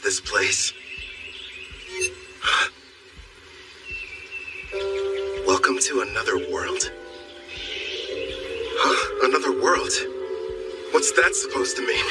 is this place? Welcome to another world? Huh? Another world? What's that supposed to mean?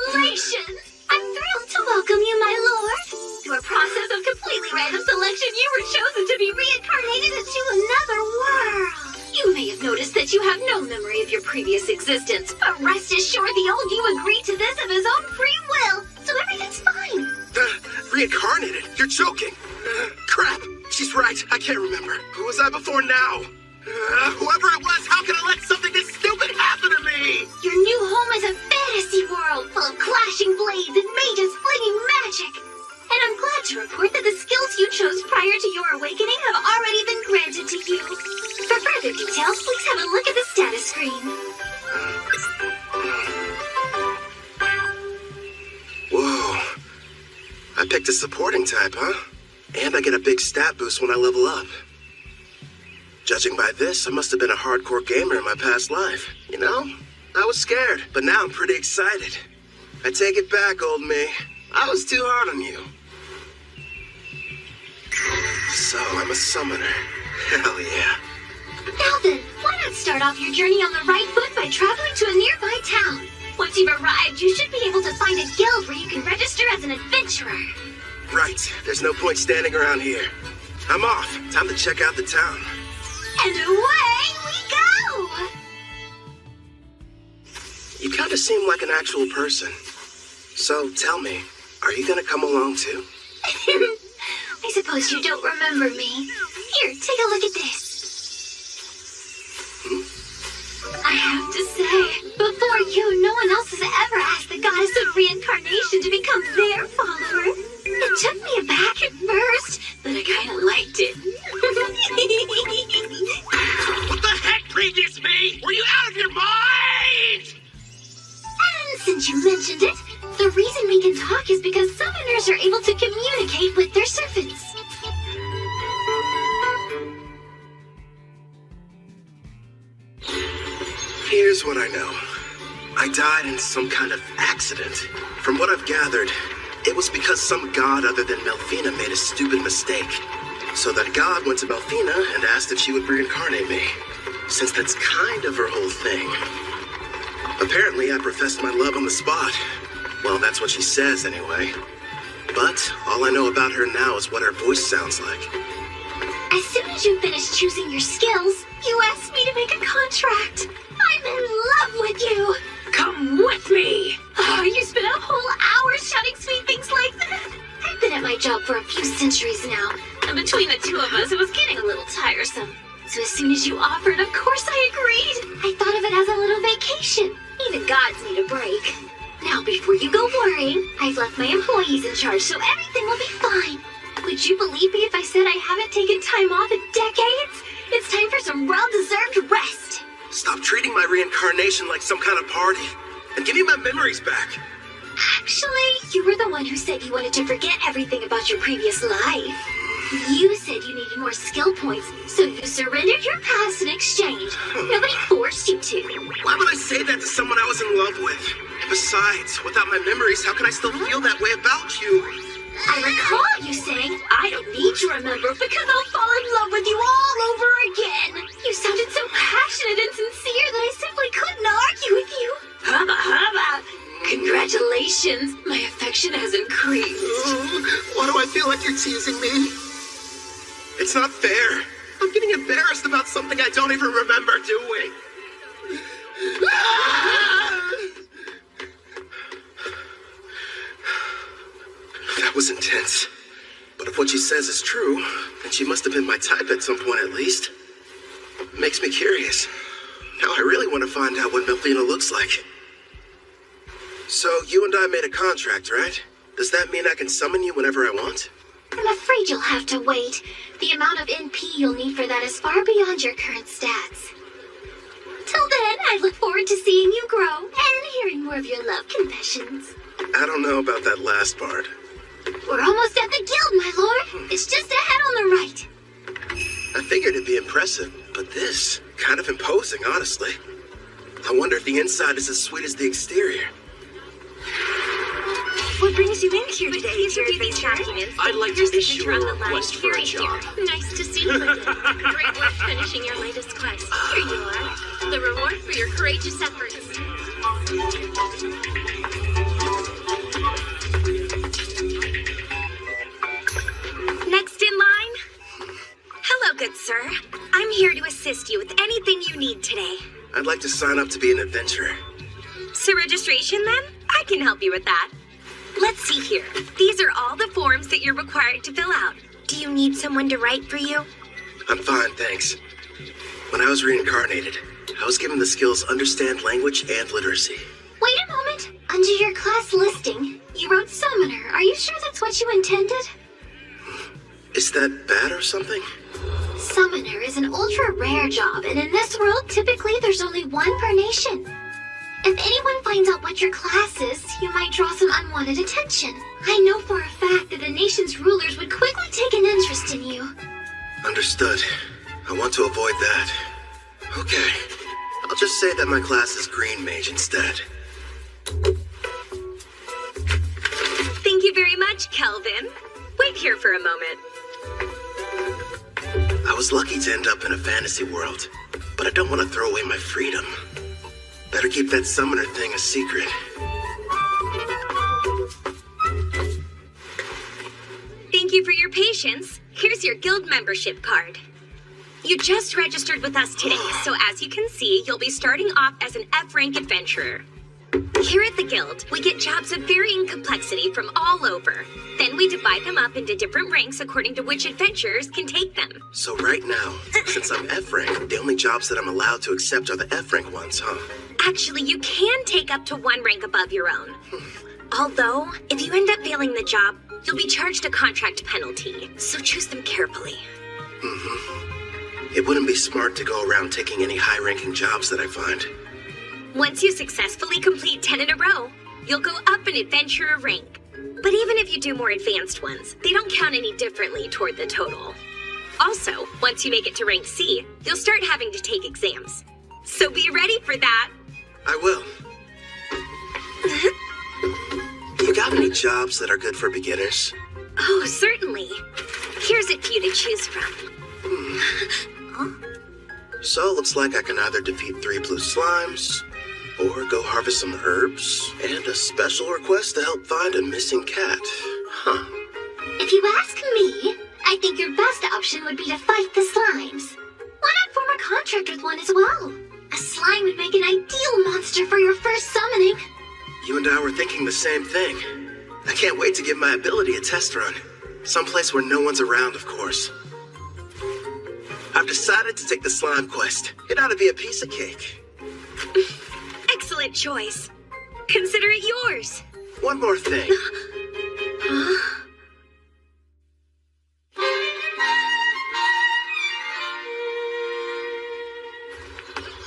Congratulations! I'm thrilled to welcome you, my lord. Through a process of completely random selection, you were chosen to be reincarnated into another world. You may have noticed that you have no memory of your previous existence, but rest assured the old you agreed to this of his own free will, so everything's fine. Reincarnated? You're joking. Crap. She's right. I can't remember. Who was I before now? Whoever it was, how can I let something this stupid happen to me? Your new home is a fantasy world full of clashing blades and mages flinging magic. And I'm glad to report that the skills you chose prior to your awakening have already been granted to you. For further details, please have a look at the status screen. Whoa. I picked a supporting type, huh? And I get a big stat boost when I level up. Judging by this, I must have been a hardcore gamer in my past life. You know, I was scared, but now I'm pretty excited. I take it back, old me. I was too hard on you. So, I'm a summoner. Hell yeah. Now then, why not start off your journey on the right foot by traveling to a nearby town? Once you've arrived, you should be able to find a guild where you can register as an adventurer. Right. There's no point standing around here. I'm off. Time to check out the town. And away we go! You kind of seem like an actual person. So, tell me, are you gonna come along too? I suppose you don't remember me. Here, take a look at this. I have to say, before you, no one else has ever asked the goddess of reincarnation to become their follower. It took me aback at first, but I kind of liked it. What the heck, previous me? Were you out of your mind? And since you mentioned it, the reason we can talk is because summoners are able to communicate with their servants. Here's what I know. I died in some kind of accident. From what I've gathered, it was because some god other than Melfina made a stupid mistake. So that god went to Melfina and asked if she would reincarnate me, since that's kind of her whole thing. Apparently, I professed my love on the spot. Well, that's what she says anyway. But all I know about her now is what her voice sounds like. As soon as you finish choosing your skills, you asked me to make a contract. I'm in love with you. Come with me. Oh, you spent a whole hour shouting sweet things like that. I've been at my job for a few centuries now, and between the two of us, it was getting a little tiresome. So as soon as you offered, of course I agreed. I thought of it as a little vacation. Even gods need a break. Now, before you go worrying, I've left my employees in charge, so everything will be fine. Would you believe me if I said I haven't taken time off in decades? It's time for some well-deserved rest. Stop treating my reincarnation like some kind of party, and give me my memories back. Actually, you were the one who said you wanted to forget everything about your previous life. You said you needed more skill points, so you surrendered your past in exchange. Nobody forced you to. Why would I say that to someone I was in love with? And besides, without my memories, how can I still feel that way about you? I recall you saying, I don't need to remember because I'll fall in love with you all over again. You sounded so passionate and sincere that I simply couldn't argue with you. Hubba hubba. Congratulations. My affection has increased. Why do I feel like you're teasing me? It's not fair. I'm getting embarrassed about something I don't even remember doing. That was intense. But if what she says is true, then she must have been my type at some point at least. Makes me curious. Now I really want to find out what Melfina looks like. So you and I made a contract, right? Does that mean I can summon you whenever I want? I'm afraid you'll have to wait. The amount of NP you'll need for that is far beyond your current stats. Till then, I look forward to seeing you grow and hearing more of your love confessions. I don't know about that last part. We're almost at the guild, my lord. It's just ahead on the right. I figured it'd be impressive, but this, kind of imposing, honestly. I wonder if the inside is as sweet as the exterior. What brings you in here today? These would be these documents. I'd like to issue a request for a job. Nice to see you again. Great work finishing your latest quest. Here you are. The reward for your courageous efforts. Next in line. Hello, good sir. I'm here to assist you with anything you need today. I'd like to sign up to be an adventurer. So registration then? I can help you with that. Let's see here. These are all the forms that you're required to fill out. Do you need someone to write for you? I'm fine, thanks. When I was reincarnated, I was given the skills understand language and literacy. Wait a moment. Under your class listing, you wrote summoner. Are you sure that's what you intended? Is that bad or something? Summoner is an ultra-rare job, and in this world, typically there's only one per nation. If anyone finds out what your class is, you might draw some unwanted attention. I know for a fact that the nation's rulers would quickly take an interest in you. Understood. I want to avoid that. Okay. I'll just say that my class is Green Mage instead. Thank you very much, Kelvin. Wait here for a moment. I was lucky to end up in a fantasy world, but I don't want to throw away my freedom. Better keep that summoner thing a secret. Thank you for your patience. Here's your guild membership card. You just registered with us today, so as you can see, you'll be starting off as an F-rank adventurer. Here at the guild, we get jobs of varying complexity from all over. Then we divide them up into different ranks according to which adventurers can take them. So right now, since I'm F-rank, the only jobs that I'm allowed to accept are the F-rank ones, huh? Actually, you can take up to one rank above your own. Although, if you end up failing the job, you'll be charged a contract penalty, so choose them carefully. It wouldn't be smart to go around taking any high-ranking jobs that I find. Once you successfully complete 10 in a row, you'll go up an adventurer rank. But even if you do more advanced ones, they don't count any differently toward the total. Also, once you make it to rank C, you'll start having to take exams. So be ready for that. I will. You got any jobs that are good for beginners? Oh, certainly. Here's it for you to choose from. So, looks like I can either defeat 3 blue slimes, or go harvest some herbs, and a special request to help find a missing cat. Huh. If you ask me, I think your best option would be to fight the slimes. Why not form a contract with one as well? A slime would make an ideal monster for your first summoning. You and I were thinking the same thing. I can't wait to give my ability a test run. Someplace where no one's around, of course. I've decided to take the slime quest. It ought to be a piece of cake. Excellent choice. Consider it yours. One more thing.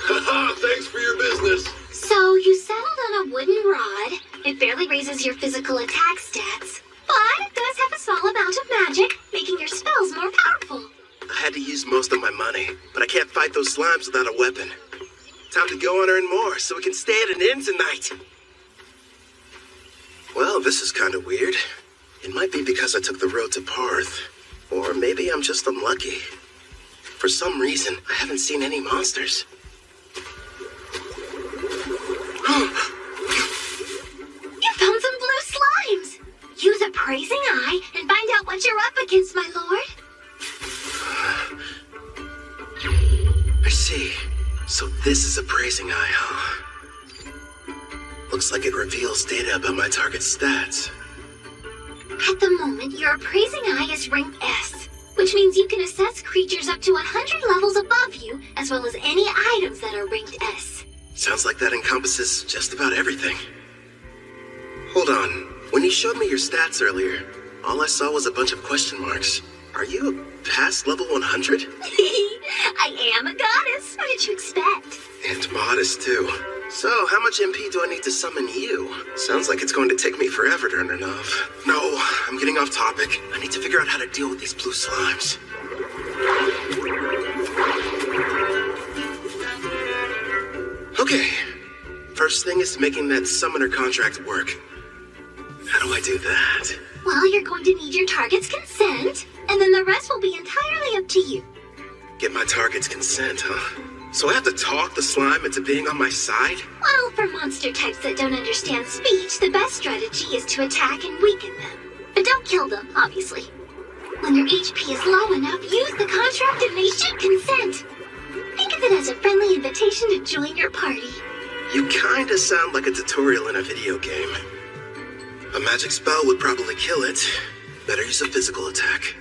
Haha, thanks for your business. So you settled on a wooden rod. It barely raises your physical attack stats, but it does have a small amount of magic, making your spells more powerful. I had to use most of my money, but I can't fight those slimes without a weapon. Time to go and earn more so we can stay at an inn tonight. Well, this is kind of weird. It might be because I took the road to Parth, or maybe I'm just unlucky. For some reason, I haven't seen any monsters. You found some blue slimes! Use Appraising Eye and find out what you're up against, my lord. I see. So this is Appraising Eye, huh? Looks like it reveals data about my target's stats. At the moment, your Appraising Eye is rank S, which means you can assess creatures up to 100 levels above you, as well as any items that are ranked S. Sounds like that encompasses just about everything. Hold on. When you showed me your stats earlier, all I saw was a bunch of question marks. Are you past level 100? I am a goddess. What did you expect? And modest, too. So, how much MP do I need to summon you? Sounds like it's going to take me forever to earn enough. No, I'm getting off topic. I need to figure out how to deal with these blue slimes. Okay, First thing is making that summoner contract work. How do I do that? Well, you're going to need your target's consent, and then the rest will be entirely up to you. Get my target's consent, huh? So I have to talk the slime into being on my side? Well, for monster types that don't understand speech, the best strategy is to attack and weaken them. But don't kill them, obviously. When their HP is low enough, use the contract and they should consent. Think of it as a friendly invitation to join your party. You kinda sound like a tutorial in a video game. A magic spell would probably kill it. Better use a physical attack.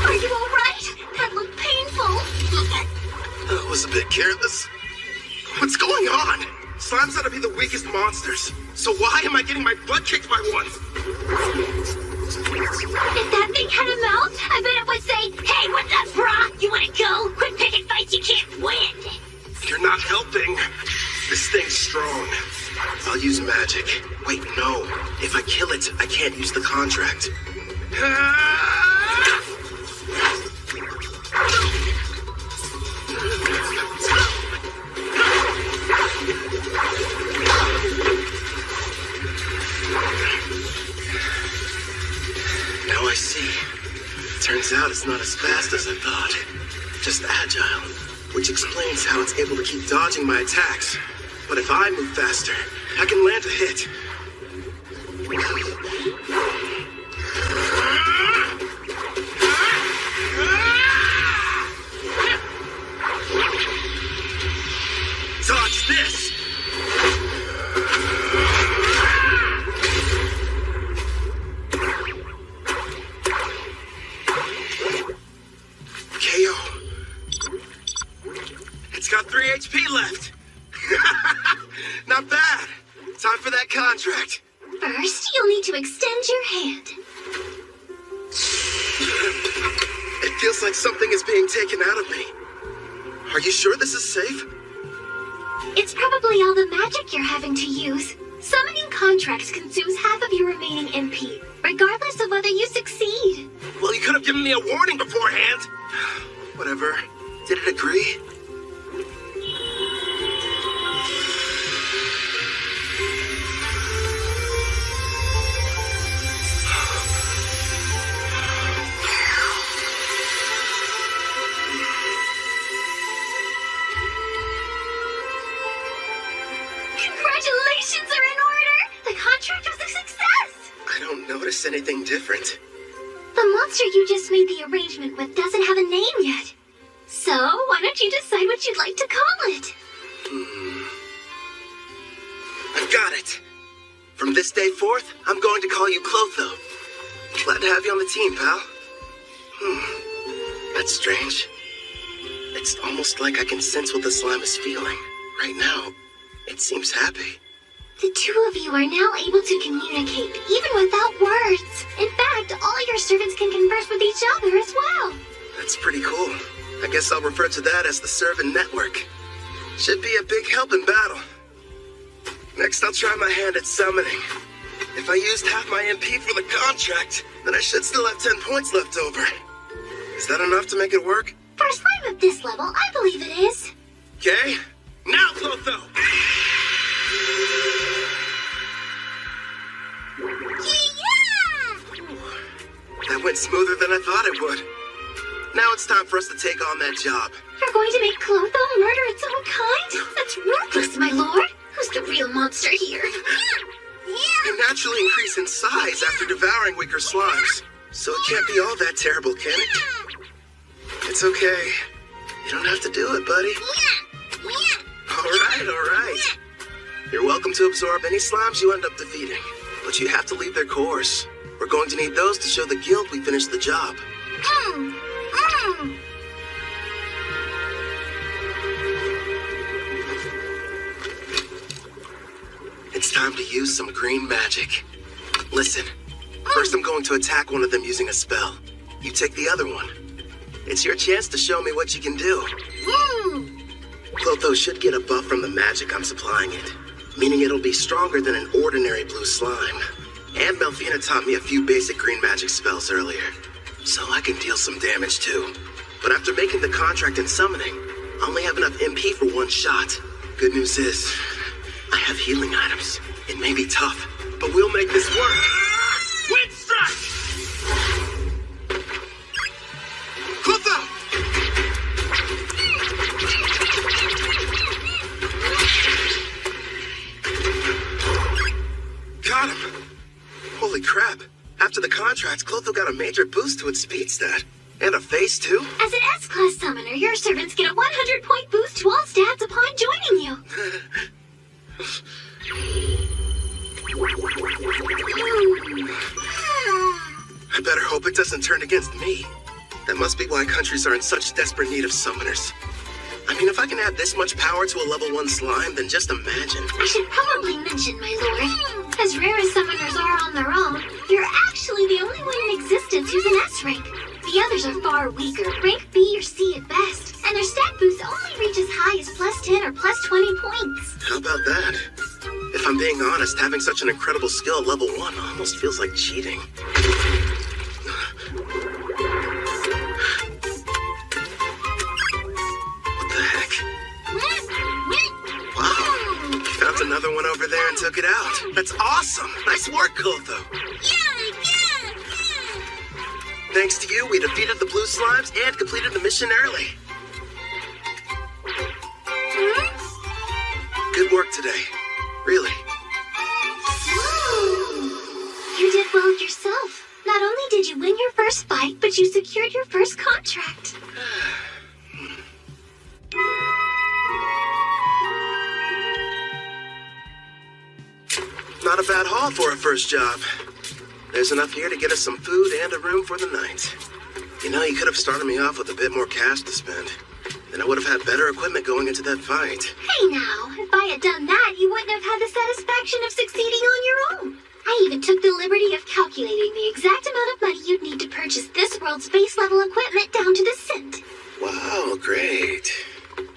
Are you alright? That looked painful. That was a bit careless. What's going on? Slimes ought to be the weakest monsters. So why am I getting my butt kicked by one? If that thing had a mouth, I bet it would say, "Hey, what's up, brah? You wanna go? Quit picking fights you can't win." You're not helping. This thing's strong. I'll use magic. Wait, no. If I kill it, I can't use the contract. Now I see. Turns out it's not as fast as I thought. Just agile, which explains how it's able to keep dodging my attacks. But if I move faster, I can land a hit. Dodge this! KO. It's got 3 HP left. Not bad. Time for that contract. First, you'll need to extend your hand. It feels like something is being taken out of me. Are you sure this is safe? It's probably all the magic you're having to use. Summoning contracts consumes half of your remaining MP, regardless of whether you succeed. Well, you could have given me a warning beforehand. Whatever. Did it agree? Congratulations are in order! The contract was a success! I don't notice anything different. The monster you just made the arrangement with doesn't have a name yet. So, why don't you decide what you'd like to call it? I've got it. From this day forth, I'm going to call you Clotho. Glad to have you on the team, pal. That's strange. It's almost like I can sense what the slime is feeling. Right now, it seems happy. The two of you are now able to communicate, even without words. In fact, all your servants can converse with each other as well. That's pretty cool. I guess I'll refer to that as the servant network. Should be a big help in battle. Next, I'll try my hand at summoning. If I used half my MP for the contract, then I should still have 10 points left over. Is that enough to make it work? For a slime of this level, I believe it is. Okay. Now, Clotho! Yeah! That went smoother than I thought it would. Now it's time for us to take on that job. You're going to make Clotho murder its own kind? That's ruthless, my lord. Who's the real monster here? They naturally increase in size after devouring weaker slimes. So it can't be all that terrible, can it? It's okay. You don't have to do it, buddy. All right. You're welcome to absorb any slimes you end up defeating. But you have to leave their cores. We're going to need those to show the guild we finished the job. It's time to use some green magic. Listen, first I'm going to attack one of them using a spell. You take the other one. It's your chance to show me what you can do. Clotho should get a buff from the magic I'm supplying it. meaning it'll be stronger than an ordinary blue slime. And Melfina taught me a few basic green magic spells earlier, so I can deal some damage too. But after making the contract and summoning, I only have enough MP for one shot. Good news is, I have healing items. It may be tough, but we'll make this work. Wind strike! Clotho! Got him! Holy crap. After the contract, Clotho got a major boost to its speed stat. And a face, too. As an S-Class summoner, your servants get a 100-point boost to all stats upon joining you. I better hope it doesn't turn against me. That must be why countries are in such desperate need of summoners. I mean, if I can add this much power to a level 1 slime, then just imagine. I should probably mention, my lord, as rare as summoners are on their own, you're actually the only one in existence who's an S rank. The others are far weaker, rank B or C at best, and their stat boosts only reach as high as plus 10 or plus 20 points. How about that? If I'm being honest, having such an incredible skill at level 1 almost feels like cheating. What the heck? Wow, you found another one over there and took it out. That's awesome! Nice work, Clotho. Yeah! Thanks to you, we defeated the blue slimes and completed the mission early. Good work today. Really. You did well yourself. Not only did you win your first fight, but you secured your first contract. Not a bad haul for a first job. There's enough here to get us some food and a room for the night. You know, you could have started me off with a bit more cash to spend. Then I would have had better equipment going into that fight. Hey now, if I had done that, you wouldn't have had the satisfaction of succeeding on your own. I even took the liberty of calculating the exact amount of money you'd need to purchase this world's base level equipment down to the cent. Wow, great.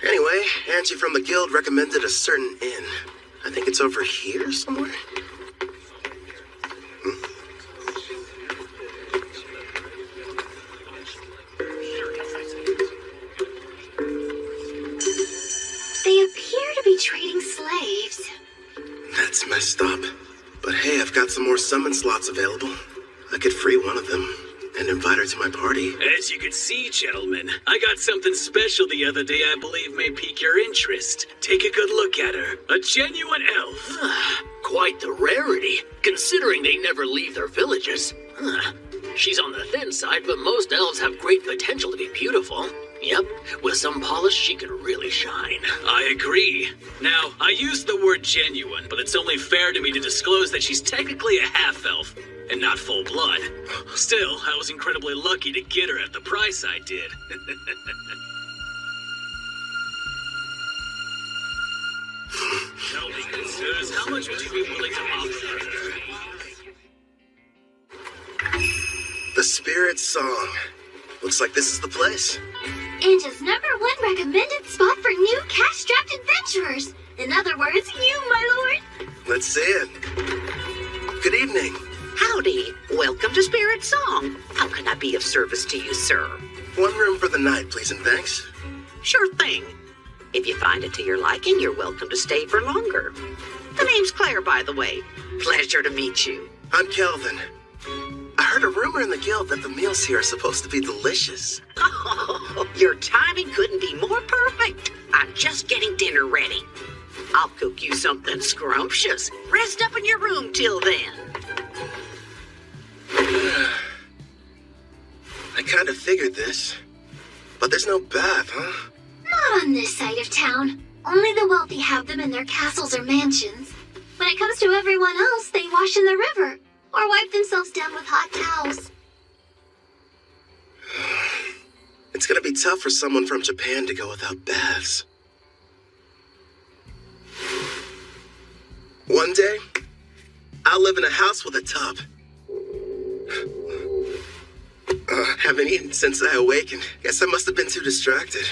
Anyway, Angie from the guild recommended a certain inn. I think it's over here somewhere. They appear to be trading slaves. That's messed up. But hey, I've got some more summon slots available. I could free one of them and invite her to my party. As you can see, gentlemen, I got something special the other day I believe may pique your interest. Take a good look at her. A genuine elf. Quite the rarity, considering they never leave their villages. She's on the thin side, but most elves have great potential to be beautiful. Yep, with some polish, she could really shine. I agree. Now, I used the word genuine, but it's only fair to me to disclose that she's technically a half-elf, and not full-blood. Still, I was incredibly lucky to get her at the price I did. Tell me, Consus, how much would you be willing to offer? The Spirit Song. Looks like this is the place. Anja's #1 recommended spot for new cash-strapped adventurers. In other words, you, my lord. Let's see it. Good evening. Howdy. Welcome to Spirit Song. How can I be of service to you, sir? One room for the night, please, and thanks. Sure thing. If you find it to your liking, you're welcome to stay for longer. The name's Claire, by the way. Pleasure to meet you. I'm Kelvin. I heard a rumor in the guild that the meals here are supposed to be delicious. Oh, your timing couldn't be more perfect. I'm just getting dinner ready. I'll cook you something scrumptious. Rest up in your room till then. I kind of figured this. But there's no bath, huh? Not on this side of town. Only the wealthy have them in their castles or mansions. When it comes to everyone else, they wash in the river or wipe themselves down with hot towels. It's gonna be tough for someone from Japan to go without baths. One day, I'll live in a house with a tub. Haven't eaten since I awakened. Guess I must have been too distracted.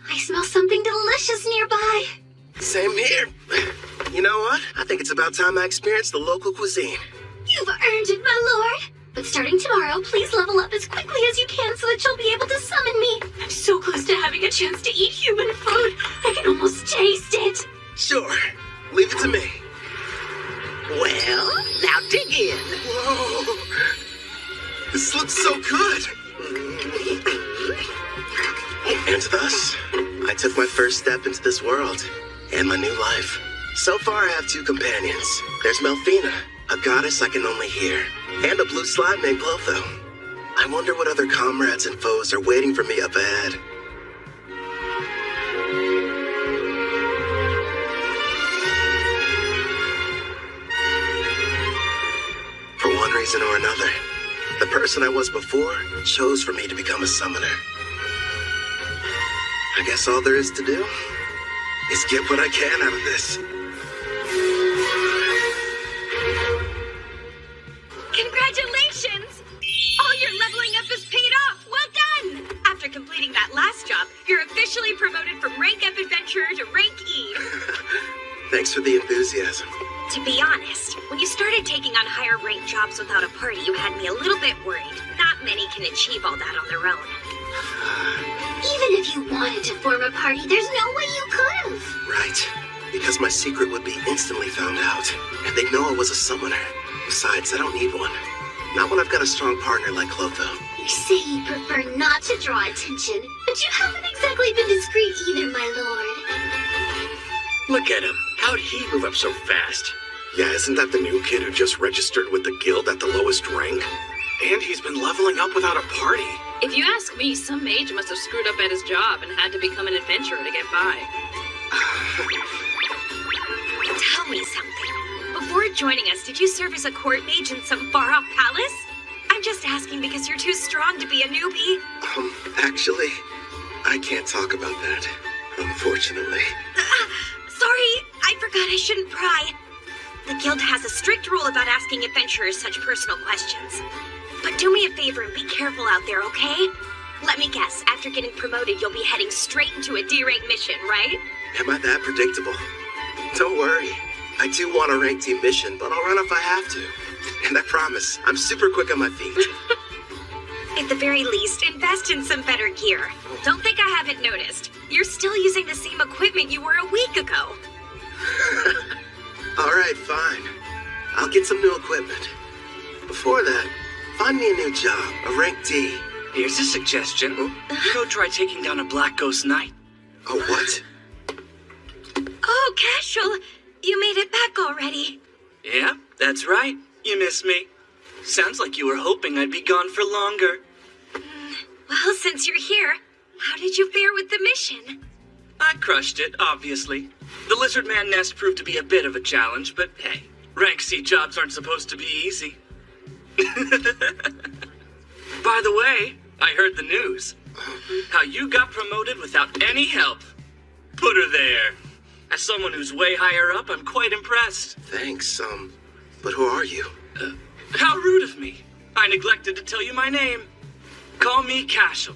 I smell something delicious nearby. Same here. You know what? I think it's about time I experienced the local cuisine. You've earned it, my lord. But starting tomorrow, please level up as quickly as you can so that you'll be able to summon me. I'm so close to having a chance to eat human food. I can almost taste it. Sure. Leave it to me. Well, now dig in. Whoa. This looks so good. And thus, I took my first step into this world and my new life. So far, I have 2 companions. There's Melfina, a goddess I can only hear, and a blue slime named Clotho. I wonder what other comrades and foes are waiting for me up ahead. For one reason or another, the person I was before chose for me to become a summoner. I guess all there is to do is get what I can out of this. Congratulations! All your leveling up has paid off! Well done! After completing that last job, you're officially promoted from rank F adventurer to rank E. Thanks for the enthusiasm. To be honest, when you started taking on higher rank jobs without a party, you had me a little bit worried. Not many can achieve all that on their own. Even if you wanted to form a party, there's no way you could've. Right. Because my secret would be instantly found out, and they'd know I was a summoner. Besides, I don't need one. Not when I've got a strong partner like Clotho. You say you prefer not to draw attention, but you haven't exactly been discreet either, my lord. Look at him. How'd he move up so fast? Yeah, isn't that the new kid who just registered with the guild at the lowest rank? And he's been leveling up without a party. If you ask me, some mage must have screwed up at his job and had to become an adventurer to get by. Tell me something. Before joining us, did you serve as a court mage in some far-off palace? I'm just asking because you're too strong to be a newbie. Actually, I can't talk about that, unfortunately. Sorry, I forgot I shouldn't pry. The guild has a strict rule about asking adventurers such personal questions. But do me a favor and be careful out there, okay? Let me guess, after getting promoted, you'll be heading straight into a D-rank mission, right? Am I that predictable? Don't worry. I do want a rank team mission, but I'll run if I have to. And I promise, I'm super quick on my feet. At the very least, invest in some better gear. Don't think I haven't noticed. You're still using the same equipment you were a week ago. All right, fine. I'll get some new equipment. Before that, find me a new job, a rank D. Here's a suggestion. Go try taking down a Black Ghost Knight. Oh, what? Oh, Casual, you made it back already. Yeah, that's right. You miss me. Sounds like you were hoping I'd be gone for longer. Well, since you're here, how did you fare with the mission? I crushed it, obviously. The Lizard Man nest proved to be a bit of a challenge, but hey, rank C jobs aren't supposed to be easy. By the way, I heard the news. How you got promoted without any help. Put her there. As someone who's way higher up, I'm quite impressed. Thanks, but who are you? How rude of me. I neglected to tell you my name. Call me Cashel.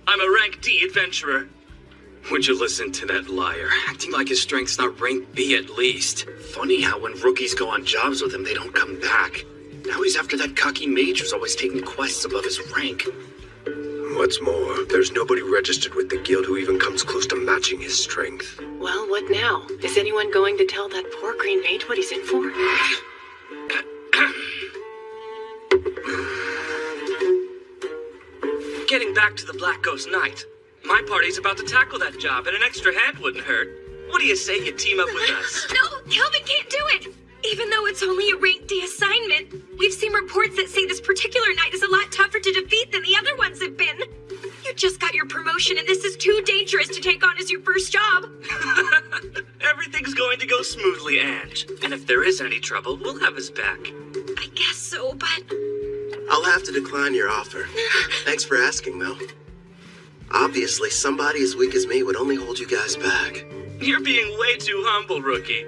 I'm a rank D adventurer. Would you listen to that liar? Acting like his strength's not rank B at least. Funny how when rookies go on jobs with him, they don't come back. Now he's after that cocky mage who's always taking quests above his rank. What's more, there's nobody registered with the guild who even comes close to matching his strength. Well, what now? Is anyone going to tell that poor green mage what he's in for? Getting back to the Black Ghost Knight. My party's about to tackle that job, and an extra hand wouldn't hurt. What do you say you team up with us? No, Kelvin can't do it! Even though it's only a rank D assignment, we've seen reports that say this particular knight is a lot tougher to defeat than the other ones have been. You just got your promotion, and this is too dangerous to take on as your first job. Everything's going to go smoothly, Ange. And if there is any trouble, we'll have his back. I guess so, but... I'll have to decline your offer. Thanks for asking, though. Obviously, somebody as weak as me would only hold you guys back. You're being way too humble, rookie.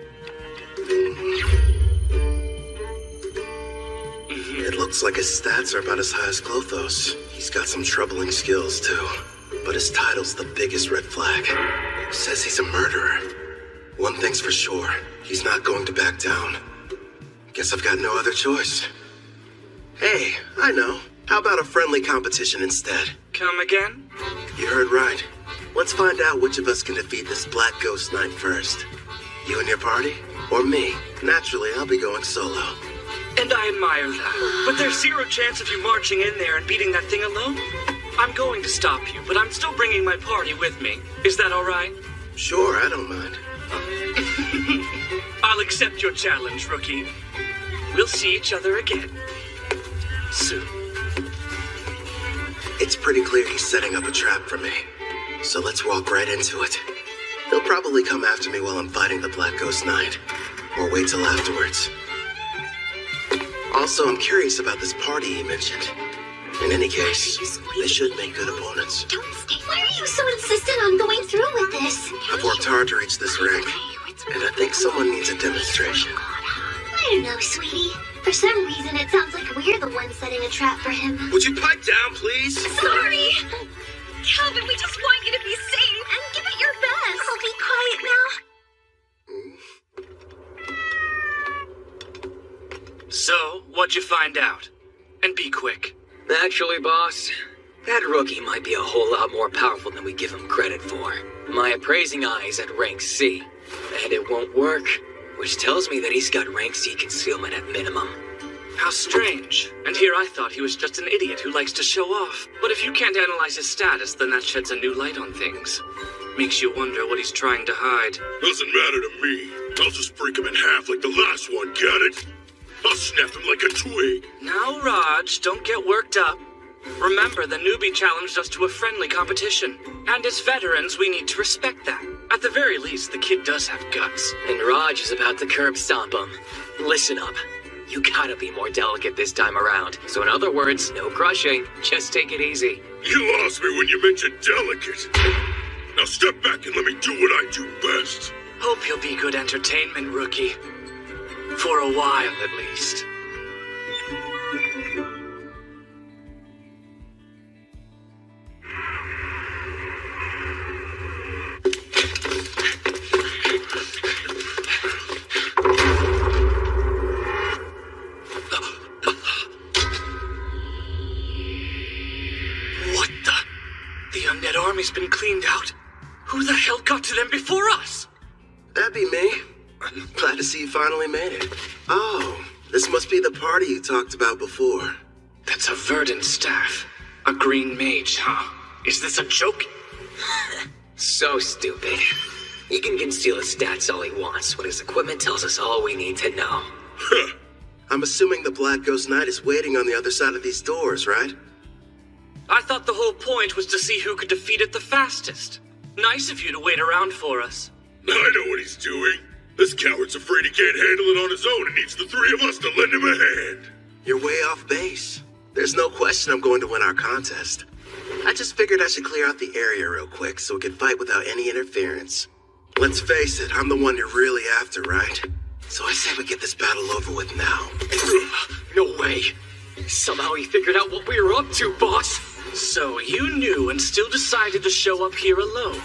It looks like his stats are about as high as Clotho's. He's got some troubling skills, too. But his title's the biggest red flag. Says he's a murderer. One thing's for sure. He's not going to back down. Guess I've got no other choice. Hey, I know. How about a friendly competition instead? Come again? You heard right. Let's find out which of us can defeat this Black Ghost Knight first. You and your party? Or me? Naturally, I'll be going solo. And I admire that. But there's zero chance of you marching in there and beating that thing alone. I'm going to stop you, but I'm still bringing my party with me. Is that all right? Sure, I don't mind. I'll accept your challenge, rookie. We'll see each other again. Soon. It's pretty clear he's setting up a trap for me. So let's walk right into it. He'll probably come after me while I'm fighting the Black Ghost Knight. Or wait till afterwards. Also, I'm curious about this party he mentioned. In any case, they should make good opponents. Don't stay. Why are you so insistent on going through with this? I've worked hard to reach this rank, and I think someone needs a demonstration. I don't know, sweetie. For some reason, it sounds like we're the ones setting a trap for him. Would you pipe down, please? Sorry! Calvin, we just want you to be safe and give it your best. I'll be quiet now. So, what'd you find out? And be quick. Actually, boss, that rookie might be a whole lot more powerful than we give him credit for. My appraising eye is at rank C, and it won't work, which tells me that he's got rank C concealment at minimum. How strange. And here I thought he was just an idiot who likes to show off. But if you can't analyze his status, then that sheds a new light on things. Makes you wonder what he's trying to hide. Doesn't matter to me. I'll just break him in half like the last one, get it? I'll snap him like a twig. Now, Raj, don't get worked up. Remember, the newbie challenged us to a friendly competition. And as veterans, we need to respect that. At the very least, the kid does have guts. And Raj is about to curb stomp him. Listen up. You gotta be more delicate this time around. So in other words, no crushing. Just take it easy. You lost me when you mentioned delicate. Now step back and let me do what I do best. Hope you'll be good entertainment, rookie. For a while, at least. What the? The undead army's been cleaned out? Who the hell got to them before us? That'd be me. Glad to see you finally made it. Oh, this must be the party you talked about before. That's a verdant staff. A green mage, huh? Is this a joke? So stupid. He can conceal his stats all he wants, but his equipment tells us all we need to know. I'm assuming the Black Ghost Knight is waiting on the other side of these doors, right? I thought the whole point was to see who could defeat it the fastest. Nice of you to wait around for us. I know what he's doing. This coward's afraid he can't handle it on his own and needs the three of us to lend him a hand. You're way off base. There's no question I'm going to win our contest. I just figured I should clear out the area real quick so we can fight without any interference. Let's face it, I'm the one you're really after, right? So I say we get this battle over with now. No way. Somehow he figured out what we were up to, boss. So you knew and still decided to show up here alone.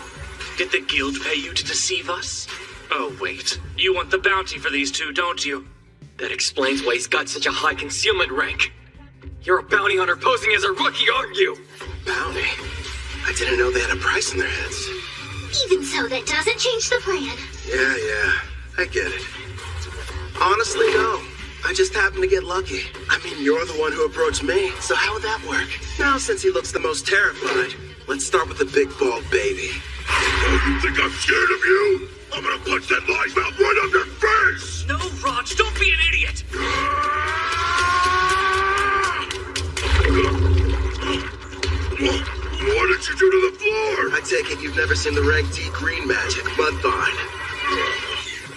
Did the guild pay you to deceive us? Oh, wait. You want the bounty for these two, don't you? That explains why he's got such a high concealment rank. You're a bounty hunter posing as a rookie, aren't you? Bounty? I didn't know they had a price on their heads. Even so, that doesn't change the plan. Yeah, I get it. Honestly, no. I just happened to get lucky. I mean, you're the one who approached me, so how would that work? Now, since he looks the most terrified, let's start with the big bald baby. Oh, you think I'm scared of you? I'm gonna punch that live mouth right on your face! No, Raj, don't be an idiot! What did you do to the floor? I take it you've never seen the rank D green magic, Mudvine.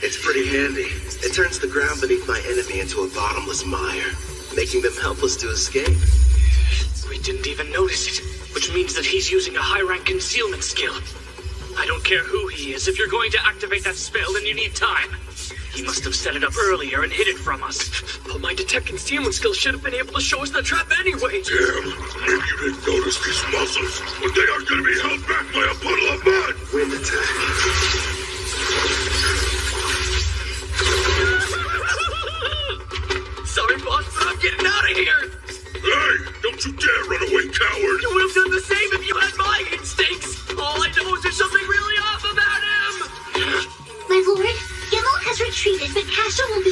It's pretty handy. It turns the ground beneath my enemy into a bottomless mire, making them helpless to escape. We didn't even notice it, which means that he's using a high-rank concealment skill. I don't care who he is. If you're going to activate that spell, then you need time. He must have set it up earlier and hid it from us. But my detect concealment skill should have been able to show us the trap anyway. Damn, maybe you didn't notice these muscles, but they are gonna be held back by a puddle of mud! Wind attack.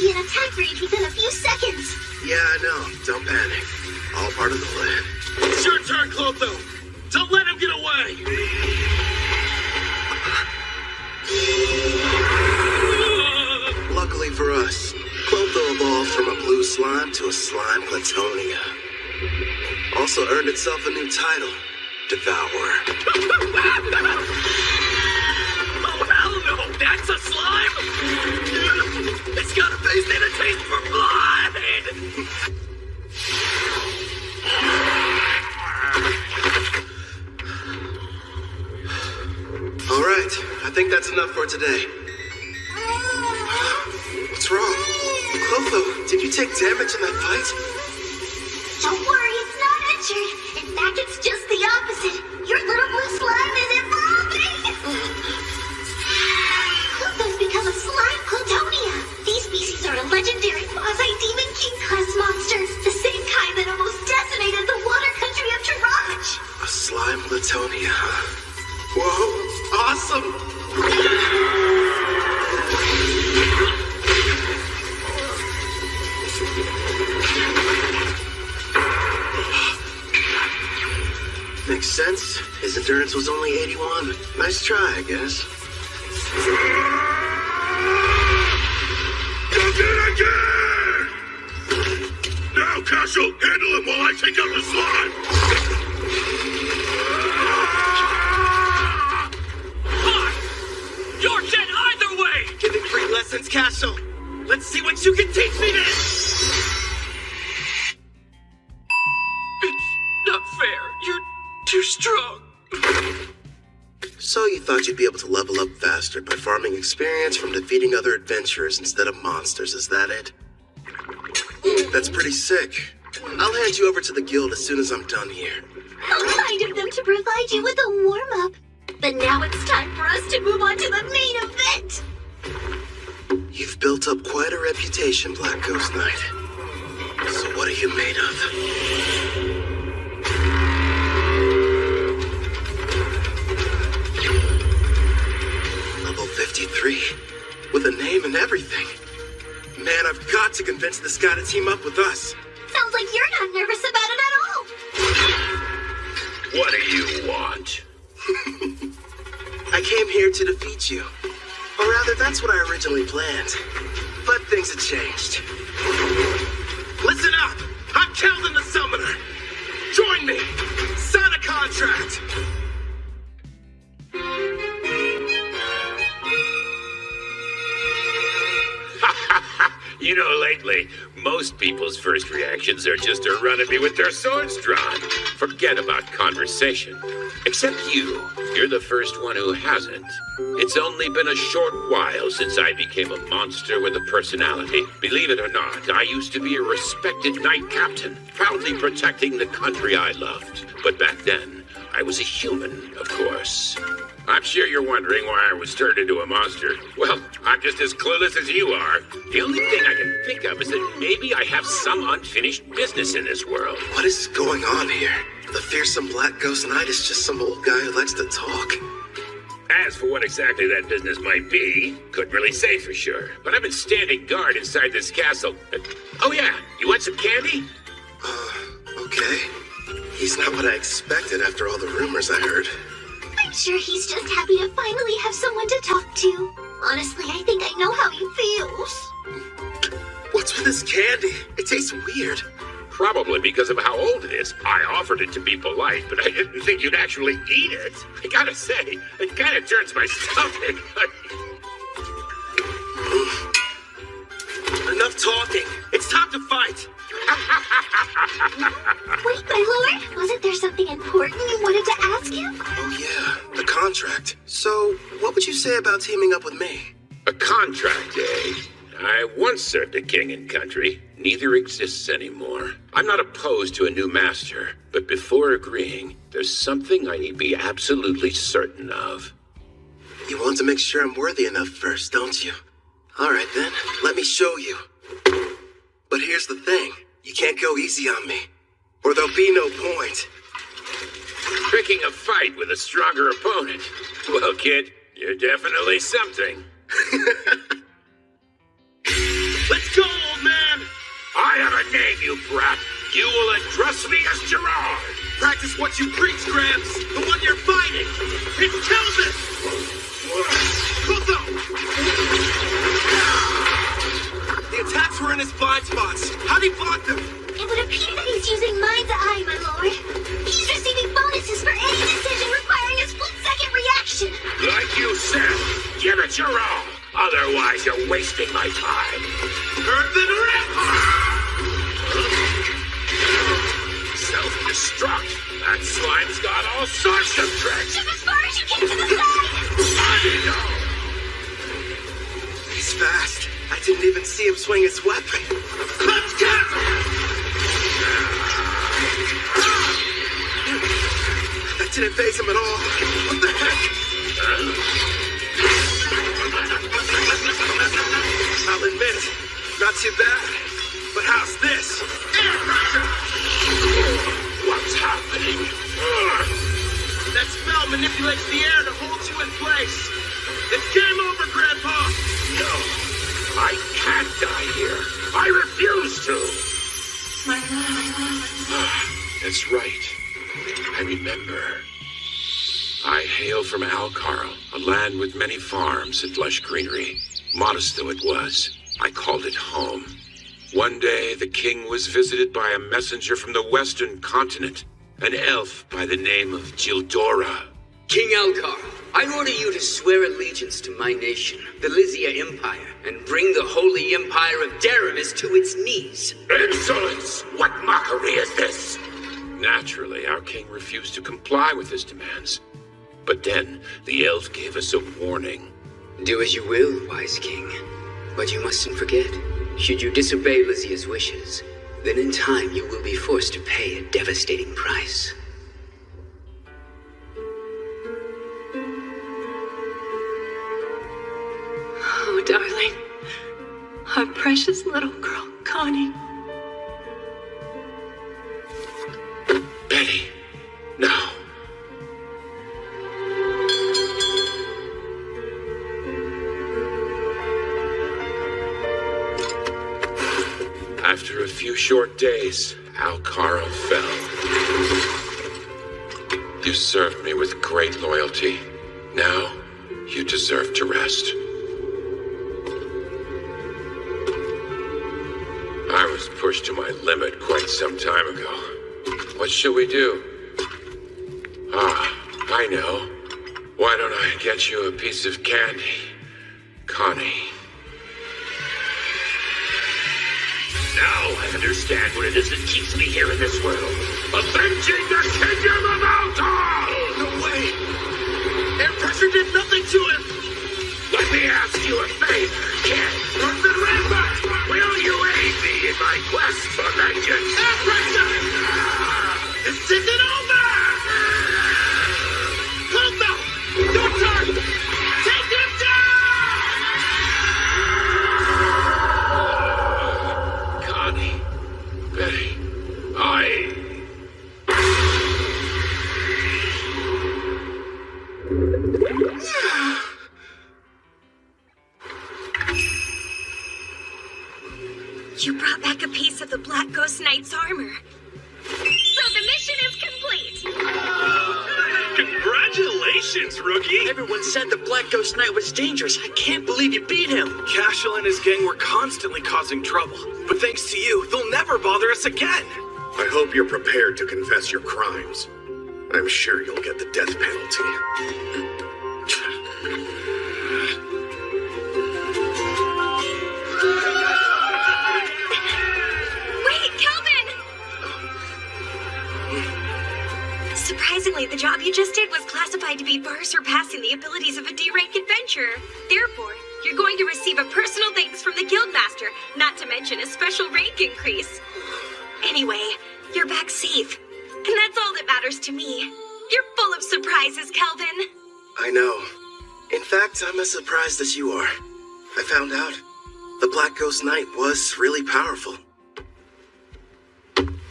be in attack range within a few seconds. Yeah, I know. Don't panic. All part of the plan. It's your turn, Clotho! Don't let him get away! Luckily for us, Clotho evolved from a blue slime to a slime Platonia. Also earned itself a new title, Devourer. Oh, hell no! That's a slime! It's got a face and a taste for blood! All right, I think that's enough for today. What's wrong? Clotho, did you take damage in that fight? Don't worry, it's not injured. In fact, it's just the opposite. Your little blue slime is evolving! Clotho's become a slime Platonia. These species are a legendary quasi-demon king-class monster. The same kind that almost decimated the water country of Taraj. A slime Platonia, huh? Whoa, awesome! Makes sense. His endurance was only 81. Nice try, I guess. You did it again! Now, Castle, handle him while I take out the slime! You're dead either way! Giving free lessons, Castle. Let's see what you can teach me then! It's not fair. You're too strong. So you thought you'd be able to level up faster by farming experience from defeating other adventurers instead of monsters, is that it? That's pretty sick. I'll hand you over to the guild as soon as I'm done here. How kind of them to provide you with a warm-up. But now it's time for us to move on to the main event. You've built up quite a reputation, Black Ghost Knight. So what are you made of? Level 53, with a name and everything. Man, I've got to convince this guy to team up with us. Sounds like you're not nervous about it at all. What do you want? I came here to defeat you. Or rather, that's what I originally planned. But things have changed. Listen up! I'm Kelvin the Summoner. Join me! Sign a contract! You know, lately, most people's first reactions are just to run at me with their swords drawn. Forget about conversation. Except you. You're the first one who hasn't. It's only been a short while since I became a monster with a personality. Believe it or not, I used to be a respected knight captain, proudly protecting the country I loved. But back then, I was a human, of course. I'm sure you're wondering why I was turned into a monster. Well, I'm just as clueless as you are. The only thing I can think of is that maybe I have some unfinished business in this world. What is going on here? The fearsome Black Ghost Knight is just some old guy who likes to talk. As for what exactly that business might be, couldn't really say for sure. But I've been standing guard inside this castle. Oh yeah, you want some candy? Okay. He's not what I expected after all the rumors I heard. I'm sure he's just happy to finally have someone to talk to. Honestly, I think I know how he feels. What's with this candy? It tastes weird. Probably because of how old it is. I offered it to be polite, but I didn't think you'd actually eat it. I gotta say, it kind of turns my stomach. Enough talking. It's time to fight. Wait, my lord, wasn't there something important you wanted to ask him? Oh yeah, the contract. So, what would you say about teaming up with me? A contract, eh? I once served a king and country. Neither exists anymore. I'm not opposed to a new master, but before agreeing, there's something I need to be absolutely certain of. You want to make sure I'm worthy enough first, don't you? All right then, let me show you. But here's the thing. You can't go easy on me, or there'll be no point. Picking a fight with a stronger opponent. Well, kid, you're definitely something. Let's go, old man! I have a name, you brat. You will address me as Gerard. Practice what you preach, Gramps. The one you're fighting. It's Kelvin! Kutham! The attacks were in his blind spots. How'd he block them? It would appear that he's using Mind's Eye, my lord. He's receiving bonuses for any decision requiring a split-second reaction. Like you said, give it your all. Otherwise, you're wasting my time. Earthen Rip! Self-destruct. That slime's got all sorts of tricks. Just as far as you can to the side! He's fast. I didn't even see him swing his weapon. Let's go! That didn't faze him at all. What the heck? I'll admit, not too bad. But how's this? What's happening? That spell manipulates the air to hold you in place. It's game over, Grandpa. No, I can't die here. I refuse to. My love. That's right. I remember. I hail from Alcarl, a land with many farms and lush greenery. Modest though it was, I called it home. One day, the king was visited by a messenger from the western continent, an elf by the name of Gildora. King Alcar, I order you to swear allegiance to my nation, the Lysia Empire, and bring the holy empire of Daramis to its knees. Insolence! What mockery is this? Naturally, our king refused to comply with his demands. But then, the elf gave us a warning. Do as you will, wise king. But you mustn't forget, should you disobey Lysia's wishes, then in time you will be forced to pay a devastating price. Oh, darling. Our precious little girl, Connie. Betty, no. After a few short days, Alcara fell. You served me with great loyalty. Now, you deserve to rest. I was pushed to my limit quite some time ago. What shall we do? I know. Why don't I get you a piece of candy, Connie? Now I understand what it is that keeps me here in this world. Avenging the kingdom of Altar! No way! Air pressure did nothing to him! Let me ask you a favor, kid. Remember, will you aid me in my quest for vengeance? Air pressure! This isn't over! Hold up! Your turn! Take him down! Connie, Betty, You brought back a piece of the Black Ghost Knight's armor. So the mission is complete! Congratulations, rookie! Everyone said the Black Ghost Knight was dangerous. I can't believe you beat him. Cashel and his gang were constantly causing trouble. But thanks to you, they'll never bother us again. I hope you're prepared to confess your crimes. I'm sure you'll get the death penalty. Wait, Kelvin! Surprisingly, the job you just did was classified to be far surpassing the abilities of a D-rank adventurer. Therefore, you're going to receive a personal thanks from the Guildmaster, not to mention a special rank increase. Anyway, you're back safe. And that's all that matters to me. You're full of surprises, Kelvin. I know. In fact, I'm as surprised as you are. I found out the Black Ghost Knight was really powerful.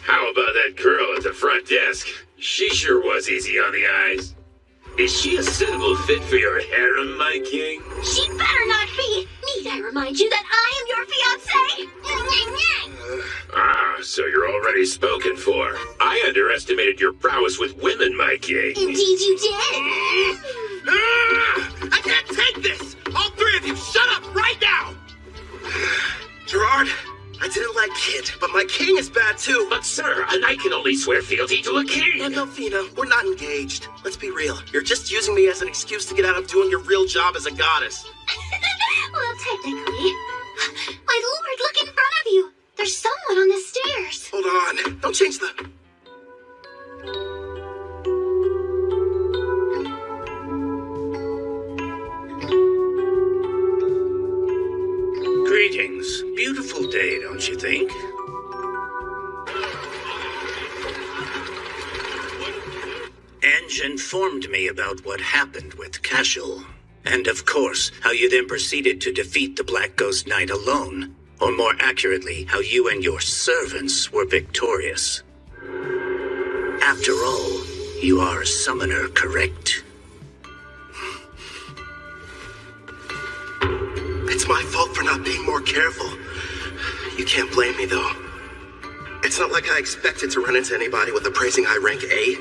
how about that girl at the front desk? She sure was easy on the eyes. Is she a suitable fit for your harem, my king? She'd better not be. Me Need I remind you that I am your fiancé? So you're already spoken for. I underestimated your prowess with women, Mikey. Indeed you did. I can't take this! All three of you, shut up right now! Gerard, I didn't like Kid, but my king is bad too. But sir, a knight can only swear fealty to a king. And Melfina, we're not engaged. Let's be real. You're just using me as an excuse to get out of doing your real job as a goddess. Well, technically. My lord, look in front of you. There's someone on the stairs. Hold on. Don't change the... Greetings. Beautiful day, don't you think? Enge informed me about what happened with Cashel. And of course, how you then proceeded to defeat the Black Ghost Knight alone. Or more accurately, how you and your servants were victorious. After all, you are a summoner, correct? It's my fault for not being more careful. You can't blame me, though. It's not like I expected to run into anybody with a praising high rank A.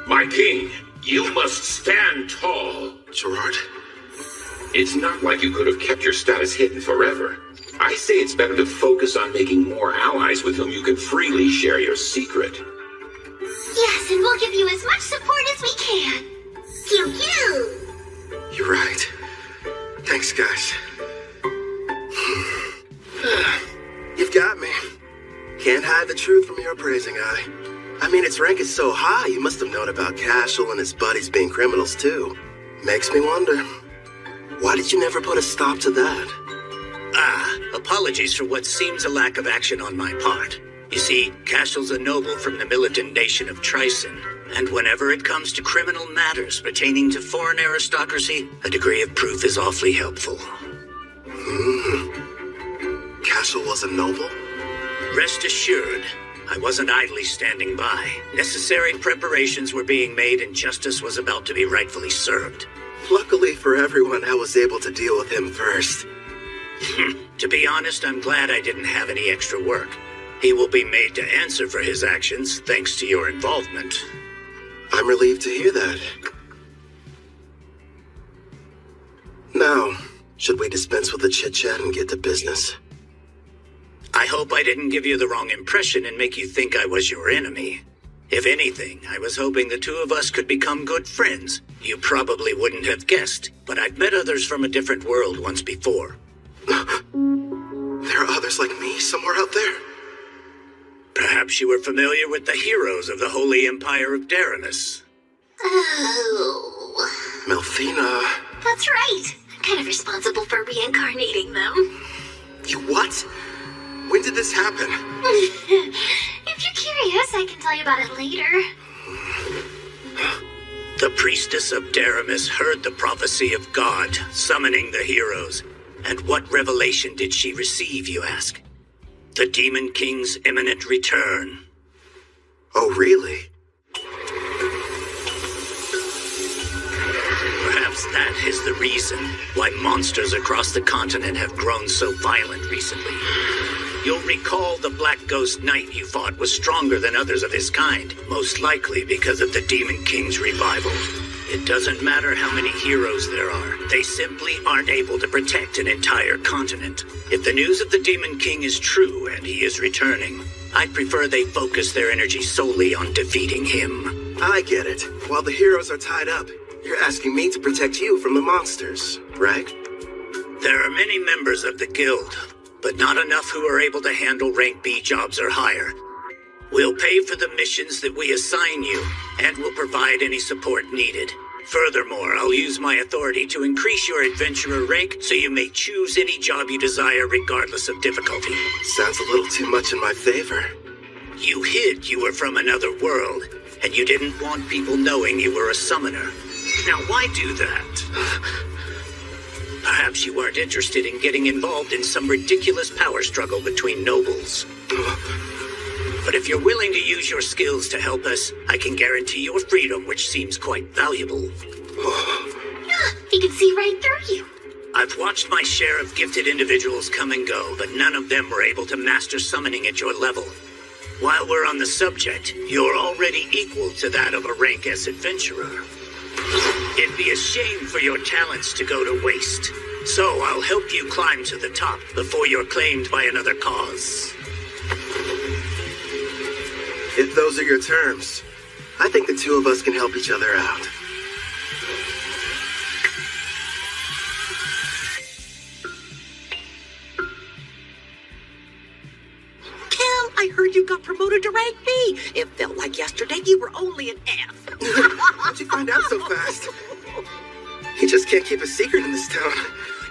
My king, you must stand tall. Gerard? It's not like you could have kept your status hidden forever. I say it's better to focus on making more allies with whom you can freely share your secret. Yes, and we'll give you as much support as we can. Pew pew! You're right. Thanks, guys. You've got me. Can't hide the truth from your praising eye. I mean, its rank is so high, you must have known about Cashel and his buddies being criminals, too. Makes me wonder, why did you never put a stop to that? Apologies for what seems a lack of action on my part. You see, Cashel's a noble from the militant nation of Trison, and whenever it comes to criminal matters pertaining to foreign aristocracy, a degree of proof is awfully helpful. Cashel was a noble? Rest assured, I wasn't idly standing by. Necessary preparations were being made and justice was about to be rightfully served. Luckily for everyone, I was able to deal with him first. To be honest, I'm glad I didn't have any extra work. He will be made to answer for his actions, thanks to your involvement. I'm relieved to hear that. Now, should we dispense with the chit-chat and get to business? I hope I didn't give you the wrong impression and make you think I was your enemy. If anything, I was hoping the two of us could become good friends. You probably wouldn't have guessed, but I've met others from a different world once before. There are others like me somewhere out there? Perhaps you were familiar with the heroes of the Holy Empire of Daramus. Oh. Melfina. That's right. I'm kind of responsible for reincarnating them. You what? When did this happen? If you're curious, I can tell you about it later. The priestess of Daramus heard the prophecy of God, summoning the heroes. And what revelation did she receive, you ask? The Demon King's imminent return. Oh, really? Perhaps that is the reason why monsters across the continent have grown so violent recently. You'll recall the Black Ghost Knight you fought was stronger than others of his kind, most likely because of the Demon King's revival. It doesn't matter how many heroes there are, they simply aren't able to protect an entire continent. If the news of the Demon King is true and he is returning, I'd prefer they focus their energy solely on defeating him. I get it. While the heroes are tied up, you're asking me to protect you from the monsters, right? There are many members of the guild, but not enough who are able to handle rank B jobs or higher. We'll pay for the missions that we assign you, and will provide any support needed. Furthermore, I'll use my authority to increase your adventurer rank so you may choose any job you desire regardless of difficulty. Sounds a little too much in my favor. You hid you were from another world, and you didn't want people knowing you were a summoner. Now why do that? Perhaps you weren't interested in getting involved in some ridiculous power struggle between nobles. But if you're willing to use your skills to help us, I can guarantee your freedom, which seems quite valuable. He can see right through you. I've watched my share of gifted individuals come and go, but none of them were able to master summoning at your level. While we're on the subject, you're already equal to that of a rank S adventurer. It'd be a shame for your talents to go to waste. So I'll help you climb to the top before you're claimed by another cause. If those are your terms, I think the two of us can help each other out. I heard you got promoted to rank B. It felt like yesterday you were only an F. How'd you find out so fast? You just can't keep a secret in this town.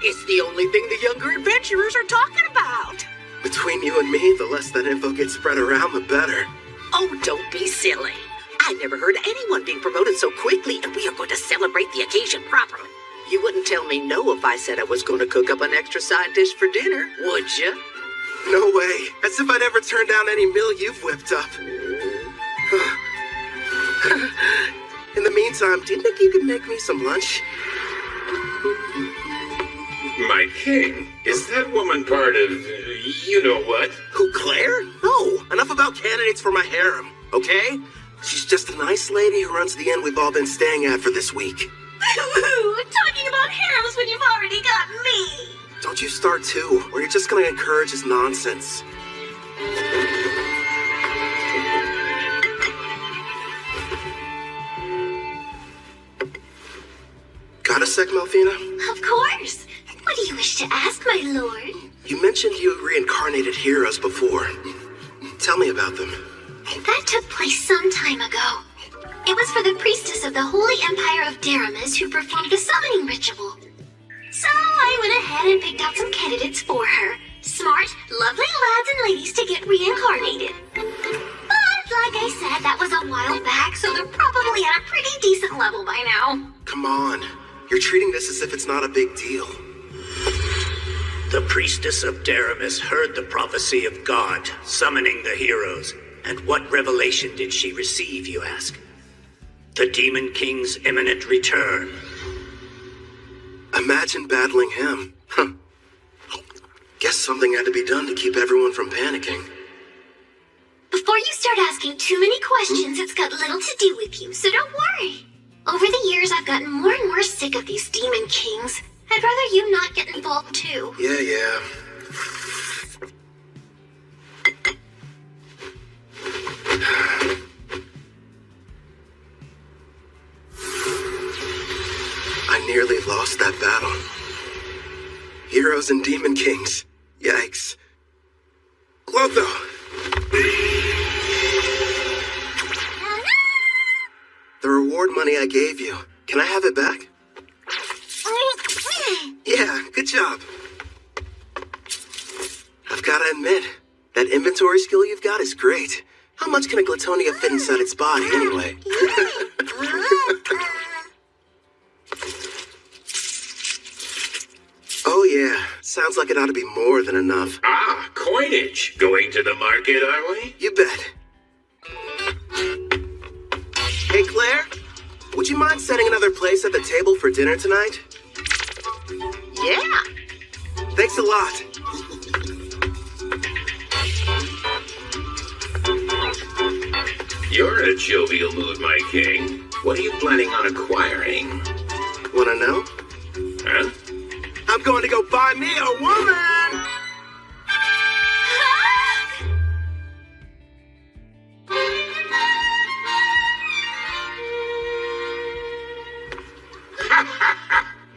It's the only thing the younger adventurers are talking about. Between you and me, the less that info gets spread around, the better. Oh, don't be silly. I never heard of anyone being promoted so quickly, and we are going to celebrate the occasion properly. You wouldn't tell me no if I said I was going to cook up an extra side dish for dinner, would you? No way. As if I'd ever turn down any meal you've whipped up. In the meantime, do you think you could make me some lunch? My king, is that woman part of you-know-what? Who, Claire? No, enough about candidates for my harem, okay? She's just a nice lady who runs the inn we've all been staying at for this week. Talking about harems when you've already got me! Don't you start too, or you're just gonna encourage his nonsense. Got a sec, Melfina? Of course. What do you wish to ask, my lord? You mentioned you reincarnated heroes before. Tell me about them. That took place some time ago. It was for the priestess of the Holy Empire of Daramis who performed the summoning ritual. So I went ahead and picked out some candidates for her. Smart, lovely lads and ladies to get reincarnated. But like I said, that was a while back, so they're probably at a pretty decent level by now. Come on. You're treating this as if it's not a big deal. The priestess of Daramis heard the prophecy of God, summoning the heroes. And what revelation did she receive, you ask? The Demon King's imminent return. Imagine battling him. Huh. Guess something had to be done to keep everyone from panicking. Before you start asking too many questions, it's got little to do with you, so don't worry. Over the years, I've gotten more and more sick of these Demon Kings. I'd rather you not get involved too. Yeah. I nearly lost that battle. Heroes and Demon Kings. Yikes. Clotho! The reward money I gave you, can I have it back? Yeah, good job. I've gotta admit, that inventory skill you've got is great. How much can a Glatonia fit inside its body, anyway? Oh yeah, sounds like it ought to be more than enough. Ah, coinage. Going to the market, are we? You bet. Hey, Claire, would you mind setting another place at the table for dinner tonight? Yeah. Thanks a lot. You're in a jovial mood, my king. What are you planning on acquiring? Wanna know? Huh? I'm going to go buy me a woman!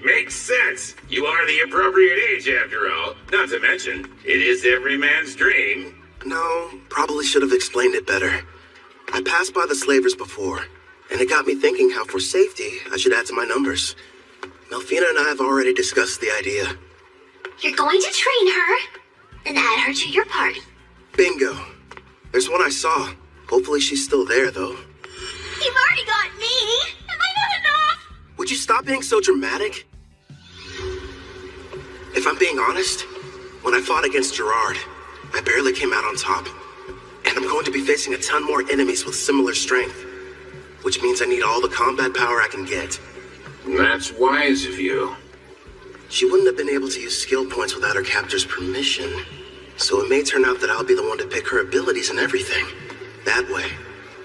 Makes sense. You are the appropriate age, after all. Not to mention, it is every man's dream. No, probably should have explained it better. I passed by the slavers before, and it got me thinking how for safety, I should add to my numbers. Melfina and I have already discussed the idea. You're going to train her and add her to your party. Bingo. There's one I saw. Hopefully she's still there, though. You've already got me. Am I not enough? Would you stop being so dramatic? If I'm being honest, when I fought against Gerard, I barely came out on top. And I'm going to be facing a ton more enemies with similar strength. Which means I need all the combat power I can get. That's wise of you. She wouldn't have been able to use skill points without her captor's permission. So it may turn out that I'll be the one to pick her abilities and everything. That way,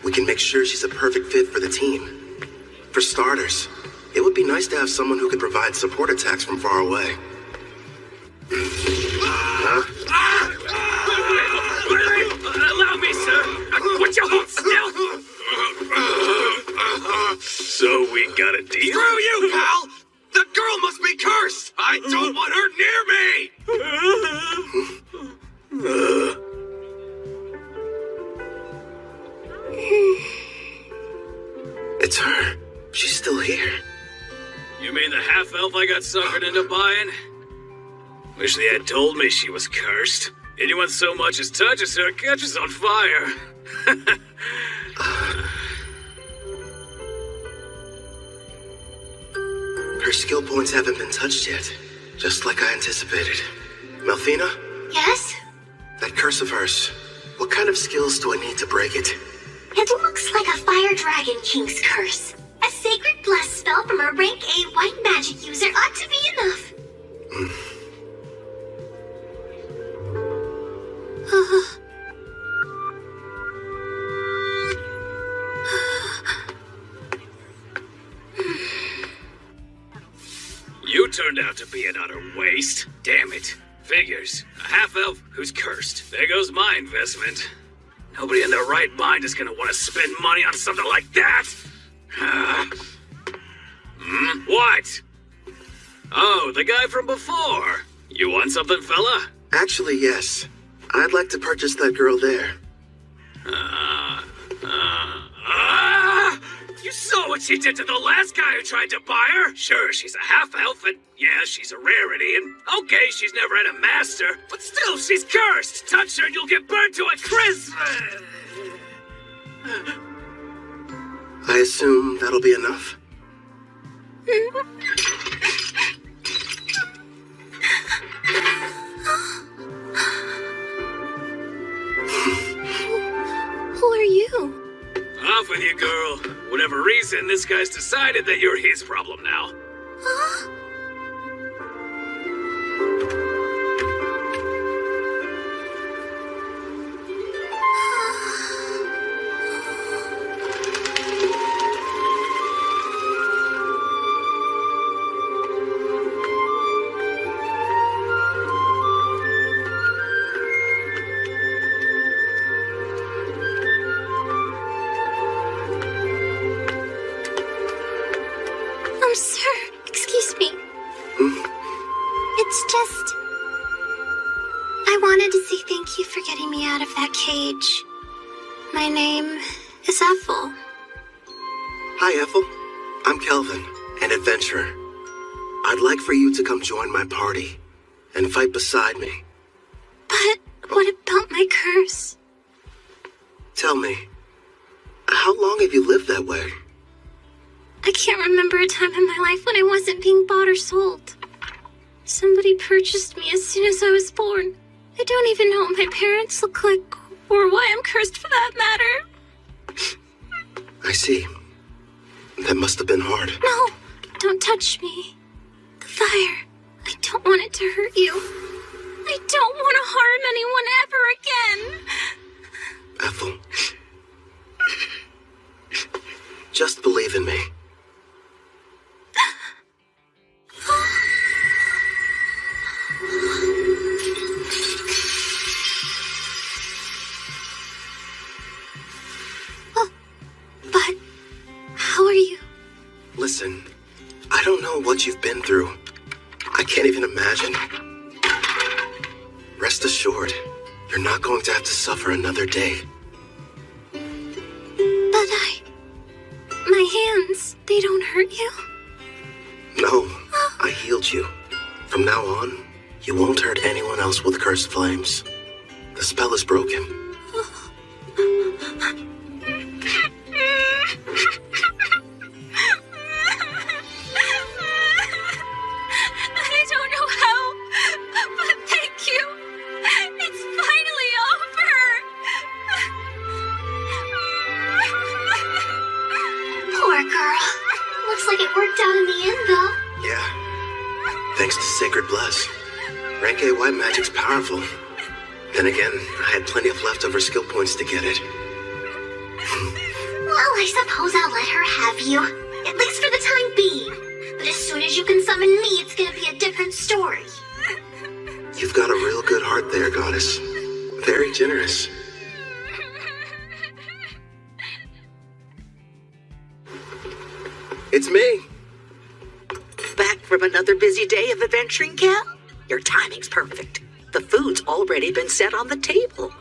we can make sure she's a perfect fit for the team. For starters, it would be nice to have someone who could provide support attacks from far away. Huh? Allow me, sir. Would you hold still? So we got a deal? Screw you, pal! The girl must be cursed! I don't want her near me! It's her. She's still here. You mean the half-elf I got suckered into buying? Wish they had told me she was cursed. Anyone so much as touches her catches on fire. Her skill points haven't been touched yet, just like I anticipated. Melfina? Yes? That curse of hers, what kind of skills do I need to break it? It looks like a Fire Dragon King's curse. A sacred blessed spell from a rank A white magic user ought to be enough. You turned out to be an utter waste. Damn it. Figures. A half-elf who's cursed. There goes my investment. Nobody in their right mind is gonna want to spend money on something like that. What? Oh, the guy from before. You want something, fella? Actually, yes. I'd like to purchase that girl there. You saw what she did to the last guy who tried to buy her? Sure, she's a half-elf, and yeah, she's a rarity, and okay, she's never had a master, but still, she's cursed! Touch her and you'll get burned to a crisp! I assume that'll be enough? Who are you? Off with you, girl. Whatever reason, this guy's decided that you're his problem now. Huh? Sir, excuse me. It's just... I wanted to say thank you for getting me out of that cage. My name is Ethel. Hi, Ethel. I'm Kelvin, an adventurer. I'd like for you to come join my party and fight beside me. But what about my curse? Tell me, how long have you lived that way? I can't remember a time in my life when I wasn't being bought or sold. Somebody purchased me as soon as I was born. I don't even know what my parents look like, or why I'm cursed for that matter. I see. That must have been hard. No, don't touch me. The fire. I don't want it to hurt you. I don't want to harm anyone ever again. Ethel. Just believe in me. But how are you? Listen, I don't know what you've been through. I can't even imagine. Rest assured, you're not going to have to suffer another day. But my hands, they don't hurt you? No, I healed you. From now on, you won't hurt anyone else with cursed flames. The spell is broken. I don't know how, but thank you. It's finally over. Poor girl. Looks like it worked out in the end, though. Yeah. thanks to Sacred Bless. Rank A white magic's powerful. Then again, I had plenty of leftover skill points to get it. Well, I suppose I'll let her have you. At least for the time being. But as soon as you can summon me, it's gonna be a different story. You've got a real good heart there, Goddess. Very generous. It's me. Back from another busy day of adventuring, Cal? Your timing's perfect. The food's already been set on the table.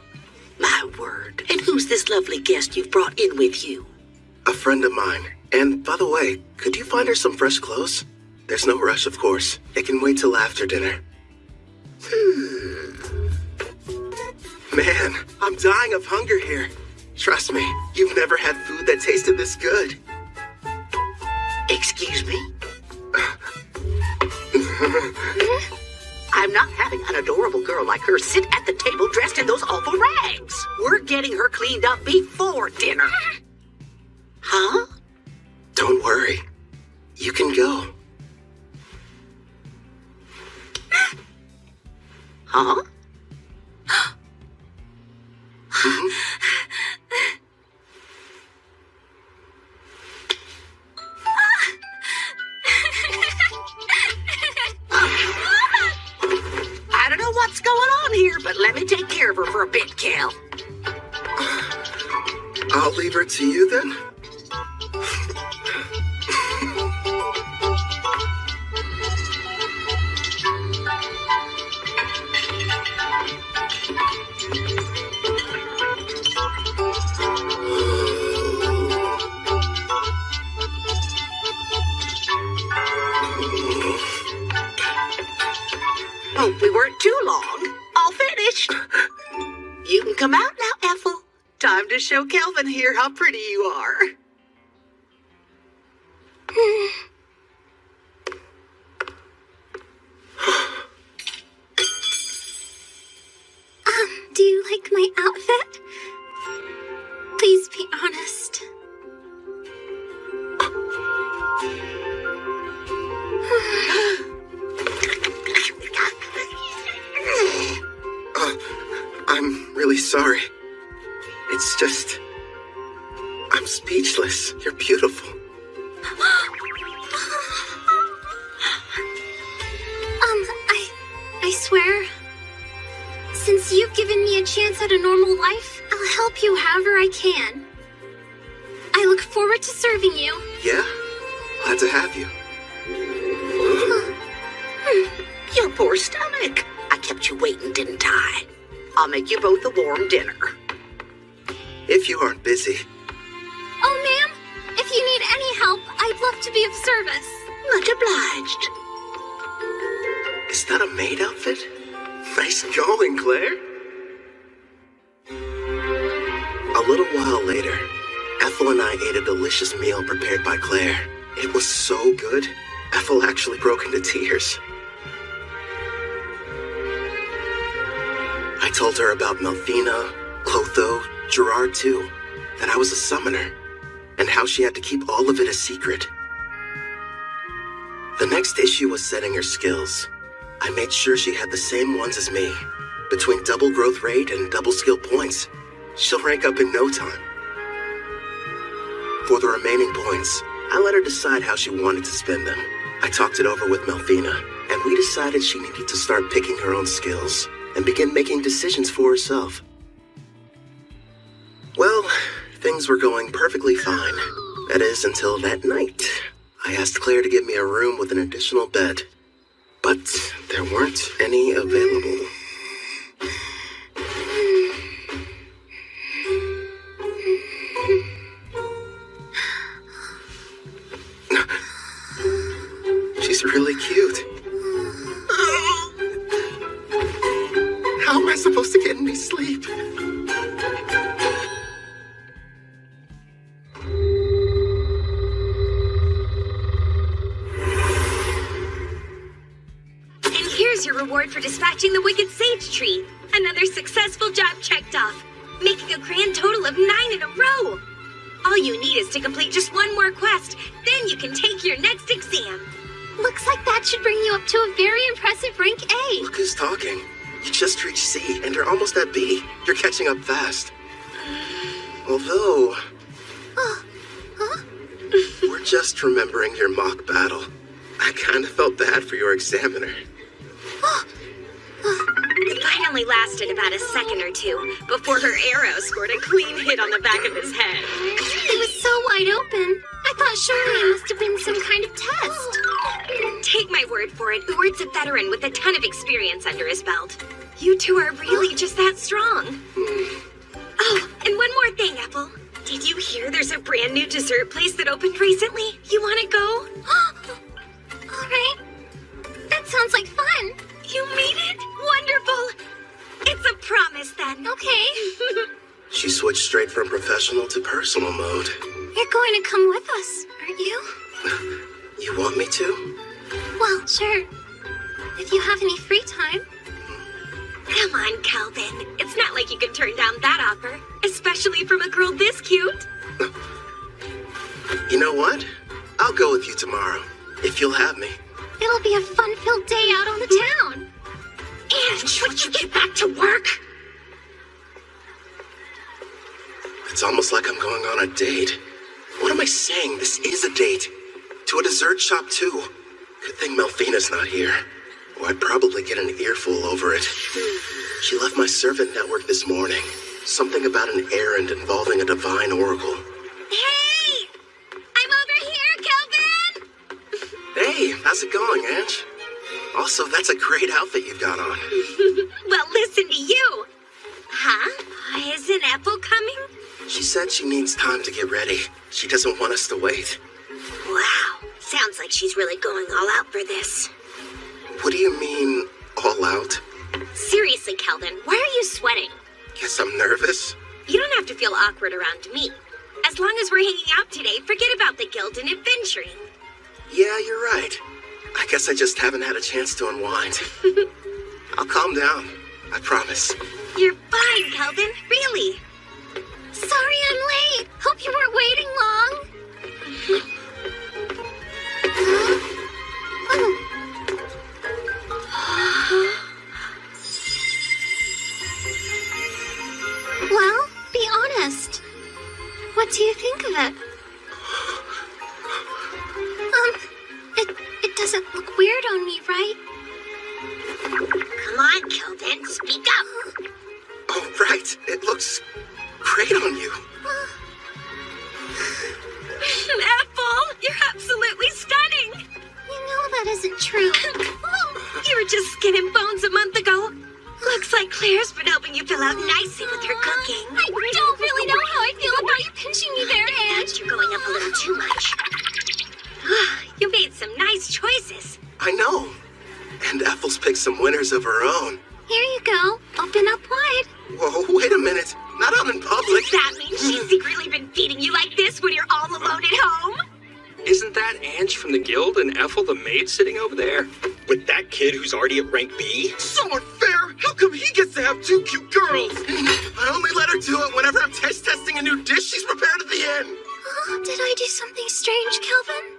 My word. And who's this lovely guest you've brought in with you? A friend of mine. And by the way, could you find her some fresh clothes? There's no rush, of course. It can wait till after dinner. Man, I'm dying of hunger here. Trust me, you've never had food that tasted this good. Excuse me? I'm not having an adorable girl like her sit at the table dressed in those awful rags. We're getting her cleaned up before dinner. Huh? Don't worry. You can go. Huh? I don't know what's going on here, but let me take care of her for a bit, Cal. I'll leave her to you then. Hope we weren't too long. All finished. You can come out now, Ethel. Time to show Kelvin here how pretty you are. Do you like my outfit? Please be honest. I'm really sorry. It's just... I'm speechless. You're beautiful. I swear, since you've given me a chance at a normal life, I'll help you however I can. I look forward to serving you. Yeah? Glad to have you. Your poor stomach. I kept you waiting, didn't I? I'll make you both a warm dinner. If you aren't busy. Oh, ma'am, if you need any help, I'd love to be of service. Much obliged. Is that a maid outfit? Nice going, Claire. A little while later, Ethel and I ate a delicious meal prepared by Claire. It was so good, Ethel actually broke into tears. I told her about Melfina, Clotho, Gerard too, that I was a summoner, and how she had to keep all of it a secret. The next issue was setting her skills. I made sure she had the same ones as me. Between double growth rate and double skill points, she'll rank up in no time. For the remaining points, I let her decide how she wanted to spend them. I talked it over with Melfina, and we decided she needed to start picking her own skills and begin making decisions for herself. Well, things were going perfectly fine. That is, until that night. I asked Claire to give me a room with an additional bed, but there weren't any available. She's really cute. How am I supposed to get any sleep? Your reward for dispatching the wicked sage tree. Another successful job checked off, making a grand total of 9 in a row. All you need is to complete just one more quest, then you can take your next exam. Looks like that That should bring you up to a very impressive rank A. Look who's talking. You just reached C, and you're almost at B. You're catching up fast. Although... We're just remembering your mock battle. I kind of felt bad for your examiner. It finally lasted about a second or two before her arrow scored a clean hit on the back of his head. It was so wide open. I thought surely it must have been some kind of test. Take my word for it, Uward's a veteran with a ton of experience under his belt. You two are really just that strong. Oh, and one more thing, Apple. Did you hear there's a brand new dessert place that opened recently? You want to go? All right. That sounds like fun. You mean it? Wonderful. It's a promise then. Okay. She switched straight from professional to personal mode. You're going to come with us, aren't you? You want me to? Well, sure. If you have any free time. Come on, Calvin. It's not like you can turn down that offer, especially from a girl this cute. You know what? I'll go with you tomorrow, if you'll have me. It'll be a fun-filled day out on the town. And would you get back to work? It's almost like I'm going on a date. What am I saying? This is a date. To a dessert shop, too. Good thing Melfina's not here. Or I'd probably get an earful over it. She left my servant network this morning. Something about an errand involving a divine oracle. Hey! I'm over here, Calvin! Hey, how's it going, Ange? Also, that's a great outfit you've got on. Well, listen to you. Huh? Isn't Apple coming? She said she needs time to get ready. She doesn't want us to wait. Wow. Sounds like she's really going all out for this. What do you mean, all out? Seriously, Calvin, why are you sweating? Guess I'm nervous. You don't have to feel awkward around me. As long as we're hanging out today, forget about the guild and adventuring. Yeah, you're right. I guess I just haven't had a chance to unwind. I'll calm down. I promise. You're fine, Calvin. Really. Sorry I'm late. Hope you weren't waiting long. Well, be honest. What do you think of it? It doesn't look weird on me, right? Come on, Calvin, speak up. Oh, right. It looks great on you. Apple, you're absolutely stunning. You know that isn't true. You were just skin and bones a month ago. Looks like Claire's been helping you fill out nicely with her cooking. I don't really know how I feel about you pinching me there, Ange. You're going up a little too much. You made some nice choices. I know. And Ethel's picked some winners of her own. Here you go. Open up wide. Whoa, wait a minute. Not out in public. Does that mean she's secretly been feeding you like this when you're all alone at home? Isn't that Ange from the guild and Ethel the maid sitting over there? With that kid who's already at rank B? So unfair! How come he gets to have two cute girls? I only let her do it whenever I'm taste testing a new dish she's prepared at the end. Did I do something strange, Calvin?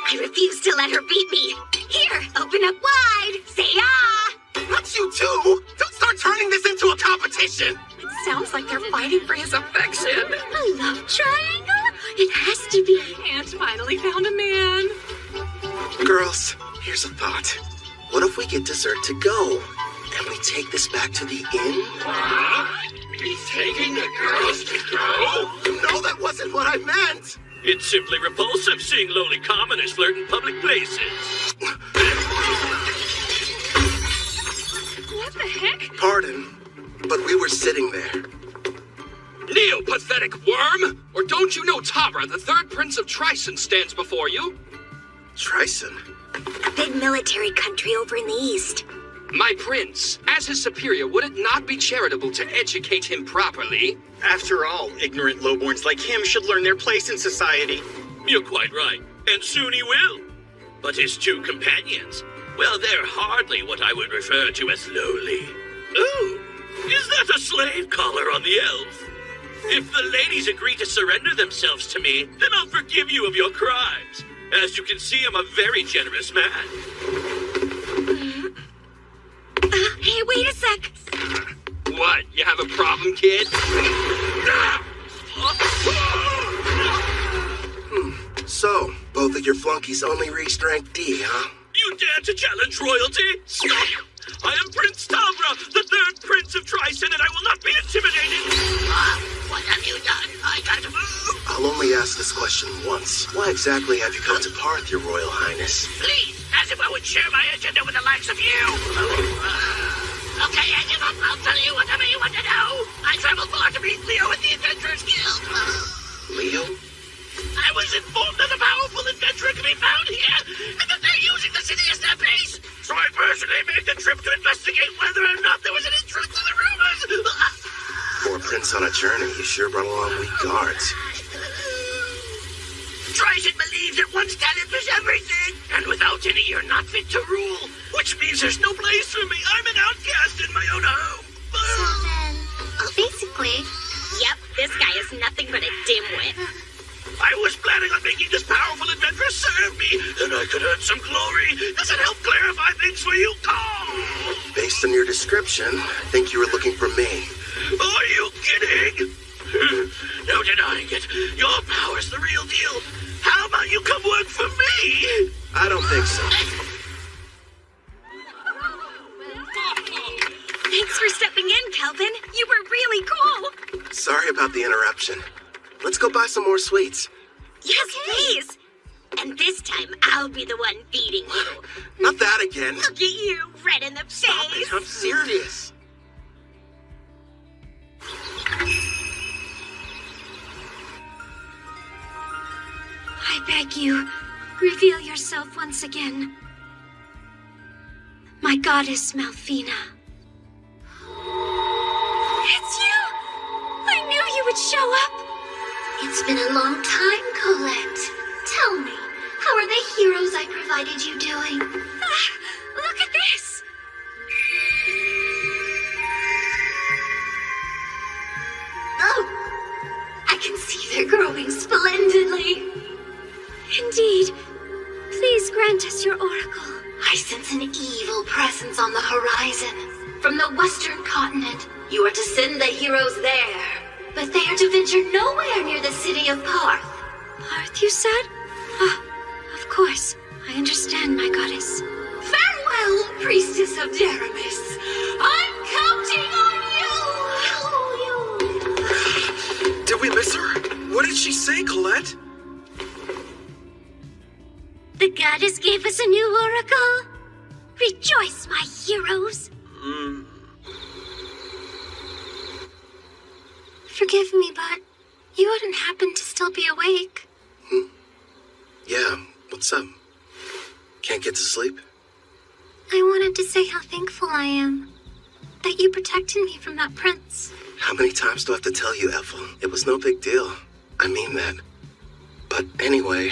I refuse to let her beat me. Here, open up wide. Say ah! Not you too! Don't start turning this into a competition! It sounds like they're fighting for his affection. I love triangle. It has to be. Aunt finally found a man. Girls, here's a thought. What if we get dessert to go? And we take this back to the inn? He's taking the girls to go? No, that wasn't what I meant! It's simply repulsive seeing lowly commoners flirt in public places. What the heck? Pardon, but we were sitting there. Neo, pathetic worm! Or don't you know Tara, the third prince of Trison, stands before you? Trison? A big military country over in the east. My prince, as his superior, would it not be charitable to educate him properly? After all, ignorant lowborns like him should learn their place in society. You're quite right, and soon he will. But his two companions, well, they're hardly what I would refer to as lowly. Oh, is that a slave collar on the elf? If the ladies agree to surrender themselves to me, then I'll forgive you of your crimes. As you can see, I'm a very generous man. Hey, wait a sec. What? You have a problem, kid? So, both of your flunkies only reached rank D, huh? You dare to challenge royalty? I am Prince Talbra, the third prince of Tryson, and I will not be intimidated. What have you done? I gotta move. I'll only ask this question once. Why exactly have you come to Parth, your royal highness? Please, as if I would share my agenda with the likes of you. Okay, I give up. I'll tell you whatever you want to know. I traveled far to meet Leo at the Adventurers Guild. Leo? I was informed that a powerful adventurer can be found here, and that they're using the city as their base. So I personally made the trip to investigate whether or not there was any truth to the rumors. For a prince on a journey, you sure brought along weak guards. Tryson believes that one's talent is everything, and without any, you're not fit to rule. Which means there's no place for me. I'm an outcast in my own home. So then, basically... Yep, this guy is nothing but a dimwit. I was planning on making this powerful adventurer serve me, and I could earn some glory. Does it help clarify things for you? Oh! Based on your description, I think you were looking for me. Are you kidding? No denying it. Your power's the real deal. How about you come work for me? I don't think so. Thanks for stepping in, Kelvin. You were really cool. Sorry about the interruption. Let's go buy some more sweets. Yes, please. And this time, I'll be the one feeding you. Not that again. Look at you, red in the Stop face. it, I'm serious. I beg you, reveal yourself once again. My goddess, Malfina. It's you! I knew you would show up! It's been a long time, Colette. Tell me, how are the heroes I provided you doing? Look at this! Oh! I can see they're growing splendidly. Indeed. Please grant us your oracle. I sense an evil presence on the horizon. From the western continent, you are to send the heroes there. But they are to venture nowhere near the city of Parth. Parth, you said? Ah, of course. I understand, my goddess. Farewell, priestess of Deramis. I'm counting on you! Did we miss her? What did she say, Colette? The goddess gave us a new oracle. Rejoice, my heroes. Forgive me, but you wouldn't happen to still be awake. Yeah, what's up? Can't get to sleep? I wanted to say how thankful I am that you protected me from that prince. How many times do I have to tell you, Ethel? It was no big deal. I mean that. But anyway,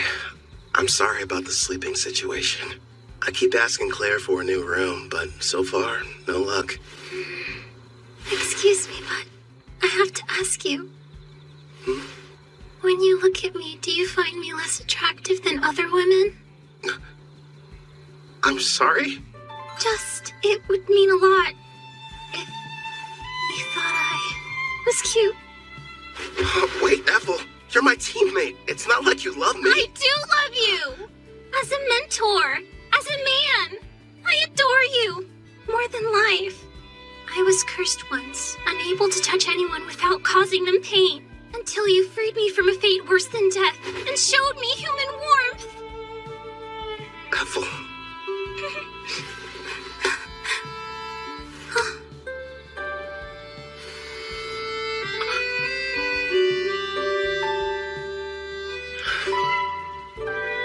I'm sorry about the sleeping situation. I keep asking Claire for a new room, but so far, no luck. Excuse me, but I have to ask you. When you look at me, do you find me less attractive than other women? I'm sorry? Just, it would mean a lot if you thought I was cute. Wait, Ethel, you're my teammate. It's not like you love me. I do love you! As a mentor, as a man. I adore you. More than life. I was cursed once, unable to touch anyone without causing them pain, until you freed me from a fate worse than death and showed me human warmth. Ethel.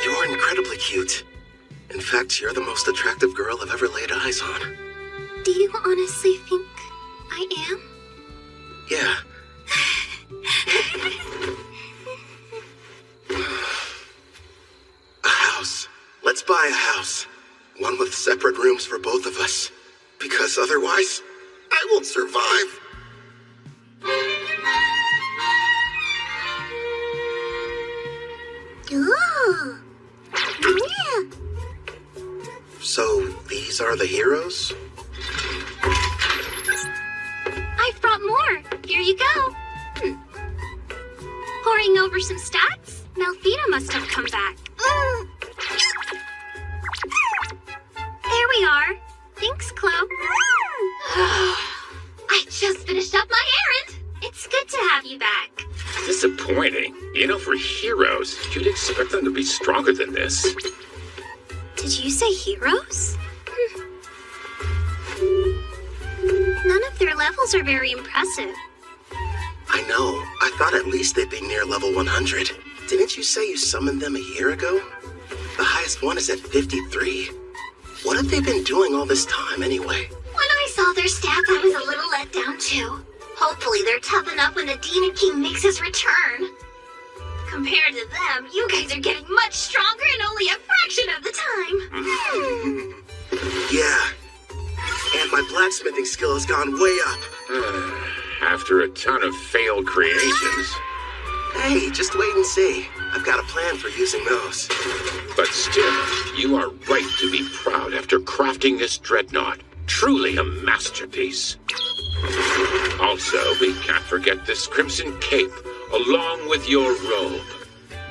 You're incredibly cute. In fact, you're the most attractive girl I've ever laid eyes on. Do you honestly think I am? Yeah. A house. Let's buy a house. One with separate rooms for both of us. Because otherwise, I won't survive. Ooh. So, these are the heroes? I've brought more. Here you go. Poring over some stats? Malfina must have come back. There we are. Thanks, Chloe. I just finished up my errand. It's good to have you back. Disappointing. You know, for heroes, you'd expect them to be stronger than this. Did you say heroes? None of their levels are very impressive. I know. I thought at least they'd be near level 100. Didn't you say you summoned them a year ago? The highest one is at 53. What have they been doing all this time anyway? When I saw their stats, I was a little let down too. Hopefully they're tough enough when the Demon King makes his return. Compared to them, you guys are getting much stronger in only a fraction of the time. Yeah. And my blacksmithing skill has gone way up. After a ton of failed creations. Hey, just wait and see. I've got a plan for using those. But still, you are right to be proud after crafting this dreadnought. Truly a masterpiece. Also, we can't forget this crimson cape, along with your robe.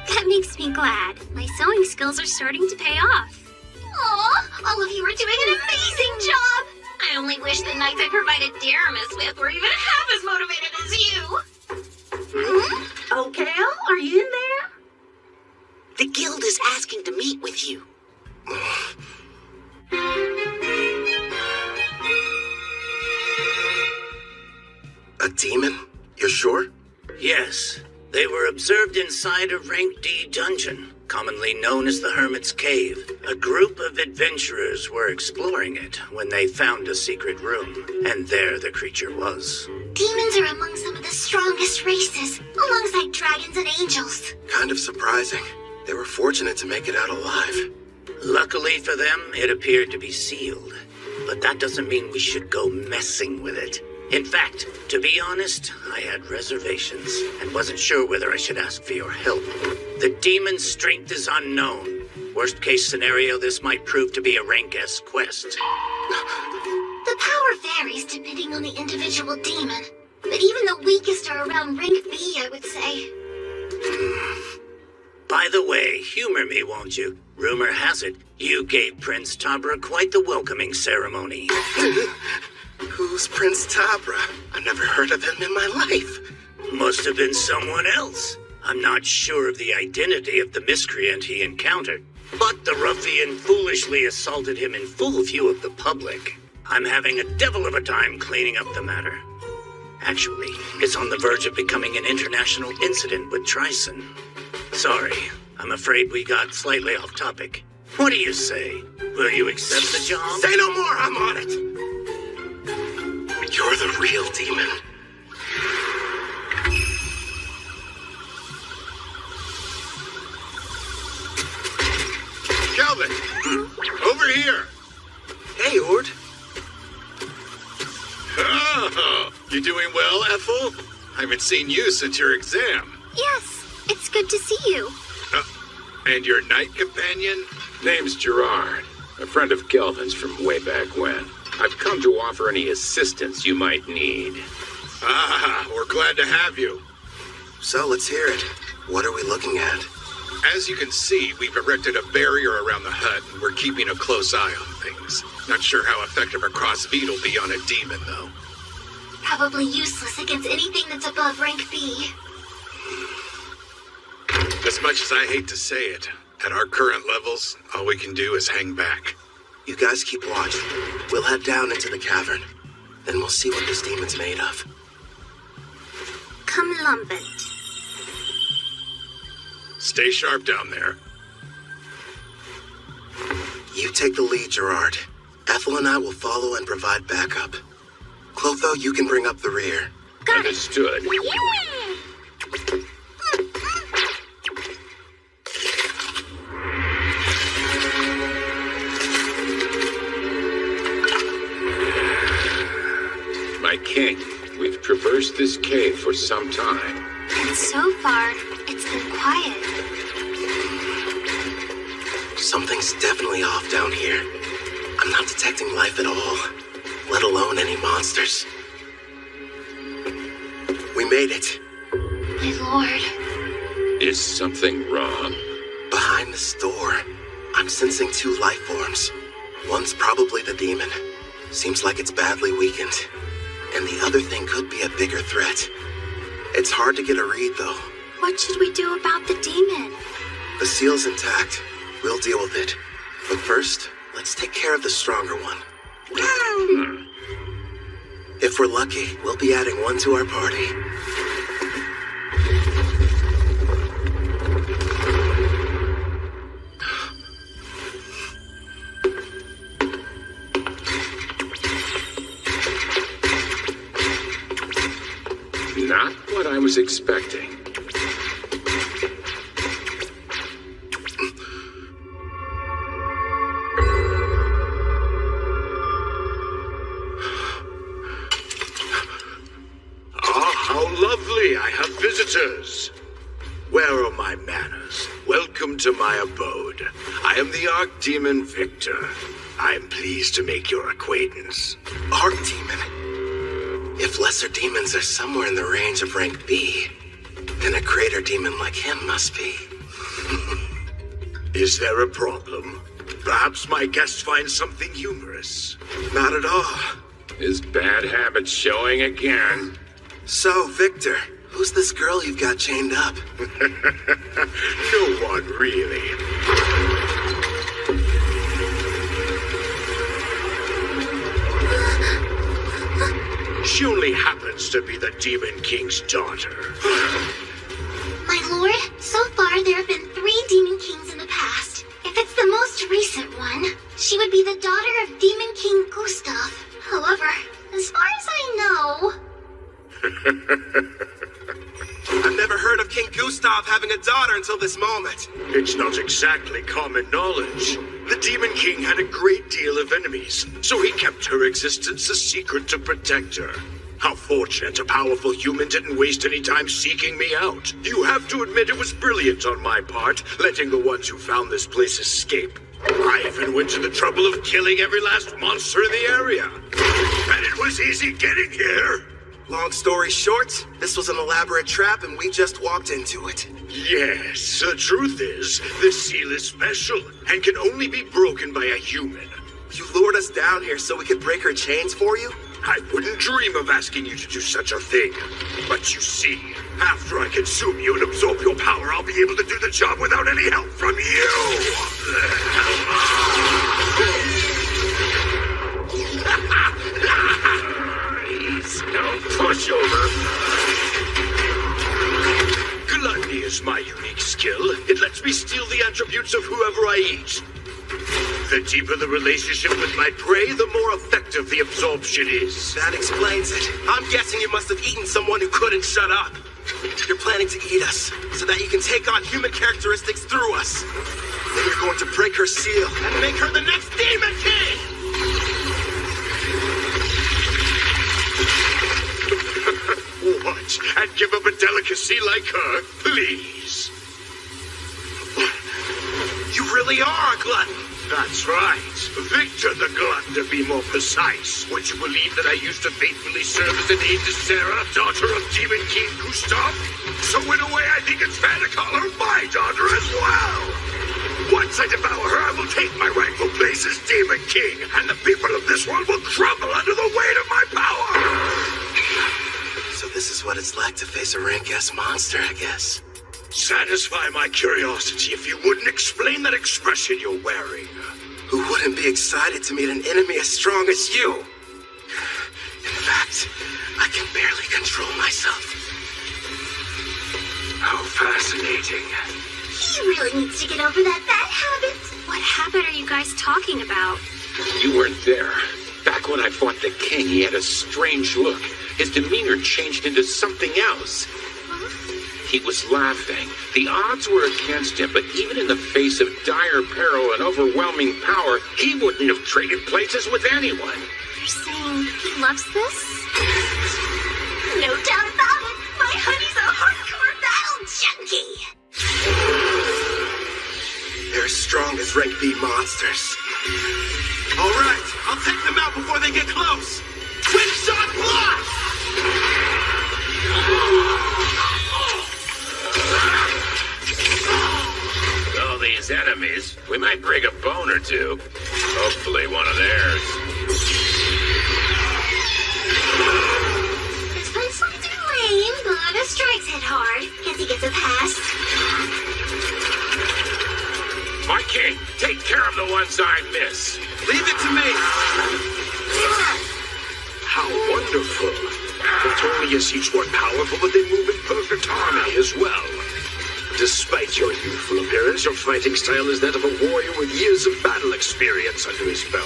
That makes me glad. My sewing skills are starting to pay off. Aw, all of you are doing an amazing job! I only wish the knights I provided Daramus with were even half as motivated as you! Oh, Cal, are you in there? The guild is asking to meet with you. A demon? You're sure? Yes. They were observed inside a Rank D dungeon, commonly known as the Hermit's Cave. A group of adventurers were exploring it when they found a secret room, and there the creature was. Demons are among some of the strongest races, alongside dragons and angels. Kind of surprising. They were fortunate to make it out alive. Luckily for them, it appeared to be sealed. But that doesn't mean we should go messing with it. In fact, to be honest, I had reservations and wasn't sure whether I should ask for your help. The demon's strength is unknown. Worst case scenario, this might prove to be a rank S quest. The power varies depending on the individual demon, but even the weakest are around rank B, I would say. By the way, humor me, won't you? Rumor has it, you gave Prince Tabra quite the welcoming ceremony. Who's Prince Tabra? I've never heard of him in my life. Must have been someone else. I'm not sure of the identity of the miscreant he encountered, but the ruffian foolishly assaulted him in full view of the public. I'm having a devil of a time cleaning up the matter. Actually, it's on the verge of becoming an international incident with Tryson. Sorry, I'm afraid we got slightly off topic. What do you say? Will you accept the job? Say no more, I'm on it! You're the real demon. Calvin! Over here! Hey, Ord. Oh, you doing well, Ethel? I haven't seen you since your exam. Yes, it's good to see you. And your knight companion? Name's Gerard, a friend of Kelvin's from way back when. I've come to offer any assistance you might need. Ah, we're glad to have you. So let's hear it. What are we looking at? As you can see, we've erected a barrier around the hut, and we're keeping a close eye on things. Not sure how effective a crossfeed will be on a demon, though. Probably useless against anything that's above rank B. As much as I hate to say it, at our current levels, all we can do is hang back. You guys keep watch. We'll head down into the cavern. Then we'll see what this demon's made of. Come lumpet. Stay sharp down there. You take the lead, Gerard. Ethel and I will follow and provide backup. Clotho, you can bring up the rear. Understood. My king, we've traversed this cave for some time. And so far, it's been quiet. Something's definitely off down here. affecting life at all, let alone any monsters. We made it. My lord. Is something wrong? Behind this door, I'm sensing 2 life forms. One's probably the demon. Seems like it's badly weakened. And the other thing could be a bigger threat. It's hard to get a read, though. What should we do about the demon? The seal's intact. We'll deal with it. But first, let's take care of the stronger one. If we're lucky, we'll be adding one to our party. Not what I was expecting. Lovely, I have visitors. Where are my manners? Welcome to my abode. I am the Archdemon Victor. I am pleased to make your acquaintance. Archdemon? If lesser demons are somewhere in the range of rank B, then a greater demon like him must be. Is there a problem? Perhaps my guest finds something humorous. Not at all. His bad habits showing again. So, Victor, who's this girl you've got chained up? No one, really. She only happens to be the Demon King's daughter. My lord, so far there have been 3 Demon Kings in the past. If it's the most recent one, she would be the daughter of Demon King Gustav. However, as far as I know... I've never heard of King Gustav having a daughter until this moment. It's not exactly common knowledge. The Demon King had a great deal of enemies, so he kept her existence a secret to protect her. How fortunate a powerful human didn't waste any time seeking me out. You have to admit it was brilliant on my part, letting the ones who found this place escape. I even went to the trouble of killing every last monster in the area. And it was easy getting here. Long story short, this was an elaborate trap and we just walked into it. Yes, the truth is, this seal is special and can only be broken by a human. You lured us down here so we could break her chains for you? I wouldn't dream of asking you to do such a thing. But you see, after I consume you and absorb your power, I'll be able to do the job without any help from you. He's no pushover. Gluttony is my unique skill. It lets me steal the attributes of whoever I eat. The deeper the relationship with my prey, the more effective the absorption is. That explains it. I'm guessing you must have eaten someone who couldn't shut up. You're planning to eat us, so that you can take on human characteristics through us. Then you're going to break her seal and make her the next Demon King! What? And give up a delicacy like her? Please. You really are a glutton. That's right. Victor the Glutton, to be more precise. Would you believe that I used to faithfully serve as an aide to Sarah, daughter of Demon King Gustav? So in a way, I think it's fair to call her my daughter as well. Once I devour her, I will take my rightful place as Demon King, and the people of this world will crumble under the weight of my power. So this is what it's like to face a rank-ass monster, I guess. Satisfy my curiosity if you wouldn't explain that expression you're wearing. Who wouldn't be excited to meet an enemy as strong as you? In fact, I can barely control myself. How fascinating. He really needs to get over that bad habit. What habit are you guys talking about? You weren't there. Back when I fought the king, he had a strange look. His demeanor changed into something else. He was laughing. The odds were against him, but even in the face of dire peril and overwhelming power, he wouldn't have traded places with anyone. You're saying he loves this? No doubt about it. My honey's a hardcore battle junkie. They're as strong as rank B monsters. All right, I'll take enemies. We might break a bone or two. Hopefully one of theirs. This one's something lame, but a strikes hit hard. Guess he gets a pass. My king, take care of the ones I miss. Leave it to me. How wonderful. Not only is each one powerful, but they move in perfect harmony as well. Despite your youthful appearance, your fighting style is that of a warrior with years of battle experience under his belt.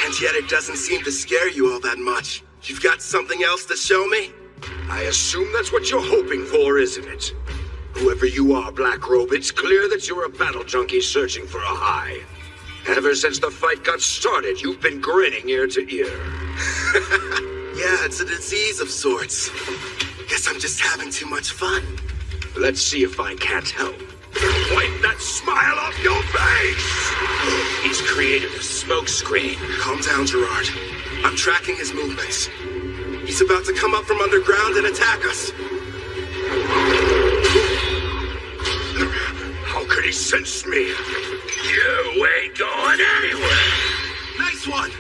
And yet it doesn't seem to scare you all that much. You've got something else to show me? I assume that's what you're hoping for, isn't it? Whoever you are, Black Robe, it's clear that you're a battle junkie searching for a high. Ever since the fight got started, you've been grinning ear to ear. Yeah, it's a disease of sorts. Guess I'm just having too much fun. Let's see if I can't help. Wipe that smile off your face! He's created a smoke screen. Calm down, Gerard. I'm tracking his movements. He's about to come up from underground and attack us. How could he sense me? You ain't going anywhere. Nice one.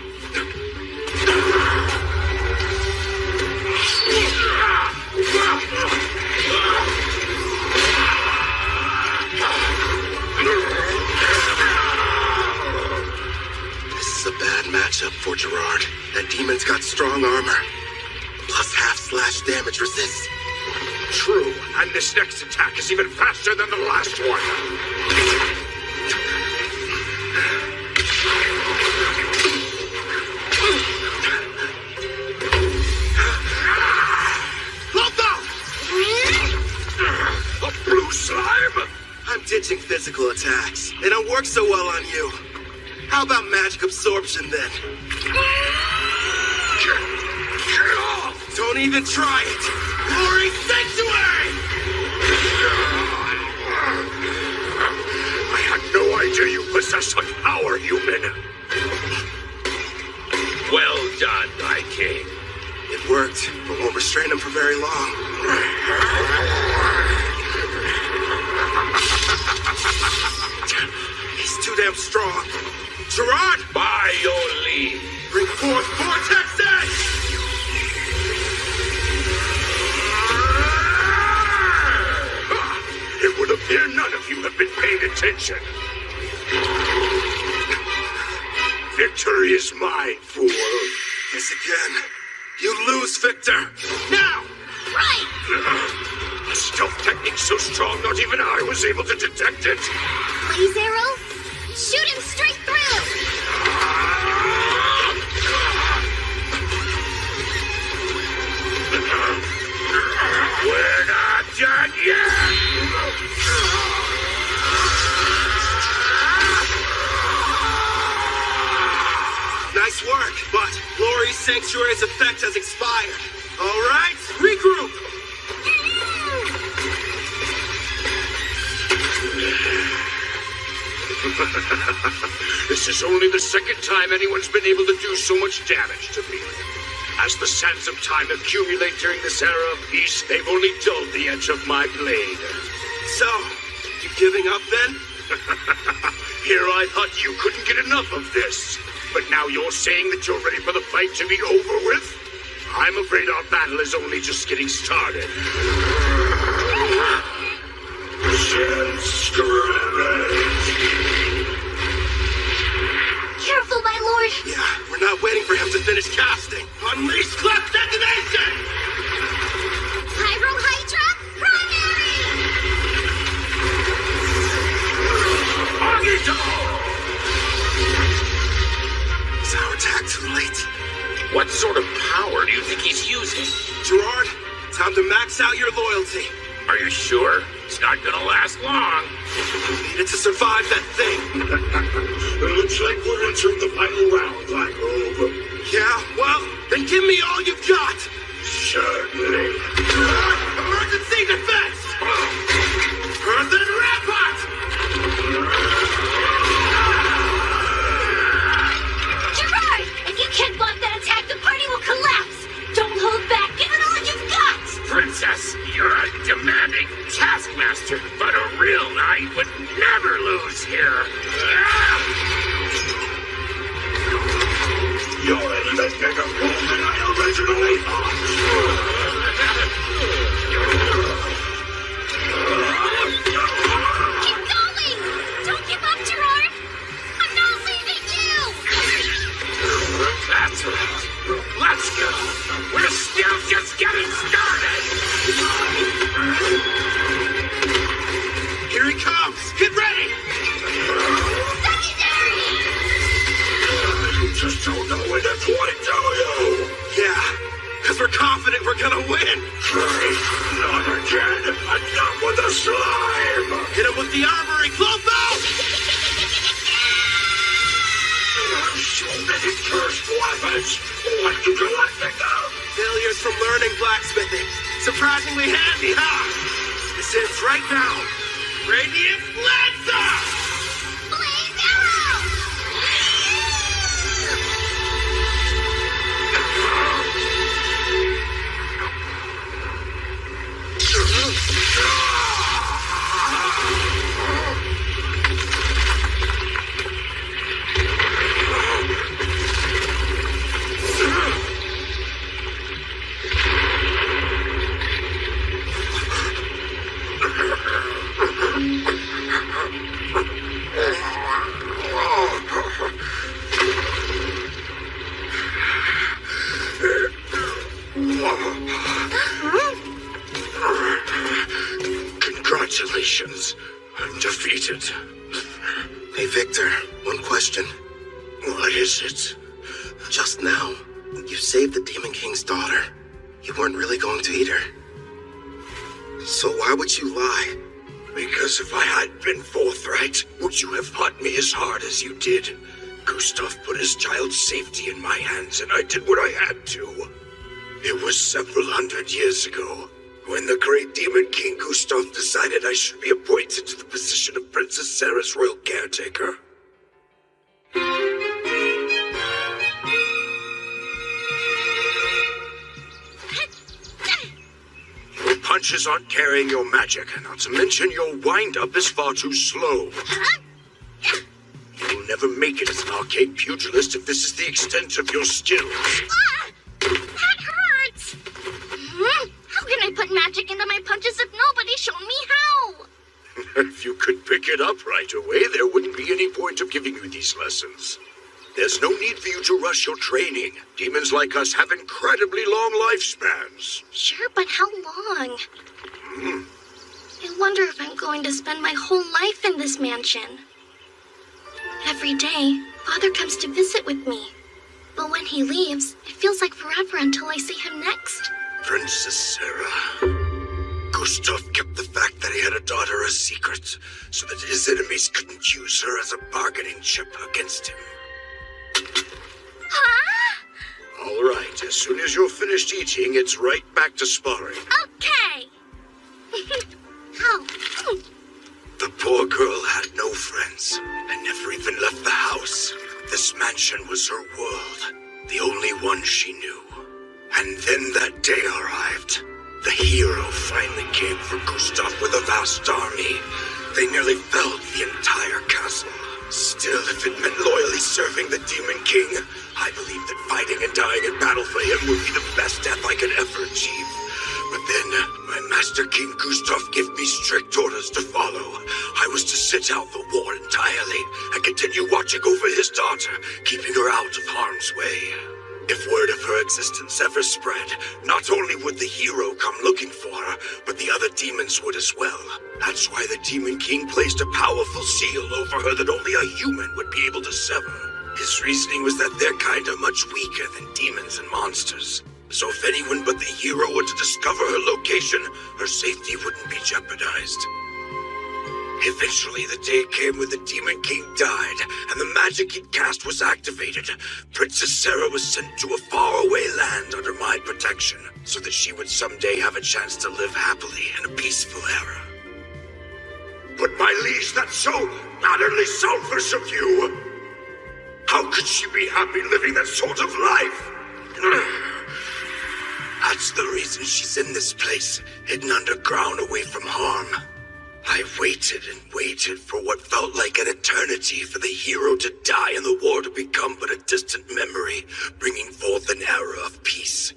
This is a bad matchup for Gerard. That demon's got strong armor. Plus half slash damage resist. True, and this next attack is even faster than the last one. Look out! A blue slime? I'm ditching physical attacks. They don't work so well on you. How about magic absorption then? Get off! Don't even try it! Glory Sanctuary! I had no idea you possess such power, human. Well done, my king. It worked, but won't restrain him for very long. He's too damn strong. Gerard! By your leave. Bring forth Vortex Edge! It would appear none of you have been paying attention. Victory is mine, fool. This again. You lose, Victor. Now! Right! A stealth technique so strong not even I was able to detect it. Blaze arrow? Shoot him straight through! We're not done yet! Nice work, but Glory Sanctuary's effect has expired. All right, regroup! This is only the second time anyone's been able to do so much damage to me. As the sands of time accumulate during this era of peace, they've only dulled the edge of my blade. So, you giving up then? Here I thought you couldn't get enough of this. But now you're saying that you're ready for the fight to be over with? I'm afraid our battle is only just getting started. Careful, my lord! Yeah, we're not waiting for him to finish casting. Unleash Clef Detonation! Pyro Hydra, primary! Agito! Is our attack too late? What sort of power do you think he's using? Gerard, time to max out your loyalty. Are you sure? It's not gonna last long. You needed to survive that thing. It looks like we're entering the final round, Black Robe. Yeah, well, then give me all you've got. Certainly. Gerard, emergency defense! Earthen Rampart! Gerard! If you can't block that attack, the party will collapse! Don't hold back! Give it all you've got! Princess, you're a demanding taskmaster. originally thought. Keep going! Don't give up, Gerard! I'm not leaving you! That's right. Let's go. We're still just getting started. Here he comes! Get ready! You just don't know when to point, do you? Yeah, because we're confident we're gonna win! Not again! Enough with the slime! Hit him with the armory, Clotho! So many cursed weapons! What did you like to go? Failures from learning blacksmithing. Surprisingly handy, huh? This is right now. Radiant Lancer! Blaze arrow! Congratulations. I'm defeated. Hey, Victor, one question. What is it? Just now, you saved the Demon King's daughter. You weren't really going to eat her. So why would you lie? Because if I had been forthright, would you have fought me as hard as you did? Gustav put his child's safety in my hands, and I did what I had to. It was several hundred years ago, when the great Demon King Gustav decided I should be appointed to the position of Princess Sarah's royal caretaker. Your punches aren't carrying your magic, not to mention your wind-up is far too slow. You'll never make it as an arcade pugilist if this is the extent of your skills. That hurts! How can I put magic into my punches if nobody's shown me how? If you could pick it up right away, there wouldn't be any point of giving you these lessons. There's no need for you to rush your training. Demons like us have incredibly long lifespans. Sure, but how long? I wonder if I'm going to spend my whole life in this mansion. Every day, Father comes to visit with me. But when he leaves, it feels like forever until I see him next. Princess Sarah. Gustav kept the fact that he had a daughter a secret, so that his enemies couldn't use her as a bargaining chip against him. Huh? All right, as soon as you're finished eating, it's right back to sparring. Okay. Ow. The poor girl had no friends, and never even left the house. This mansion was her world, the only one she knew. And then that day arrived. The hero finally came for Gustav with a vast army. They nearly felled the entire castle. Still, if it meant loyally serving the Demon King, I believed that fighting and dying in battle for him would be the best death I could ever achieve. But then, my Master King Gustav gave me strict orders to follow. I was to sit out the war entirely and continue watching over his daughter, keeping her out of harm's way. If word of her existence ever spread, not only would the hero come looking for her, but the other demons would as well. That's why the Demon King placed a powerful seal over her that only a human would be able to sever. His reasoning was that their kind are much weaker than demons and monsters. So if anyone but the hero were to discover her location, her safety wouldn't be jeopardized. Eventually, the day came when the Demon King died, and the magic he'd cast was activated. Princess Sarah was sent to a faraway land under my protection, so that she would someday have a chance to live happily in a peaceful era. But my liege, that's so utterly selfish of you! How could she be happy living that sort of life? That's the reason she's in this place, hidden underground away from harm. I waited and waited for what felt like an eternity for the hero to die and the war to become but a distant memory, bringing forth an era of peace.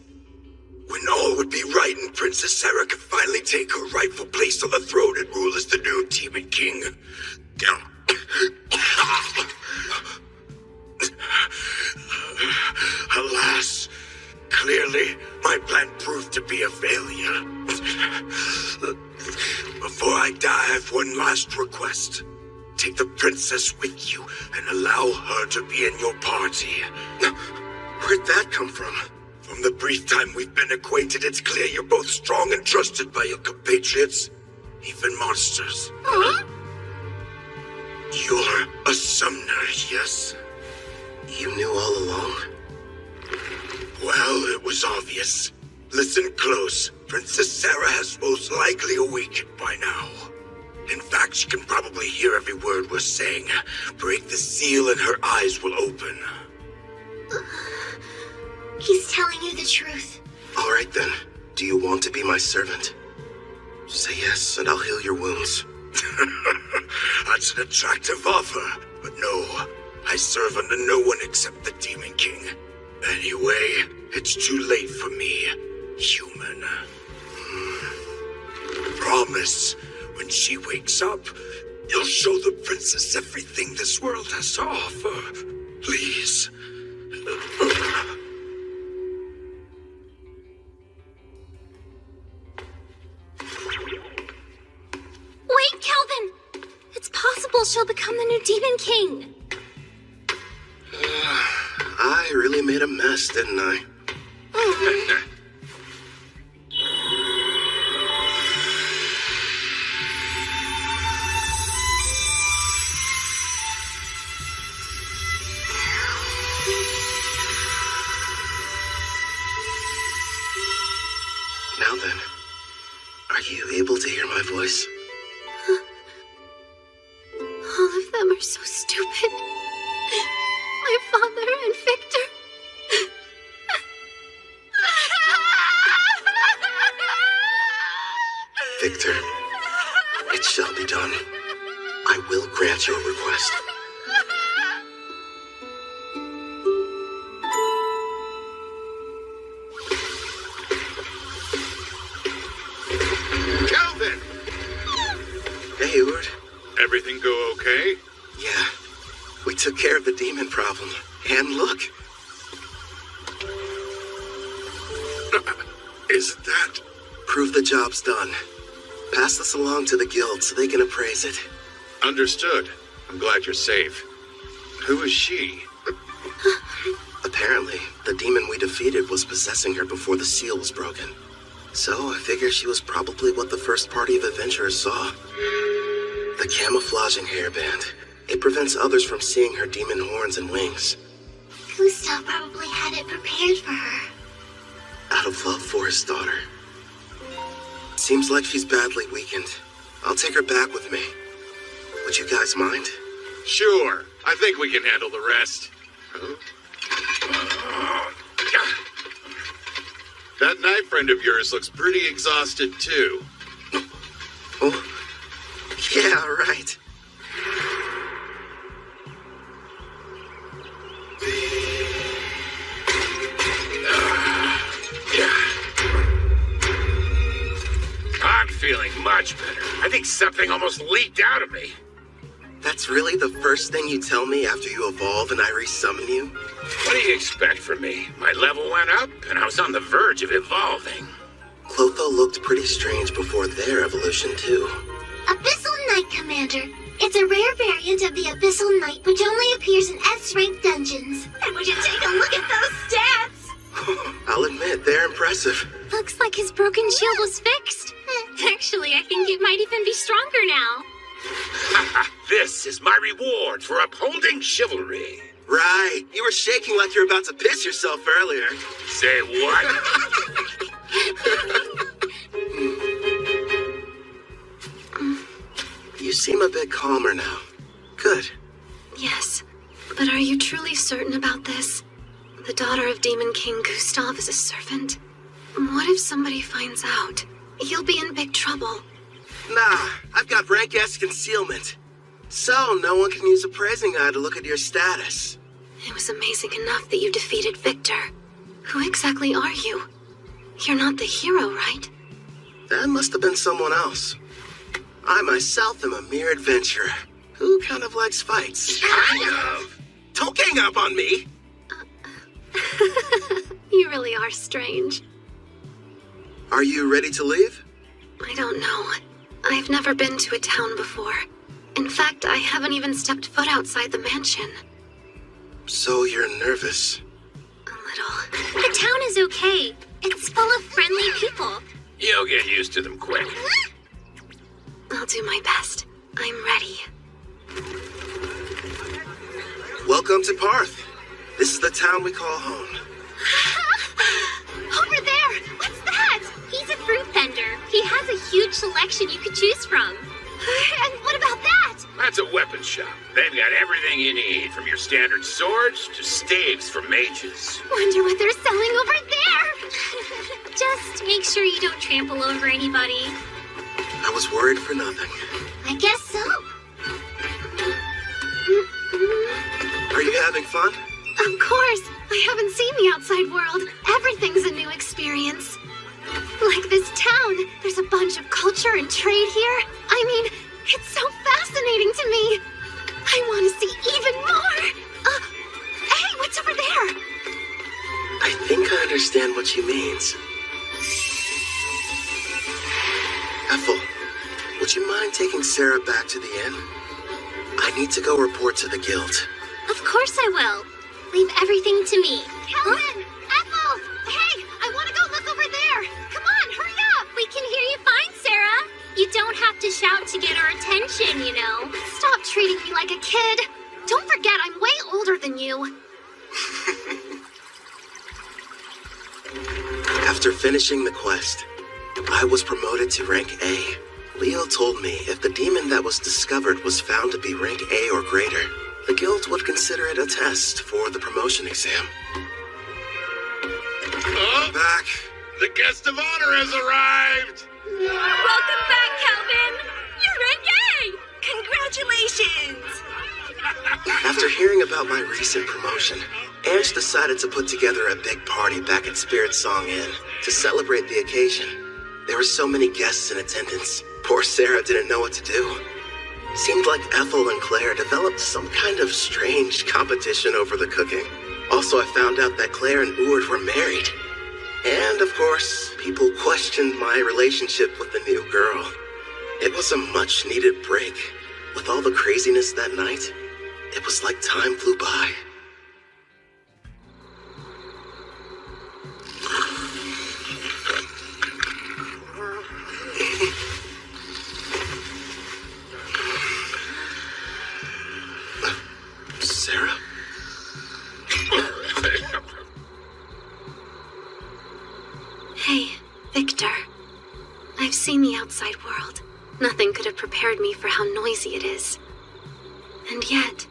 When all would be right and Princess Sarah could finally take her rightful place on the throne and rule as the new Demon King. Alas, clearly my plan proved to be a failure. Before I die, I have one last request. Take the princess with you and allow her to be in your party. Where'd that come from? From the brief time we've been acquainted, it's clear you're both strong and trusted by your compatriots, even monsters. Huh? You're a summoner, yes? You knew all along? Well, it was obvious. Listen close. Princess Sarah has most likely awakened by now. In fact, she can probably hear every word we're saying. Break the seal and her eyes will open. He's telling you the truth. All right then. Do you want to be my servant? Say yes, and I'll heal your wounds. That's an attractive offer, but no. I serve under no one except the Demon King. Anyway, it's too late for me, human. Promise, when she wakes up, you'll show the princess everything this world has to offer. Please. Wait, Kelvin! It's possible she'll become the new Demon King. I really made a mess, didn't I? Now then, are you able to hear my voice? All of them are so stupid. My father and Victor. Victor, it shall be done. I will grant your request. Calvin! Hey, Eward. Everything go okay? Yeah, we took care of the demon problem. And look. Isn't that? Prove the job's done. Pass this along to the guild so they can appraise it. Understood. I'm glad you're safe. Who is she? Apparently, the demon we defeated was possessing her before the seal was broken. So I figure she was probably what the first party of adventurers saw. The camouflaging hairband. It prevents others from seeing her demon horns and wings. Gustav probably had it prepared for her. Out of love for his daughter. Seems like she's badly weakened. I'll take her back with me. Would you guys mind? Sure. I think we can handle the rest. That knife friend of yours looks pretty exhausted, too. Oh, yeah, right. I'm feeling much better. I think something almost leaked out of me. That's really the first thing you tell me after you evolve and I resummon you? What do you expect from me? My level went up, and I was on the verge of evolving. Clotho looked pretty strange before their evolution, too. Abyssal Knight, Commander. It's a rare variant of the Abyssal Knight which only appears in S-rank dungeons. And would you take a look at those stats? I'll admit, they're impressive. Looks like his broken shield was fixed. Actually, I think it might even be stronger now. This is my reward for upholding chivalry. Right. You were shaking like you were about to piss yourself earlier. Say what? You seem a bit calmer now. Good. Yes, but are you truly certain about this? The daughter of Demon King Gustav is a servant? What if somebody finds out? You'll be in big trouble. Nah, I've got rank S concealment. So no one can use a praising eye to look at your status. It was amazing enough that you defeated Victor. Who exactly are you? You're not the hero, right? That must have been someone else. I myself am a mere adventurer who kind of likes fights. Kind of. Don't gang up on me. You really are strange. Are you ready to leave? I don't know. I've never been to a town before. In fact, I haven't even stepped foot outside the mansion. So you're nervous? A little. The town is okay. It's full of friendly people. You'll get used to them quick. I'll do my best. I'm ready. Welcome to Parth. This is the town we call home. Over there! What's that? He's a fruit vendor. He has a huge selection you could choose from. And what about that? That's a weapon shop. They've got everything you need, from your standard swords to staves for mages. Wonder what they're selling over there. Just make sure you don't trample over anybody. I was worried for nothing. I guess so. Are you having fun? Of course. I haven't seen the outside world. Everything's a new experience. Like this town, there's a bunch of culture and trade here. I mean, it's so fascinating to me. I want to see even more. Hey, what's over there? I think I understand what she means. Ethel, would you mind taking Sarah back to the inn? I need to go report to the guild. Of course I will. Leave everything to me. Helen! Ethel! Hey, I want to go look over there. Come on, hurry up. We can hear you fine, Sarah. You don't have to shout to get our attention, you know. Stop treating me like a kid. Don't forget, I'm way older than you. After finishing the quest, I was promoted to rank A. Leo told me if the demon that was discovered was found to be rank A or greater, the guild would consider it a test for the promotion exam. Oh, Back. the guest of honor has arrived! Welcome back, Calvin! You're rank A! Congratulations! After hearing about my recent promotion, Ange decided to put together a big party back at Spirit Song Inn to celebrate the occasion. There were so many guests in attendance. Poor Sarah didn't know what to do. Seemed like Ethel and Claire developed some kind of strange competition over the cooking. Also, I found out that Claire and Ord were married. And, of course, people questioned my relationship with the new girl. It was a much-needed break. With all the craziness that night, it was like time flew by. Sarah? Hey, Victor. I've seen the outside world. Nothing could have prepared me for how noisy it is. And yet,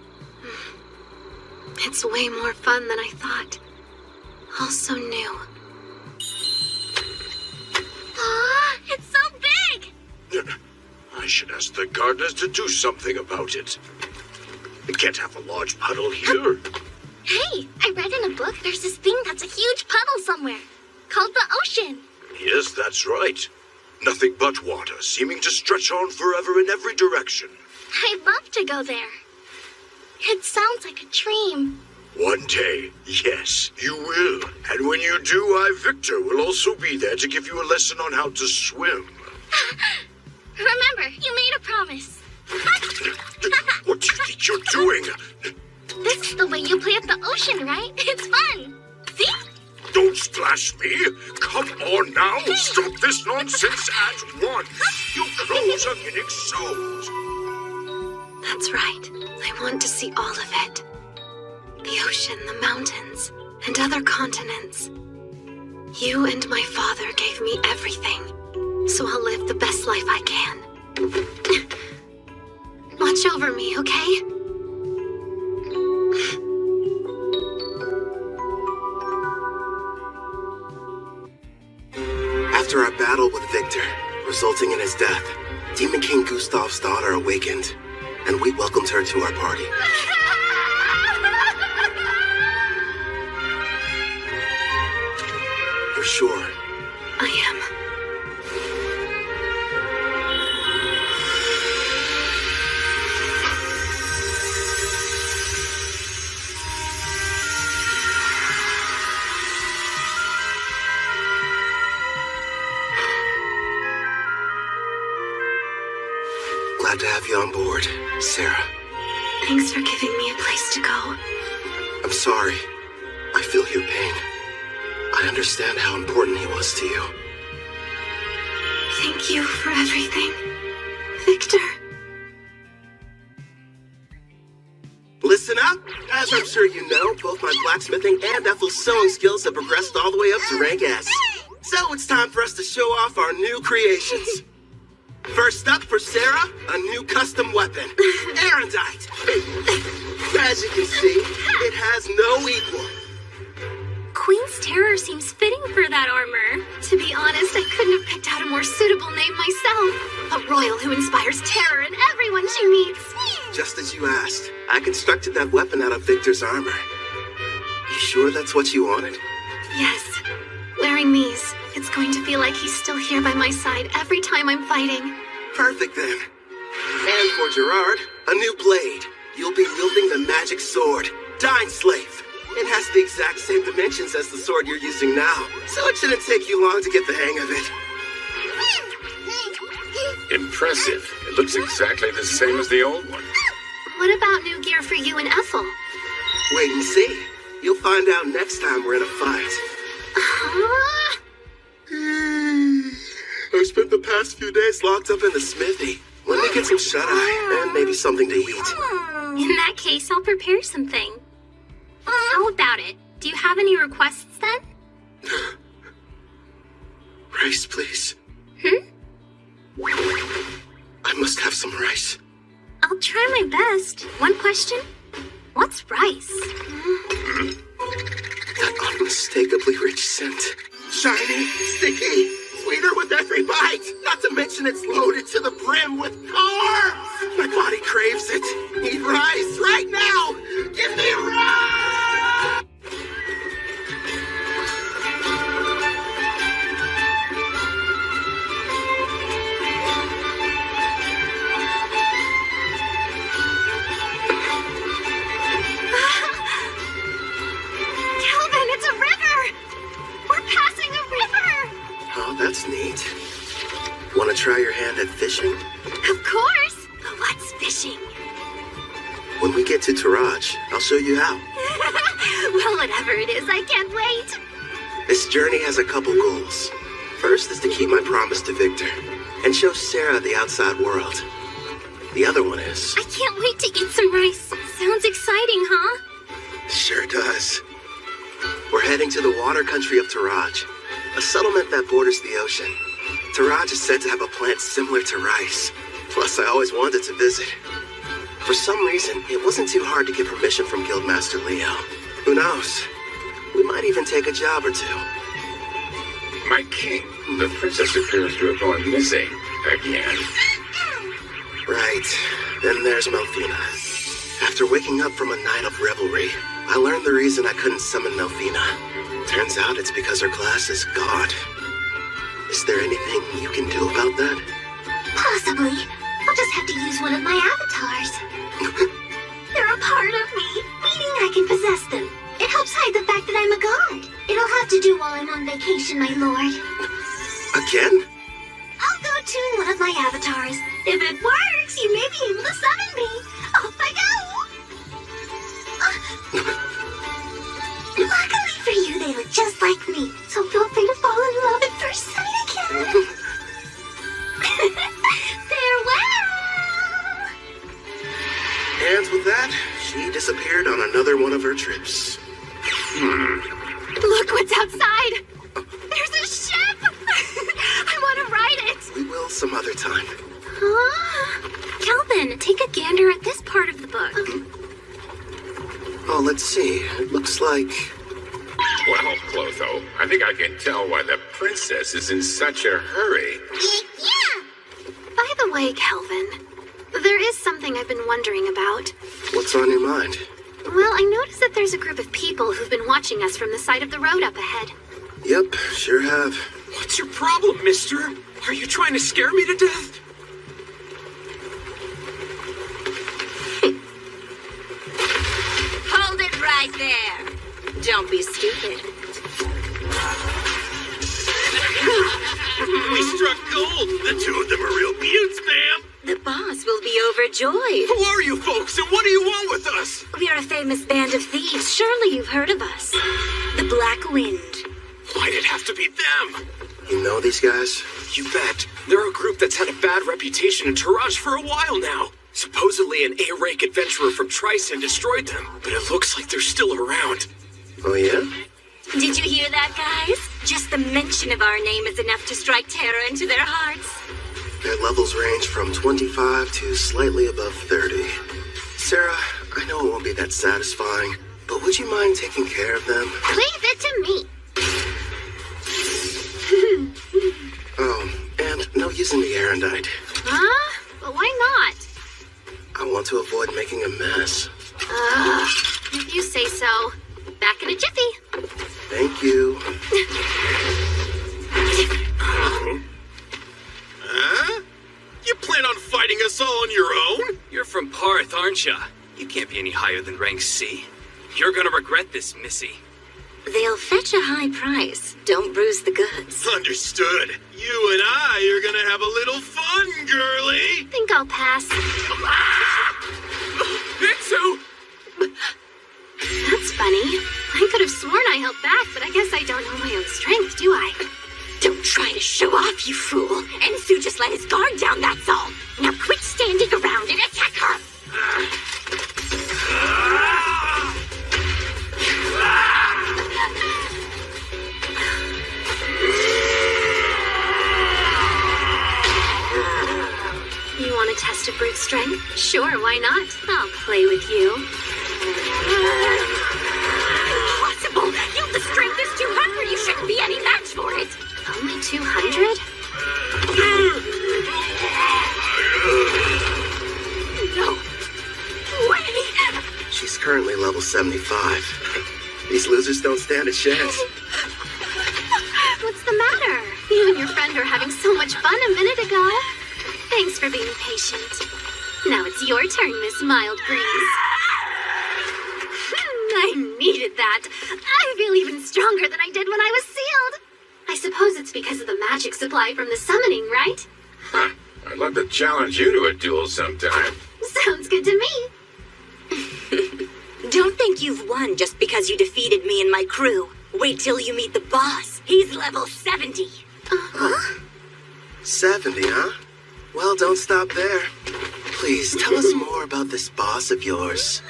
it's way more fun than I thought. All so new. Aw, it's so big! I should ask the gardeners to do something about it. We can't have a large puddle here. Hey, I read in a book there's this thing that's a huge puddle somewhere, called the ocean. Yes, that's right. Nothing but water, seeming to stretch on forever in every direction. I'd love to go there. It sounds like a dream. One day, yes, you will. And when you do, I, Victor, will also be there to give you a lesson on how to swim. Remember, you made a promise. What do you think you're doing? This is the way you play at the ocean, right? It's fun. See? Don't splash me! Come on now! Stop this nonsense at once! Your clothes are getting soaked! That's right. I want to see all of it. The ocean, the mountains, and other continents. You and my father gave me everything, so I'll live the best life I can. Watch over me, okay? After our battle with Victor, resulting in his death, Demon King Gustav's daughter awakened, and we welcomed her to our party. For sure, have you on board, Sarah. Thanks for giving me a place to go. I'm sorry. I feel your pain. I understand how important he was to you. Thank you for everything, Victor. Listen up! As I'm sure you know, both my blacksmithing and Ethel's sewing skills have progressed all the way up to rank S. So it's time for us to show off our new creations. First up for Sarah, a new custom weapon, Erendite. As you can see, it has no equal. Queen's Terror seems fitting for that armor. To be honest, I couldn't have picked out a more suitable name myself. A royal who inspires terror in everyone she meets. Just as you asked, I constructed that weapon out of Victor's armor. You sure that's what you wanted? Yes. Wearing these, it's going to feel like he's still here by my side every time I'm fighting. Perfect then. And for Gerard, a new blade. You'll be wielding the magic sword, Dying Slave. It has the exact same dimensions as the sword you're using now, so it shouldn't take you long to get the hang of it. Impressive. It looks exactly the same as the old one. What about new gear for you and Ethel? Wait and see. You'll find out next time we're in a fight. I spent the past few days locked up in the smithy. Let me get some shut-eye and maybe something to eat. In that case, I'll prepare something. How about it? Do you have any requests then? Rice, please. I must have some rice. I'll try my best. One question? What's rice? That unmistakably rich scent. Shiny, sticky, sweeter with every bite. Not to mention it's loaded to the brim with carbs. My body craves it. Need rice right now. Give me rice! Oh, that's neat. Want to try your hand at fishing? Of course! What's fishing? When we get to Taraj, I'll show you how. Well, whatever it is, I can't wait. This journey has a couple goals. First is to keep my promise to Victor and show Sarah the outside world. The other one is... I can't wait to eat some rice. Sounds exciting, huh? Sure does. We're heading to the water country of Taraj, a settlement that borders the ocean. Taraj is said to have a plant similar to rice. Plus, I always wanted to visit. For some reason, it wasn't too hard to get permission from Guildmaster Leo. Who knows? We might even take a job or two. My king, the princess appears to have gone missing again. Right. Then there's Melfina. After waking up from a night of revelry, I learned the reason I couldn't summon Melfina. Turns out it's because her class is God. Is there anything you can do about that? Possibly. I'll just have to use one of my avatars. They're a part of me, meaning I can possess them. It helps hide the fact that I'm a god. It'll have to do while I'm on vacation, my lord. Again? I'll go tune one of my avatars. If it works, you may be able to summon me. Off I go! Luckily for you, they look just like me, so feel free to fall in love at first sight again. Farewell! And with that, she disappeared on another one of her trips. Look what's outside! There's a ship! I want to ride it! We will some other time. Calvin, take a gander at this part of the book. Oh, let's see. It looks like... Well, Clotho, I think I can tell why the princess is in such a hurry. Yeah! By the way, Calvin, there is something I've been wondering about. What's on your mind? Well, I noticed that there's a group of people who've been watching us from the side of the road up ahead. Yep, sure have. What's your problem, mister? Are you trying to scare me to death? Hold it right there. Don't be stupid. We struck gold! The two of them are real beauts, ma'am! The boss will be overjoyed. Who are you folks, and what do you want with us? We're a famous band of thieves. Surely you've heard of us. The Black Wind. Why'd it have to be them? You know these guys? You bet. They're a group that's had a bad reputation in Taraj for a while now. Supposedly an A-rank adventurer from Tryson destroyed them, but it looks like they're still around. Oh, yeah? Did you hear that, guys? Just the mention of our name is enough to strike terror into their hearts. Their levels range from 25 to slightly above 30. Sarah, I know it won't be that satisfying, but would you mind taking care of them? Leave it to me. Oh, and no using the erendite. Huh? But why not? I want to avoid making a mess. If you say so. Back in a jiffy. Thank you. Huh? You plan on fighting us all on your own? You're from Parth, aren't ya? You can't be any higher than rank C. You're gonna regret this, Missy. They'll fetch a high price. Don't bruise the goods. Understood. You and I are gonna have a little fun, girlie. Think I'll pass. Mitsu! That's funny. I could have sworn I held back, but I guess I don't know my own strength, do I? Don't try to show off, you fool. Ensu just let his guard down, that's all. Now quit standing around and attack her. You want to test a brute strength? Sure, why not? I'll play with you. Impossible! The strength is 200. You shouldn't be any match for it. Only 200? No way! She's currently level 75. These losers don't stand a chance. What's the matter? You and your friend were having so much fun a minute ago. Thanks for being patient. Now it's your turn, Miss Mild Breeze. I needed that. I feel even stronger than I did when I was sealed. I suppose it's because of the magic supply from the summoning, right? Huh. I'd love to challenge you to a duel sometime. Sounds good to me. Don't think you've won just because you defeated me and my crew. Wait till you meet the boss. He's level 70. 70, huh? Well, don't stop there. Please, tell us more about this boss of yours.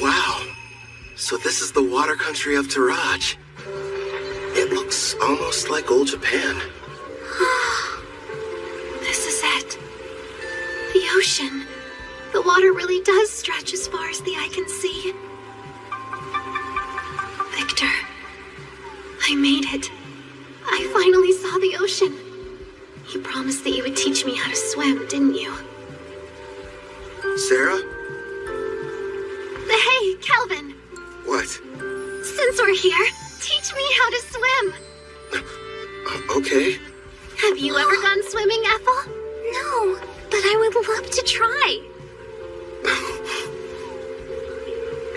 Wow. So this is the water country of Taraj. It looks almost like old Japan. This is it. The ocean. The water really does stretch as far as the eye can see. Victor, I made it. I finally saw the ocean. You promised that you would teach me how to swim, didn't you? Sarah? Hey, Kelvin. What? Since we're here, teach me how to swim. Okay. Have you ever gone swimming, Ethel? No, but I would love to try.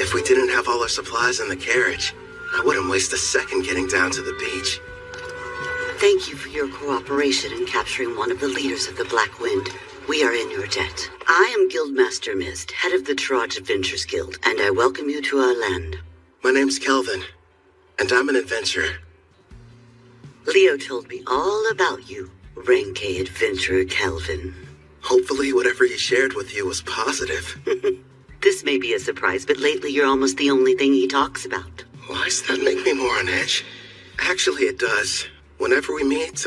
If we didn't have all our supplies in the carriage, I wouldn't waste a second getting down to the beach. Thank you for your cooperation in capturing one of the leaders of the Black Wind. We are in your debt. I am Guildmaster Mist, head of the Taraj Adventures Guild, and I welcome you to our land. My name's Kelvin, and I'm an adventurer. Leo told me all about you, Rank A Adventurer Kelvin. Hopefully whatever he shared with you was positive. This may be a surprise, but lately you're almost the only thing he talks about. Why does that make me more on edge? Actually, it does. Whenever we meet,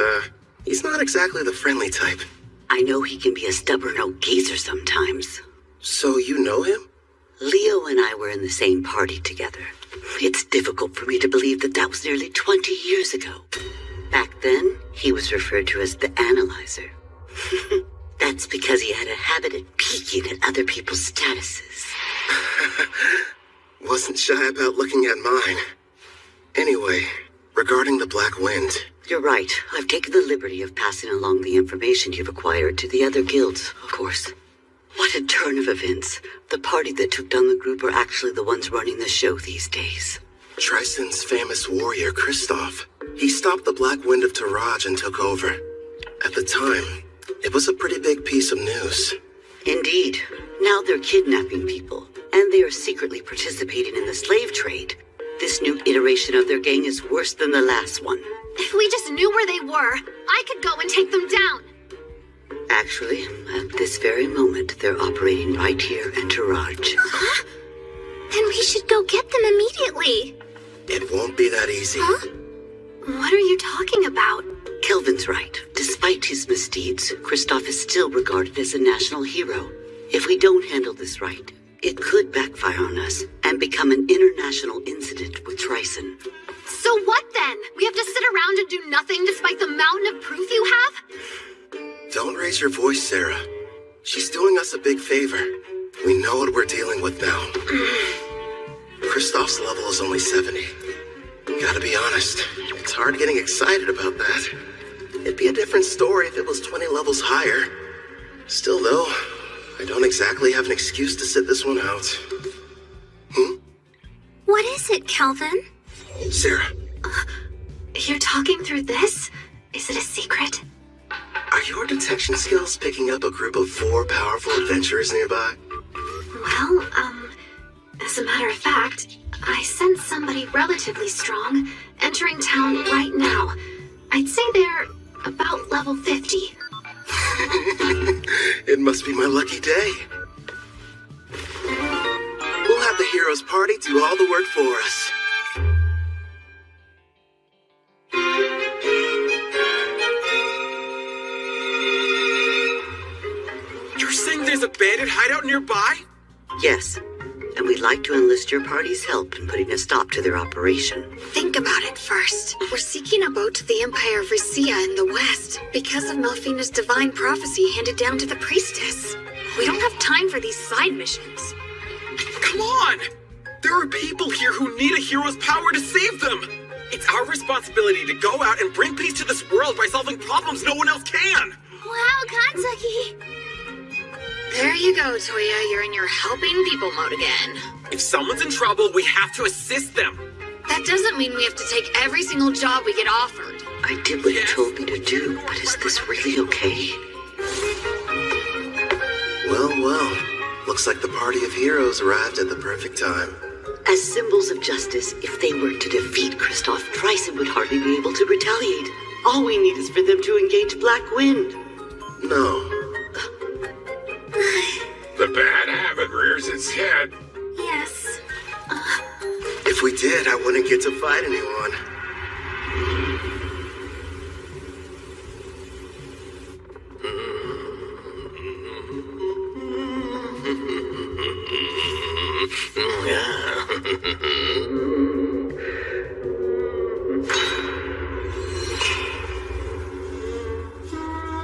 he's not exactly the friendly type. I know he can be a stubborn old geezer sometimes. So you know him? Leo and I were in the same party together. It's difficult for me to believe that was nearly 20 years ago. Back then, he was referred to as the Analyzer. That's because he had a habit of peeking at other people's statuses. Wasn't shy about looking at mine. Anyway, regarding the Black Wind. You're right. I've taken the liberty of passing along the information you've acquired to the other guilds, of course. What a turn of events. The party that took down the group are actually the ones running the show these days. Trison's famous warrior, Kristoff. He stopped the Black Wind of Taraj and took over. At the time, it was a pretty big piece of news. Indeed. Now they're kidnapping people, and they are secretly participating in the slave trade. This new iteration of their gang is worse than the last one. If we just knew where they were, I could go and take them down. Actually, at this very moment, they're operating right here in Taraj. Huh? Then we should go get them immediately. It won't be that easy. Huh? What are you talking about? Kelvin's right. Despite his misdeeds, Kristoff is still regarded as a national hero. If we don't handle this right, it could backfire on us and become an international incident with Trison. So what then? We have to sit around and do nothing despite the mountain of proof you have? Don't raise your voice, Sarah. She's doing us a big favor. We know what we're dealing with now. Kristoff's level is only 70. Gotta be honest, it's hard getting excited about that. It'd be a different story if it was 20 levels higher. Still, though, I don't exactly have an excuse to sit this one out. What is it, Kelvin? Sarah. You're talking through this? Is it a secret? Are your detection skills picking up a group of 4 powerful adventurers nearby? Well, as a matter of fact, I sense somebody relatively strong entering town right now. I'd say they're about level 50. It must be my lucky day. We'll have the heroes party do all the work for us. You're saying there's a bandit hideout nearby? Yes, and we'd like to enlist your party's help in putting a stop to their operation. Think about it first. We're seeking a boat to the Empire of Risia in the west because of Melfina's divine prophecy handed down to the priestess. We don't have time for these side missions. Come on! There are people here who need a hero's power to save them! It's our responsibility to go out and bring peace to this world by solving problems no one else can! Wow, Kanzaki! There you go, Toya. You're in your helping people mode again. If someone's in trouble, we have to assist them. That doesn't mean we have to take every single job we get offered. I did what you told me to do, but is this really okay? Well. Looks like the party of heroes arrived at the perfect time. As symbols of justice, if they were to defeat Kristoff, Trison would hardly be able to retaliate. All we need is for them to engage Black Wind. No. The bad habit rears its head. Yes. If we did, I wouldn't get to fight anyone.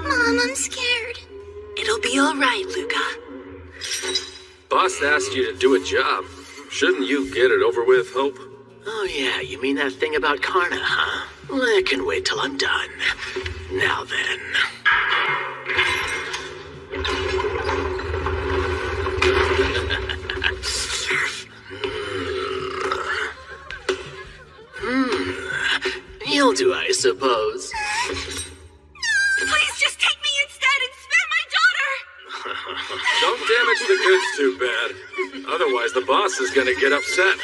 Mom, I'm scared. It'll be all right, Luca. Boss asked you to do a job. Shouldn't you get it over with, Hope? Oh yeah, you mean that thing about Karna, huh? I can wait till I'm done. Now then. You'll do, I suppose. Please just take me instead and spare my daughter! Don't damage the goods too bad. Otherwise, the boss is gonna get upset.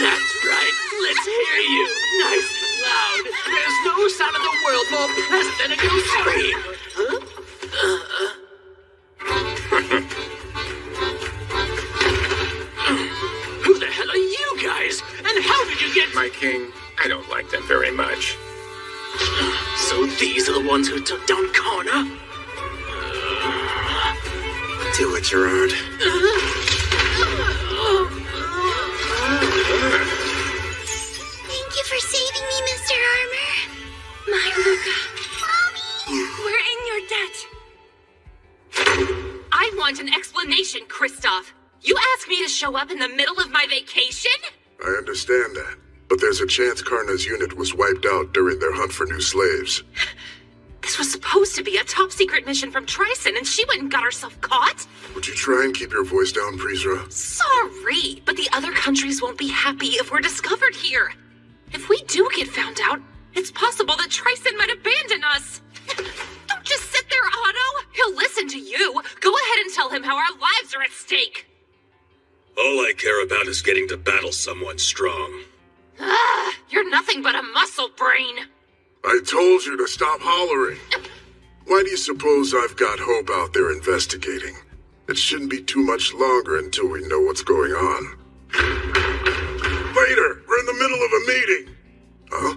That's right. Let's hear you. Nice and loud. There's no sound in the world more pleasant than a good scream. Huh? Who the hell are you guys? And how did you get... My king, I don't like them very much. So these are the ones who took down Karna? Do it, Gerard. Thank you for saving me, Mr. Armor. My Luca. Mommy! We're in your debt. I want an explanation, Kristoff. You asked me to show up in the middle of my vacation? I understand that, but there's a chance Karna's unit was wiped out during their hunt for new slaves. This was supposed to be a top-secret mission from Tryson, and she went and got herself caught? Would you try and keep your voice down, Prisra? Sorry, but the other countries won't be happy if we're discovered here. If we do get found out, it's possible that Tryson might abandon us. Don't just sit there, Otto. He'll listen to you. Go ahead and tell him how our lives are at stake. All I care about is getting to battle someone strong. You're nothing but a muscle brain. I told you to stop hollering. Why do you suppose I've got Hope out there investigating? It shouldn't be too much longer until we know what's going on. Later, we're in the middle of a meeting. Huh?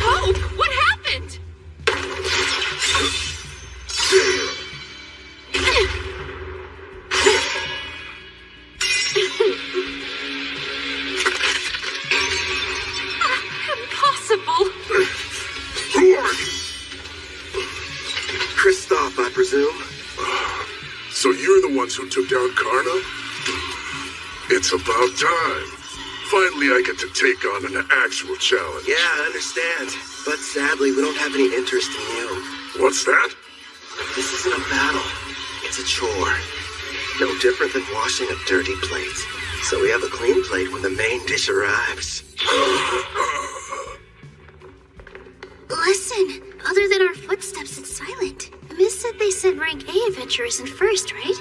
Hope, what happened? Impossible. Who are you? Kristoff, I presume. So you're the ones who took down Karna? It's about time. Finally, I get to take on an actual challenge. Yeah, I understand. But sadly, we don't have any interest in you. What's that? This isn't a battle. It's a chore. No different than washing a dirty plate. So we have a clean plate when the main dish arrives. Listen, other than our footsteps, it's silent. Miss said they said rank A adventurers in first, right?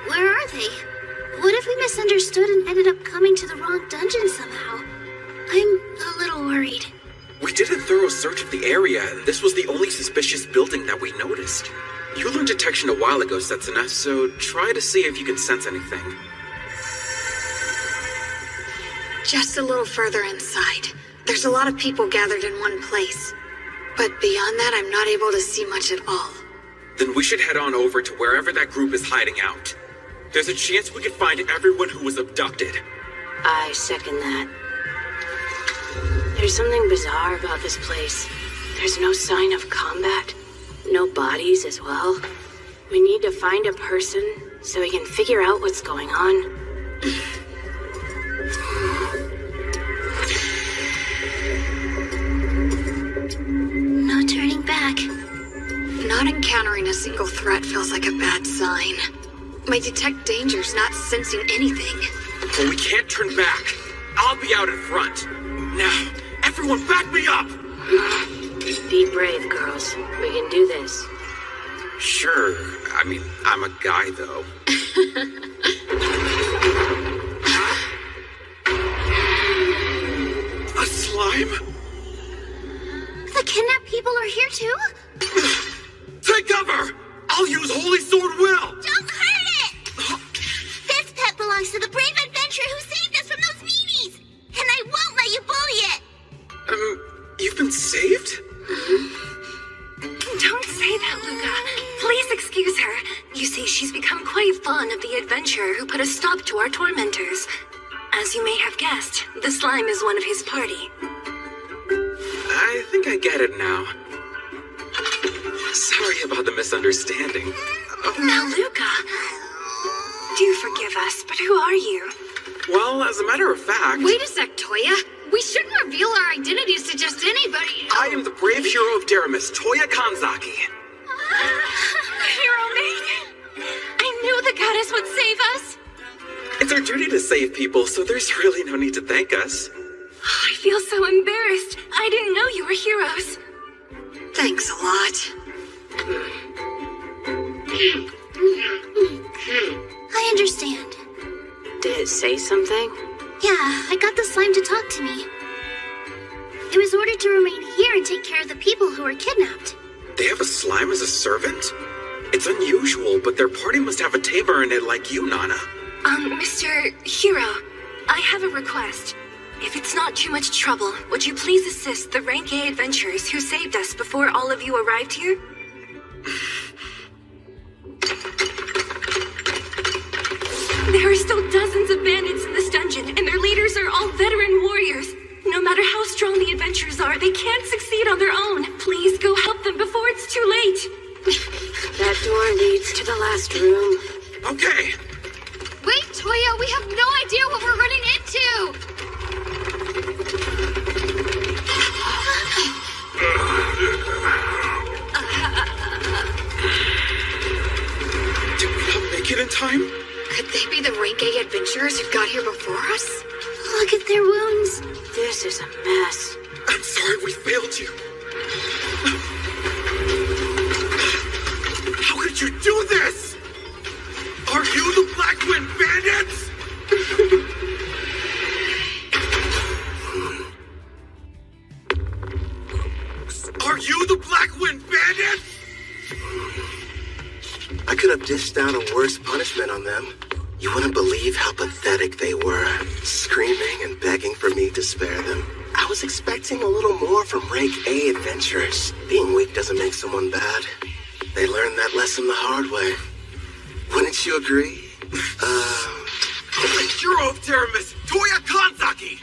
Where are they? What if we misunderstood and ended up coming to the wrong dungeon somehow? I'm a little worried. We did a thorough search of the area, and this was the only suspicious building that we noticed. You learned detection a while ago, Setsuna, so try to see if you can sense anything. Just a little further inside. There's a lot of people gathered in one place. But beyond that, I'm not able to see much at all. Then we should head on over to wherever that group is hiding out. There's a chance we could find everyone who was abducted. I second that. There's something bizarre about this place. There's no sign of combat. No bodies as well. We need to find a person so we can figure out what's going on. No turning back. Not encountering a single threat feels like a bad sign. My detect danger's not sensing anything. But we can't turn back. I'll be out in front. Now, everyone back me up! Be brave, girls. We can do this. Sure. I mean, I'm a guy, though. A slime? The kidnapped people are here too? Take cover! I'll use Holy Sword Will! Don't hurt it! This pet belongs to the brave adventurer who saved us from those meanies! And I won't let you bully it! You've been saved? Don't say that, Luca. Please excuse her. You see, she's become quite fond of the adventurer who put a stop to our tormentors. As you may have guessed, the slime is one of his party. I think I get it now. Sorry about the misunderstanding. Now, Luca, do forgive us, but who are you? Well, as a matter of fact... Wait a sec, Toya. We shouldn't reveal our identities to just anybody. I am the brave hero of Deramis, Toya Kanzaki. Hero maiden! I knew the goddess would save us! It's our duty to save people, so there's really no need to thank us. I feel so embarrassed. I didn't know you were heroes. Thanks a lot. I understand. Did it say something? Yeah, I got the slime to talk to me. It was ordered to remain here and take care of the people who were kidnapped. They have a slime as a servant? It's unusual, but their party must have a tamer in it like you, Nana. Mr. Hero, I have a request. If it's not too much trouble, would you please assist the Rank A adventurers who saved us before all of you arrived here? There are still dozens of bandits in this dungeon, and their leaders are all veteran warriors. No matter how strong the adventurers are, they can't succeed on their own. Please go help them before it's too late. That door leads to the last room. Okay. Wait, Toya, we have no idea what we're running into! adventurers who got here before us? Look at their wounds. This is a mess. I'm sorry we failed you. How could you do this? Are you the Black Wind Bandits? Are you the Black Wind Bandits? I could have dished out a worse punishment on them. You wouldn't believe how pathetic they were, screaming and begging for me to spare them. I was expecting a little more from Rank A adventurers. Being weak doesn't make someone bad. They learned that lesson the hard way. Wouldn't you agree? Hero of Terramis, Toya Kanzaki!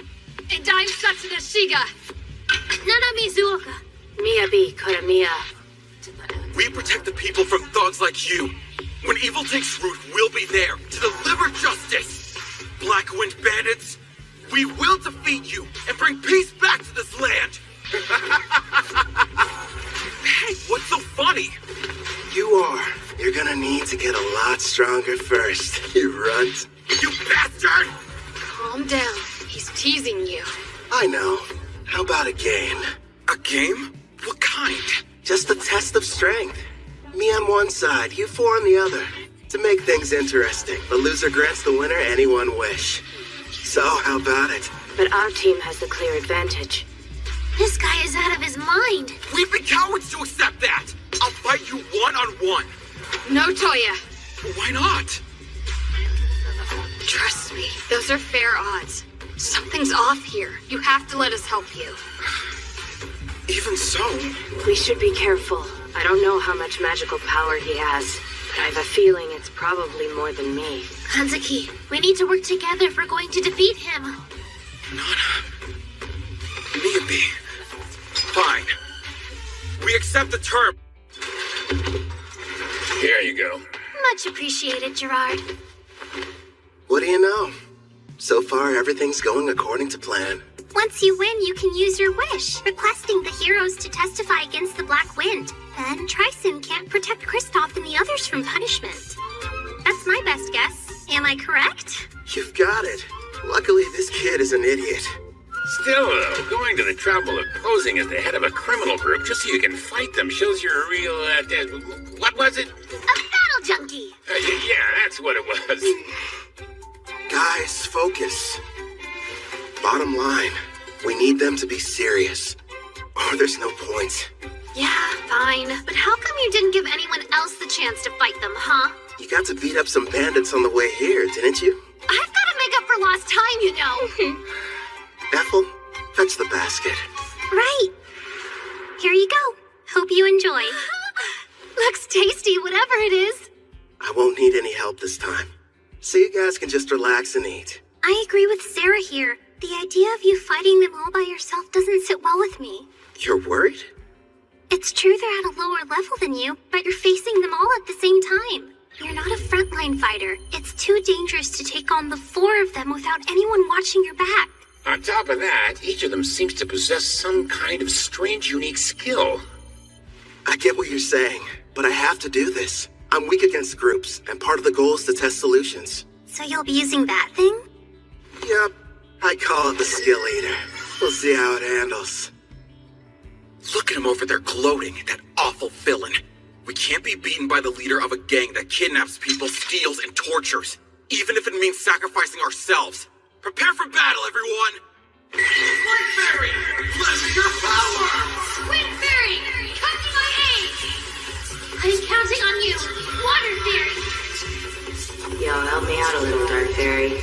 And I'm Satsuna Shiga. Nana Mizuoka. Miyabi Koramiya. We protect the people from thugs like you. When evil takes root, we'll be there to deliver justice. Black Wind Bandits, we will defeat you and bring peace back to this land. Hey, what's so funny? You are. You're gonna need to get a lot stronger first, you runt. You bastard! Calm down. He's teasing you. I know. How about a game? A game? What kind? Just a test of strength. Me on one side, you four on the other. To make things interesting, the loser grants the winner any one wish. So, how about it? But our team has the clear advantage. This guy is out of his mind. We'd be cowards to accept that. I'll fight you one-on-one. No, Toya. Why not? Trust me, those are fair odds. Something's off here. You have to let us help you. Even so... We should be careful. I don't know how much magical power he has, but I have a feeling it's probably more than me. Kanzaki, we need to work together if we're going to defeat him. Nana. Miyabi. Fine. We accept the term. Here you go. Much appreciated, Gerard. What do you know? So far, everything's going according to plan. Once you win, you can use your wish, requesting the heroes to testify against the Black Wind. Then Tryson can't protect Kristoff and the others from punishment. That's my best guess. Am I correct? You've got it. Luckily, this kid is an idiot. Still, though, going to the trouble of posing as the head of a criminal group just so you can fight them shows you're a real, what was it? A battle junkie! Yeah, that's what it was. Guys, focus. Bottom line, we need them to be serious, or there's no point. Yeah, fine. But how come you didn't give anyone else the chance to fight them, huh? You got to beat up some bandits on the way here, didn't you? I've got to make up for lost time, you know. Ethel, fetch the basket. Right. Here you go. Hope you enjoy. Looks tasty, whatever it is. I won't need any help this time. So you guys can just relax and eat. I agree with Sarah here. The idea of you fighting them all by yourself doesn't sit well with me. You're worried? It's true they're at a lower level than you, but you're facing them all at the same time. You're not a frontline fighter. It's too dangerous to take on the four of them without anyone watching your back. On top of that, each of them seems to possess some kind of strange, unique skill. I get what you're saying, but I have to do this. I'm weak against groups, and part of the goal is to test solutions. So you'll be using that thing? Yep. I call it the skill eater. We'll see how it handles. Look at him over there gloating, that awful villain. We can't be beaten by the leader of a gang that kidnaps people, steals, and tortures, even if it means sacrificing ourselves. Prepare for battle, everyone! Wind Fairy, pledge your power! Wind Fairy, come to my aid! I'm counting on you, Water Fairy! Yo, help me out a little, Dark Fairy.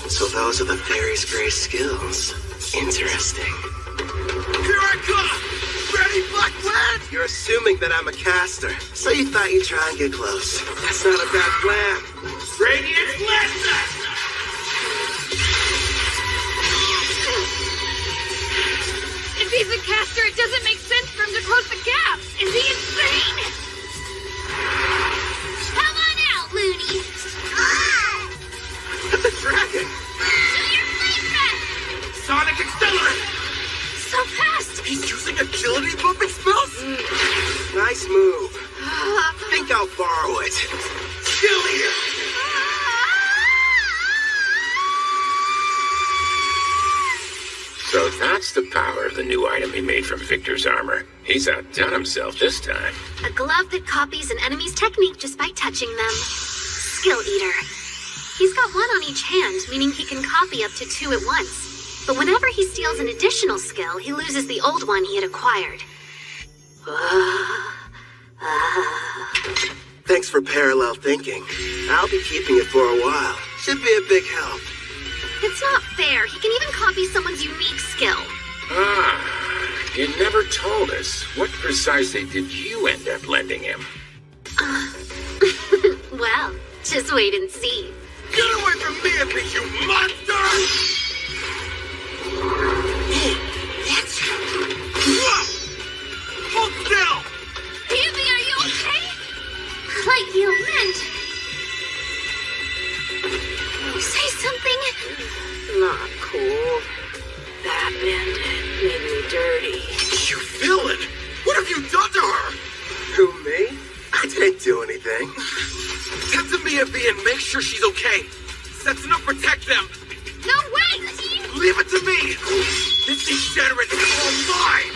So those are the fairy's great skills. Interesting. Here I come! Ready, Black Wind? You're assuming that I'm a caster, so you thought you'd try and get close. That's not a bad plan. Radiant Blessing! If he's a caster, it doesn't make sense for him to close the gap. Is he insane? Come on out, Looney! The dragon! Do your flame breath! Sonic Accelerate! So fast! He's using agility bumping spells? Nice move. Think I'll borrow it. Skill here! if that's the power of the new item he made from Victor's armor, he's outdone himself this time. A glove that copies an enemy's technique just by touching them. Skill Eater. He's got one on each hand, meaning he can copy up to 2 at once. But whenever he steals an additional skill, he loses the old one he had acquired. Thanks for parallel thinking. I'll be keeping it for a while. Should be a big help. It's not fair. He can even copy someone's unique skill. You never told us. What precisely did you end up lending him? Well, just wait and see. Get away from me, you monster! Hold still! Evie, are you okay? Light heal meant. Say something. Not cool. That bandit made me dirty. You villain! What have you done to her? Who, me? I didn't do anything. Tend to Mia V and make sure she's okay. Sentinel, protect them. No, wait! Leave it to me. This degenerate is all mine.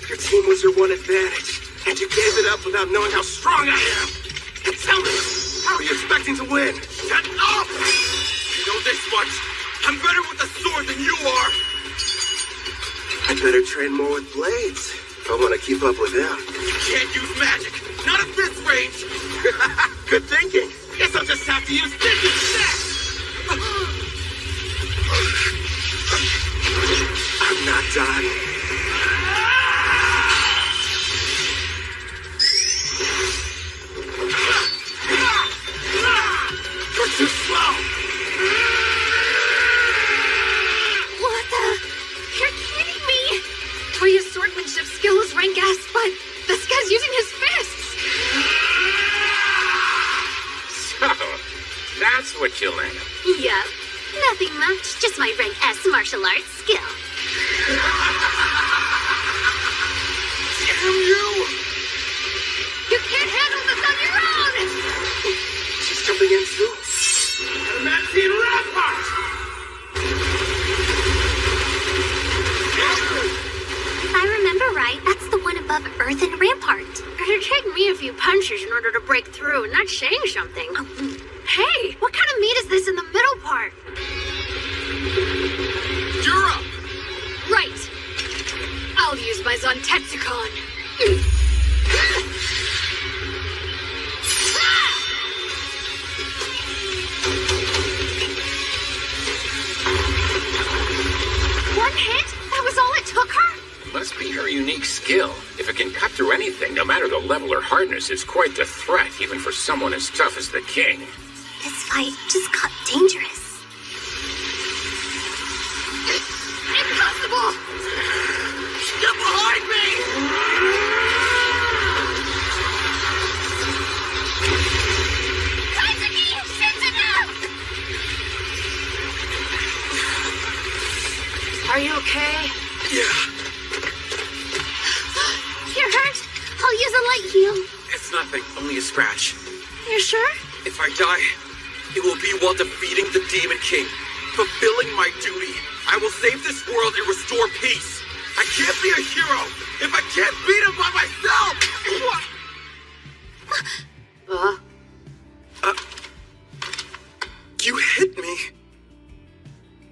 Your team was your one advantage, and you gave it up without knowing how strong I am. And tell me, how are you expecting to win? Shut up! You know this much. I'm better with a sword than you are. I better train more with blades if I want to keep up with him. You can't use magic. Not at this range. Good thinking. Guess I'll just have to use this instead. I'm not dying. You're too slow. What the? You're kidding me! Toya's swordmanship skill is rank S, but this guy's using his fists! So, that's what you learned. Yup. Nothing much, just my rank S martial arts skill. Damn you! You can't handle this on your own! She's jumping in too. Adamantine Rampart! If I remember right, that's the one above Earthen Rampart. It'd take me a few punches in order to break through, and that's saying something. Hey, what kind of meat is this in the middle part? You're up! Right. I'll use my Zontetsicon. One hit? That was all it took her? Must be her unique skill. If it can cut through anything, no matter the level or hardness, it's quite the threat, even for someone as tough as the king. This fight just got dangerous. Impossible! Get behind me! Kazuki! Sentinel! Are you okay? Yeah. You're hurt? I'll use a light heal. It's nothing, only a scratch. You sure? If I die, it will be while defeating the Demon King, fulfilling my duty. I will save this world and restore peace. I can't be a hero if I can't beat him by myself! You hit me.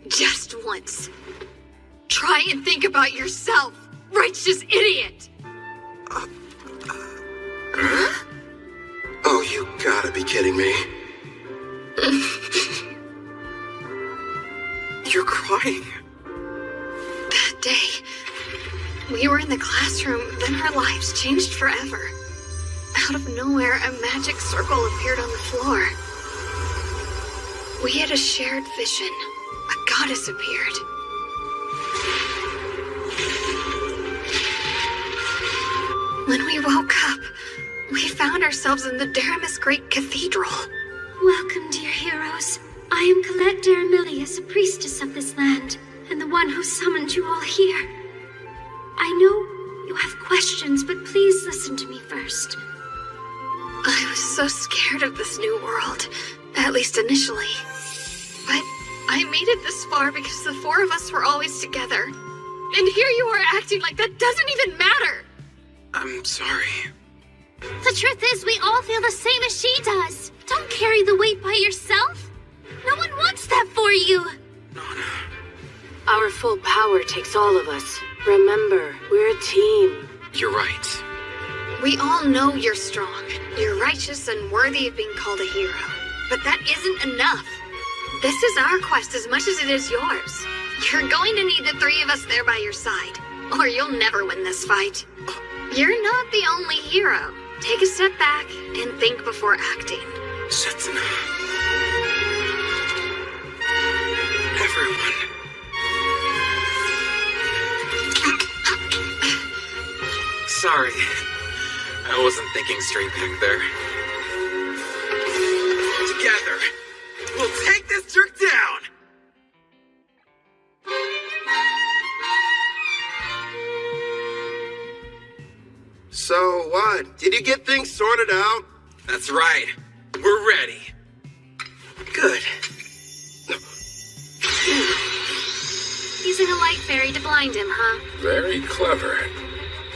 Just once. Try and think about yourself, righteous idiot! Oh, you gotta be kidding me. You're crying. That day, we were in the classroom, then our lives changed forever. Out of nowhere, a magic circle appeared on the floor. We had a shared vision. A goddess appeared. When we woke up, we found ourselves in the Daramus Great Cathedral. Welcome, dear heroes. I am Colette Daramilius, a priestess of this land, and the one who summoned you all here. I know you have questions, but please listen to me first. I was so scared of this new world, at least initially. But I made it this far because the four of us were always together. And here you are acting like that doesn't even matter. I'm sorry. The truth is, we all feel the same as she does. Don't carry the weight by yourself. No one wants that for you. Our full power takes all of us. Remember, we're a team. You're right. We all know you're strong. You're righteous and worthy of being called a hero. But that isn't enough. This is our quest as much as it is yours. You're going to need the three of us there by your side, or you'll never win this fight. You're not the only hero. Take a step back and think before acting. Setsuna. Everyone. Sorry. I wasn't thinking straight back there. Together, we'll take this jerk down! So what? Did you get things sorted out? That's right. We're ready. Good. Using a light fairy to blind him, huh? Very clever.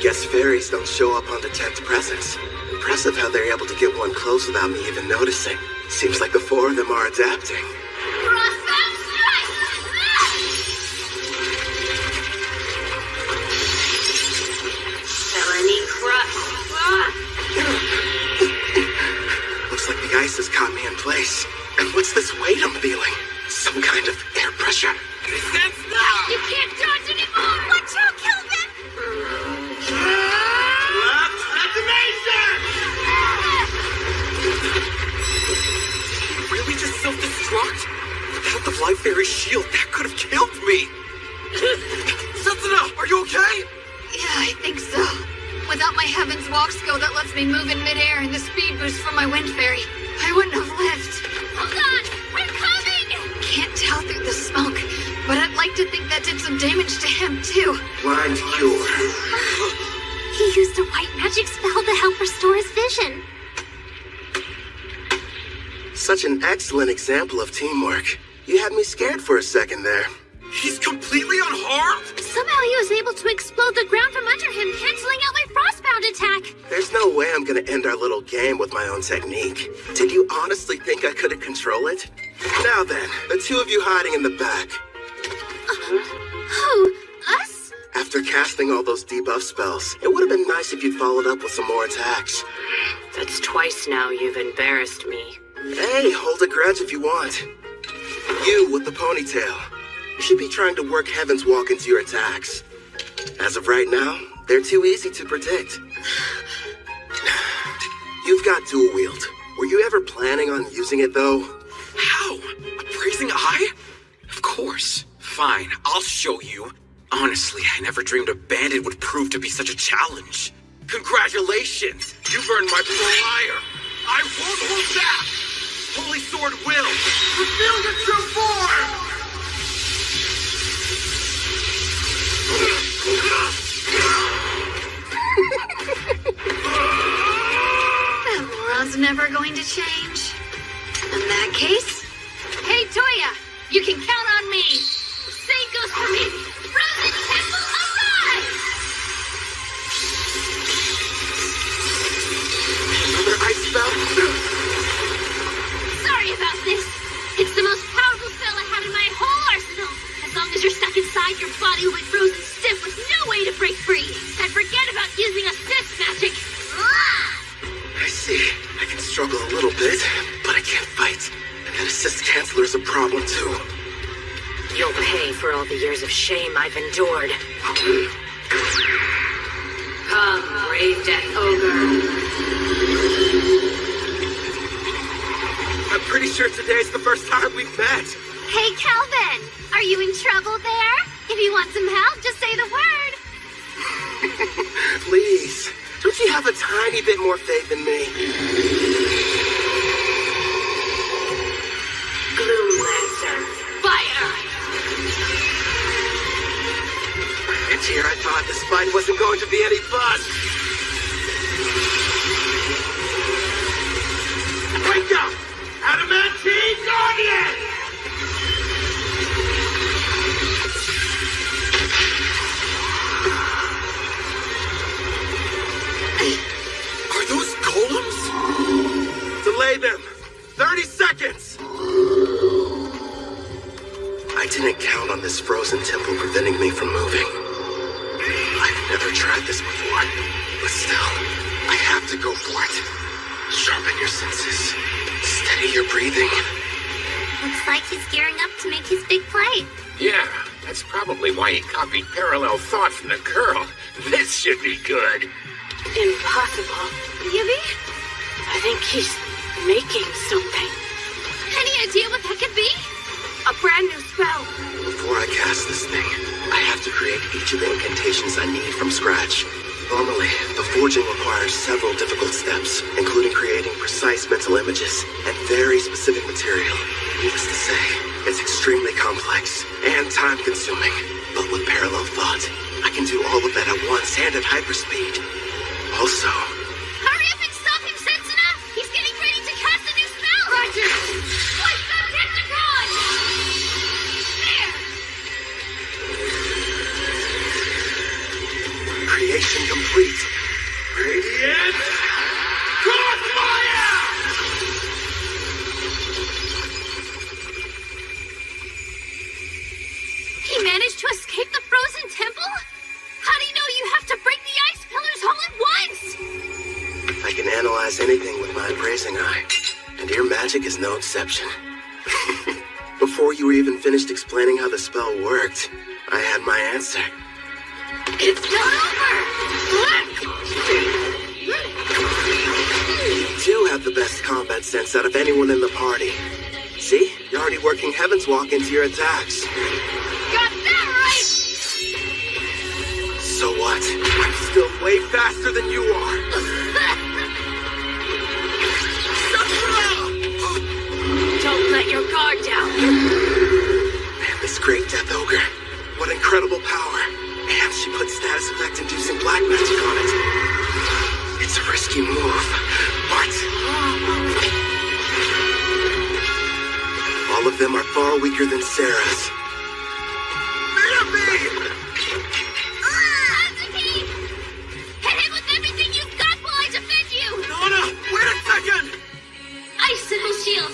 Guess fairies don't show up on detect presence. Impressive how they're able to get one close without me even noticing. Seems like the four of them are adapting. Felony crush. Looks like the ice has caught me in place. And what's this weight I'm feeling? Some kind of air pressure. Stand still! You can't dodge anymore! Watch out, Kelvin! Really just self-destruct? Without the Life Fairy shield, that could have killed me! Setsuna, are you okay? Yeah, I think so. Without my Heaven's Walk skill that lets me move in midair and the speed boost from my Wind Fairy, I wouldn't have lived. Hold on! We're coming! Can't tell through the smoke, but I'd like to think that did some damage to him, too. Blind cure. He used a white magic spell to help restore his vision. Such an excellent example of teamwork. You had me scared for a second there. He's completely unharmed? Somehow he was able to explode the ground from under him, canceling out my frostbound attack. There's no way I'm gonna end our little game with my own technique. Did you honestly think I couldn't control it? Now then, the two of you hiding in the back. Who? Us? After casting all those debuff spells, it would have been nice if you'd followed up with some more attacks. That's twice now you've embarrassed me. Hey, hold a grudge if you want. You with the ponytail. You should be trying to work Heaven's Walk into your attacks. As of right now, they're too easy to predict. You've got dual wield. Were you ever planning on using it, though? How? A praising eye? Of course. Fine, I'll show you. Honestly, I never dreamed a bandit would prove to be such a challenge. Congratulations! You've earned my prior. I won't hold back! Holy Sword will! Reveal your true form! That moron's never going to change. In that case, hey Toya, you can count on me. Same goes for me. Frozen Temple arrive! Another ice spell? Sorry about this. It's the most powerful spell I have in my whole arsenal. As long as you're stuck inside, your body will be frozen stiff with no way to break free. And forget about using assist magic. I see. I can struggle a little bit, but I can't fight. And that assist canceller is a problem, too. You'll pay for all the years of shame I've endured. Come, brave Death Ogre. I'm pretty sure today's the first time we've met. Hey, Calvin, are you in trouble there? If you want some help, just say the word. Please, don't you have a tiny bit more faith in me? Gloom Lancer, fire! And here I thought this fight wasn't going to be any fun. Wake up! Adamantine Guardian! I didn't count on this frozen temple preventing me from moving. I've never tried this before, but still, I have to go for it. Sharpen your senses. Steady your breathing. Looks like he's gearing up to make his big play. Yeah, that's probably why he copied parallel thought from the girl. This should be good. Impossible. Yubi? I think he's making something. Any idea what that could be? A brand new spell. Before I cast this thing, I have to create each of the incantations I need from scratch. Normally, the forging requires several difficult steps, including creating precise mental images and very specific material. Needless to say, it's extremely complex and time-consuming. But with parallel thought, I can do all of that at once and at hyperspeed. Also... Hurry up and stop him, Sensuna! He's getting ready to cast a new spell! Roger! What's the Tentacon? There! Creation complete. Radiant Crossfire! He managed to escape the frozen temple? How do you know you have to break the ice pillars all at once? I can analyze anything with my appraising eye, and your magic is no exception. Before you were even finished explaining how the spell worked, I had my answer. It's not over! You do have the best combat sense out of anyone in the party. See? You're already working Heaven's Walk into your attacks. Got that right! So what? I'm still way faster than you are. Don't let your guard down. Man, this great Death Ogre. What incredible power. And she put status effect inducing black magic on it. It's a risky move, but... all of them are far weaker than Sarah's. Atsuki! Hit him with everything you've got while I defend you! Nana, wait a second! Icicle shield!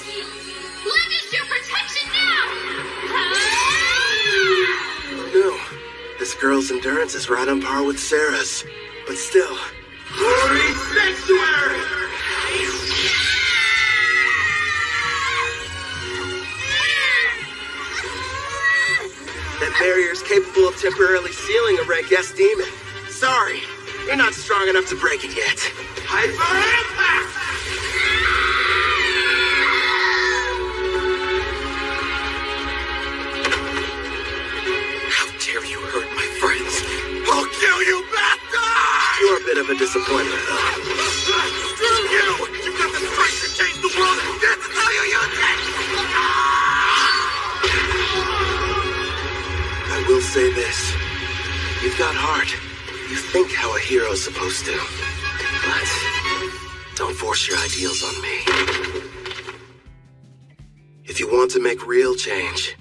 Lend us your protection now! No, this girl's endurance is right on par with Sarah's, but still. Glory Sanctuary! That barrier's capable of temporarily sealing a red guest demon. Sorry, you're not strong enough to break it yet. Hyper Impact! How dare you hurt my friends? I'll kill you, bastard! You're a bit of a disappointment, though. Screw you! You've got the strength to change the world, and this is how you use it! I will say this. You've got heart. You think how a hero's supposed to. But don't force your ideals on me. If you want to make real change,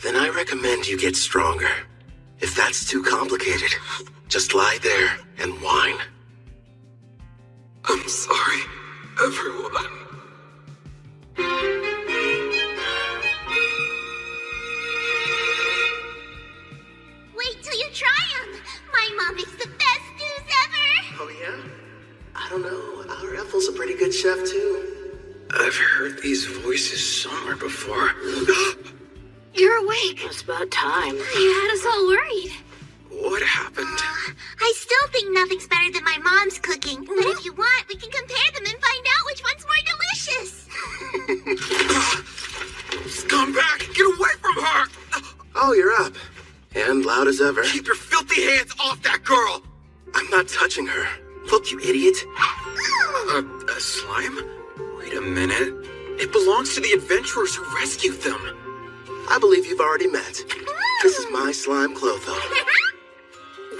then I recommend you get stronger. If that's too complicated, just lie there and whine. I'm sorry, everyone. Wait till you try them. My mom makes the best stews ever. Oh, yeah? I don't know. Our Ethel's a pretty good chef, too. I've heard these voices somewhere before. You're awake. It's about time. You had us all worried. What happened? I still think nothing's better than my mom's cooking. But if you want, we can compare them and find out which one's more delicious. Scumbag! Get away from her! Oh, you're up. And loud as ever. Keep your filthy hands off that girl! I'm not touching her. Look, you idiot. A slime? Wait a minute. It belongs to the adventurers who rescued them. I believe you've already met. This is my slime Clotho.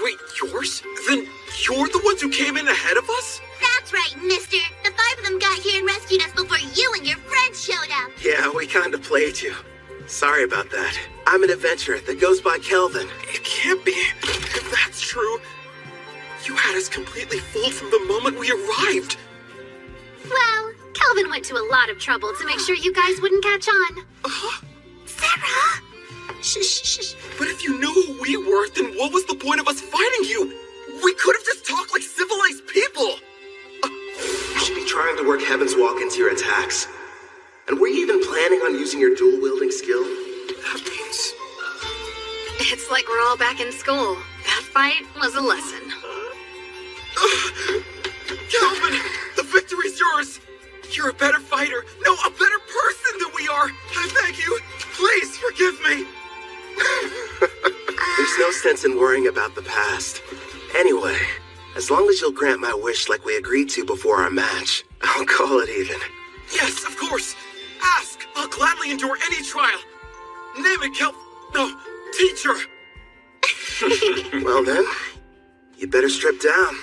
Wait, yours? Then you're the ones who came in ahead of us? That's right, mister. The 5 of them got here and rescued us before you and your friends showed up. Yeah, we kind of played you. Sorry about that. I'm an adventurer that goes by Kelvin. It can't be. If that's true, you had us completely fooled from the moment we arrived. Well, Kelvin went to a lot of trouble to make sure you guys wouldn't catch on. Sarah? But if you knew who we were, then what was the point of us fighting you? We could have just talked like civilized people! You should be trying to work Heaven's Walk into your attacks. And were you even planning on using your dual-wielding skill? That means... It's like we're all back in school. That fight was a lesson. Calvin, the victory's yours! You're a better fighter, no, a better person than we are! I beg you, please forgive me! There's no sense in worrying about the past. Anyway, as long as you'll grant my wish like we agreed to before our match, I'll call it even. Yes, of course! Ask! I'll gladly endure any trial! Name it, No, teacher! Well then, you better strip down.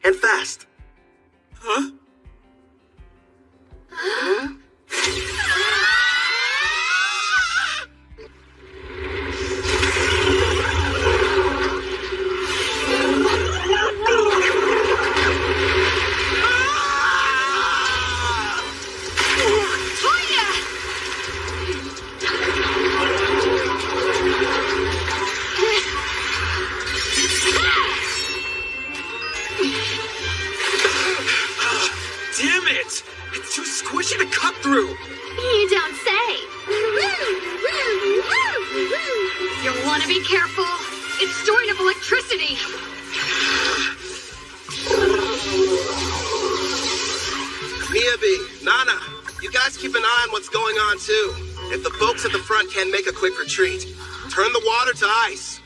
And fast. Huh? Huh? Damn it! It's too squishy to cut through! You don't say. You'll want to be careful. It's storing up electricity. Miyabi, Nana, you guys keep an eye on what's going on too. If the folks at the front can't make a quick retreat, turn the water to ice.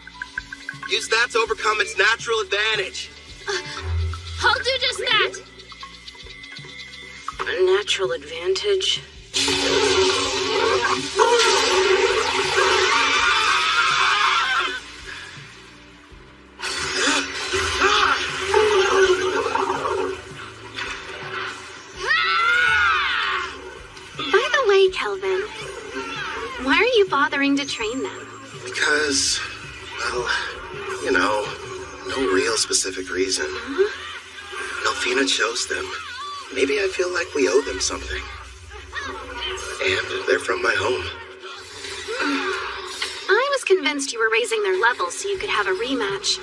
Use that to overcome its natural advantage. I'll do just that. A natural advantage? By the way, Kelvin, why are you bothering to train them? Because, well, you know, no real specific reason. Delphina chose them. Maybe I feel like we owe them something. And they're from my home. I was convinced you were raising their levels so you could have a rematch.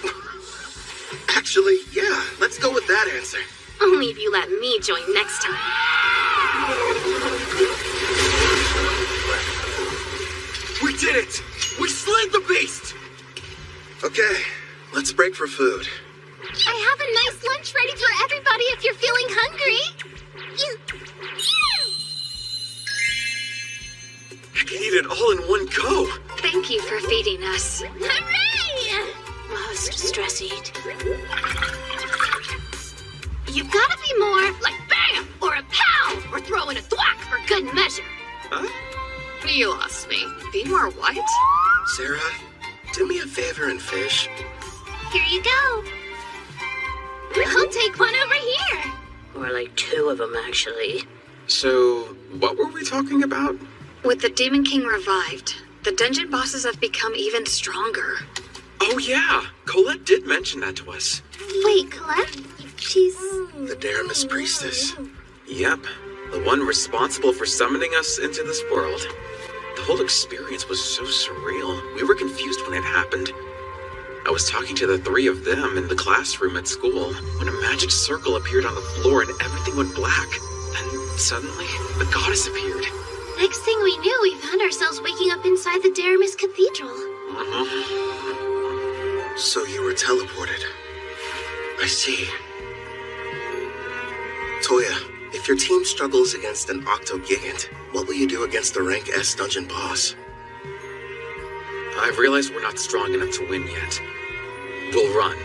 Actually, yeah, let's go with that answer. Only if you let me join next time. We did it! We slayed the beast! Okay, let's break for food. I have a nice lunch ready for everybody if you're feeling hungry. I can eat it all in one go. Thank you for feeding us. Hooray! Must stress eat. You've gotta be more like bam or a pow or throw in a thwack for good measure. Huh? You lost me. Be more what? Sarah, do me a favor and fish. Here you go. I'll take one over here. Or like two of them, actually. So, what were we talking about? With the Demon King revived, the dungeon bosses have become even stronger. Oh yeah, Colette did mention that to us. Wait, Colette? She's... The Daramis priestess. Yep, the one responsible for summoning us into this world. The whole experience was so surreal. We were confused when it happened. I was talking to the three of them in the classroom at school when a magic circle appeared on the floor and everything went black. Then suddenly, the goddess appeared. Next thing we knew, we found ourselves waking up inside the Daramis Cathedral. So you were teleported. I see. Toya, if your team struggles against an Octogigant, what will you do against the rank S dungeon boss? I've realized we're not strong enough to win yet. We'll run.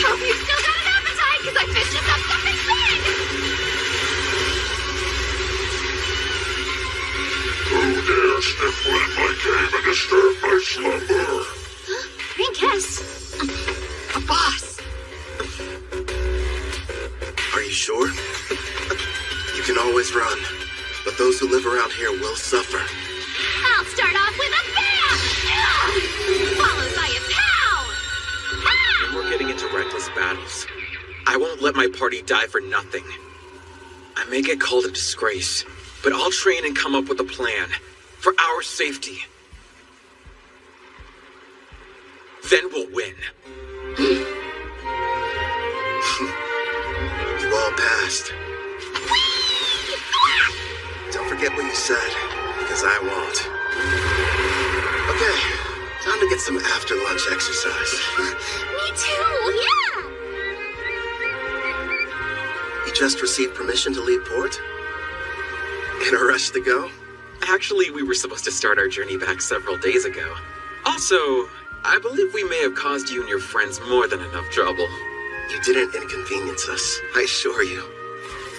Hope you still got an appetite, because I fished us up something big! Who dare step foot in my cave and disturb my slumber? Rank S. A boss. Are you sure? You can always run, but those who live around here will suffer. I'll start off with a bam! Followed by a pow! Ah! We're getting into reckless battles. I won't let my party die for nothing. I may get called a disgrace, but I'll train and come up with a plan. For our safety. Then we'll win. You all passed. Don't forget what you said, because I won't. Okay, time to get some after-lunch exercise. Me too, yeah! You just received permission to leave port? In a rush to go? Actually, we were supposed to start our journey back several days ago. Also, I believe we may have caused you and your friends more than enough trouble. You didn't inconvenience us, I assure you.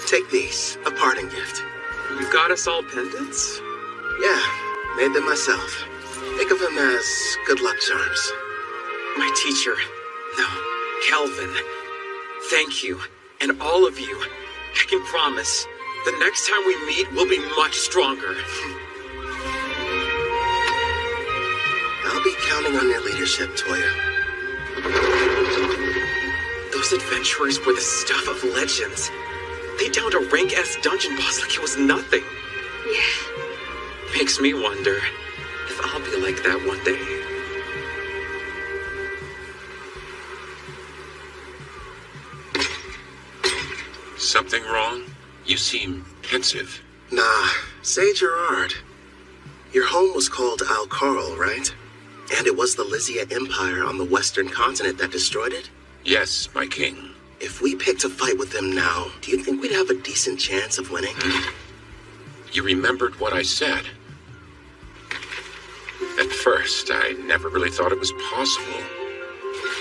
Take these, a parting gift. You got us all pendants? Yeah, made them myself. Think of them as good luck charms. My teacher, no, Kelvin, thank you, and all of you. I can promise, the next time we meet, we'll be much stronger. I'll be counting on your leadership, Toya. Those adventurers were the stuff of legends. They downed a rank S dungeon boss like it was nothing. Yeah. Makes me wonder if I'll be like that one day. Something wrong? You seem pensive. Nah, say Gerard. Your home was called Al-Karl, right? And it was the Lysia Empire on the western continent that destroyed it? Yes, my king. If we picked a fight with them now, do you think we'd have a decent chance of winning? You remembered what I said. At first, I never really thought it was possible.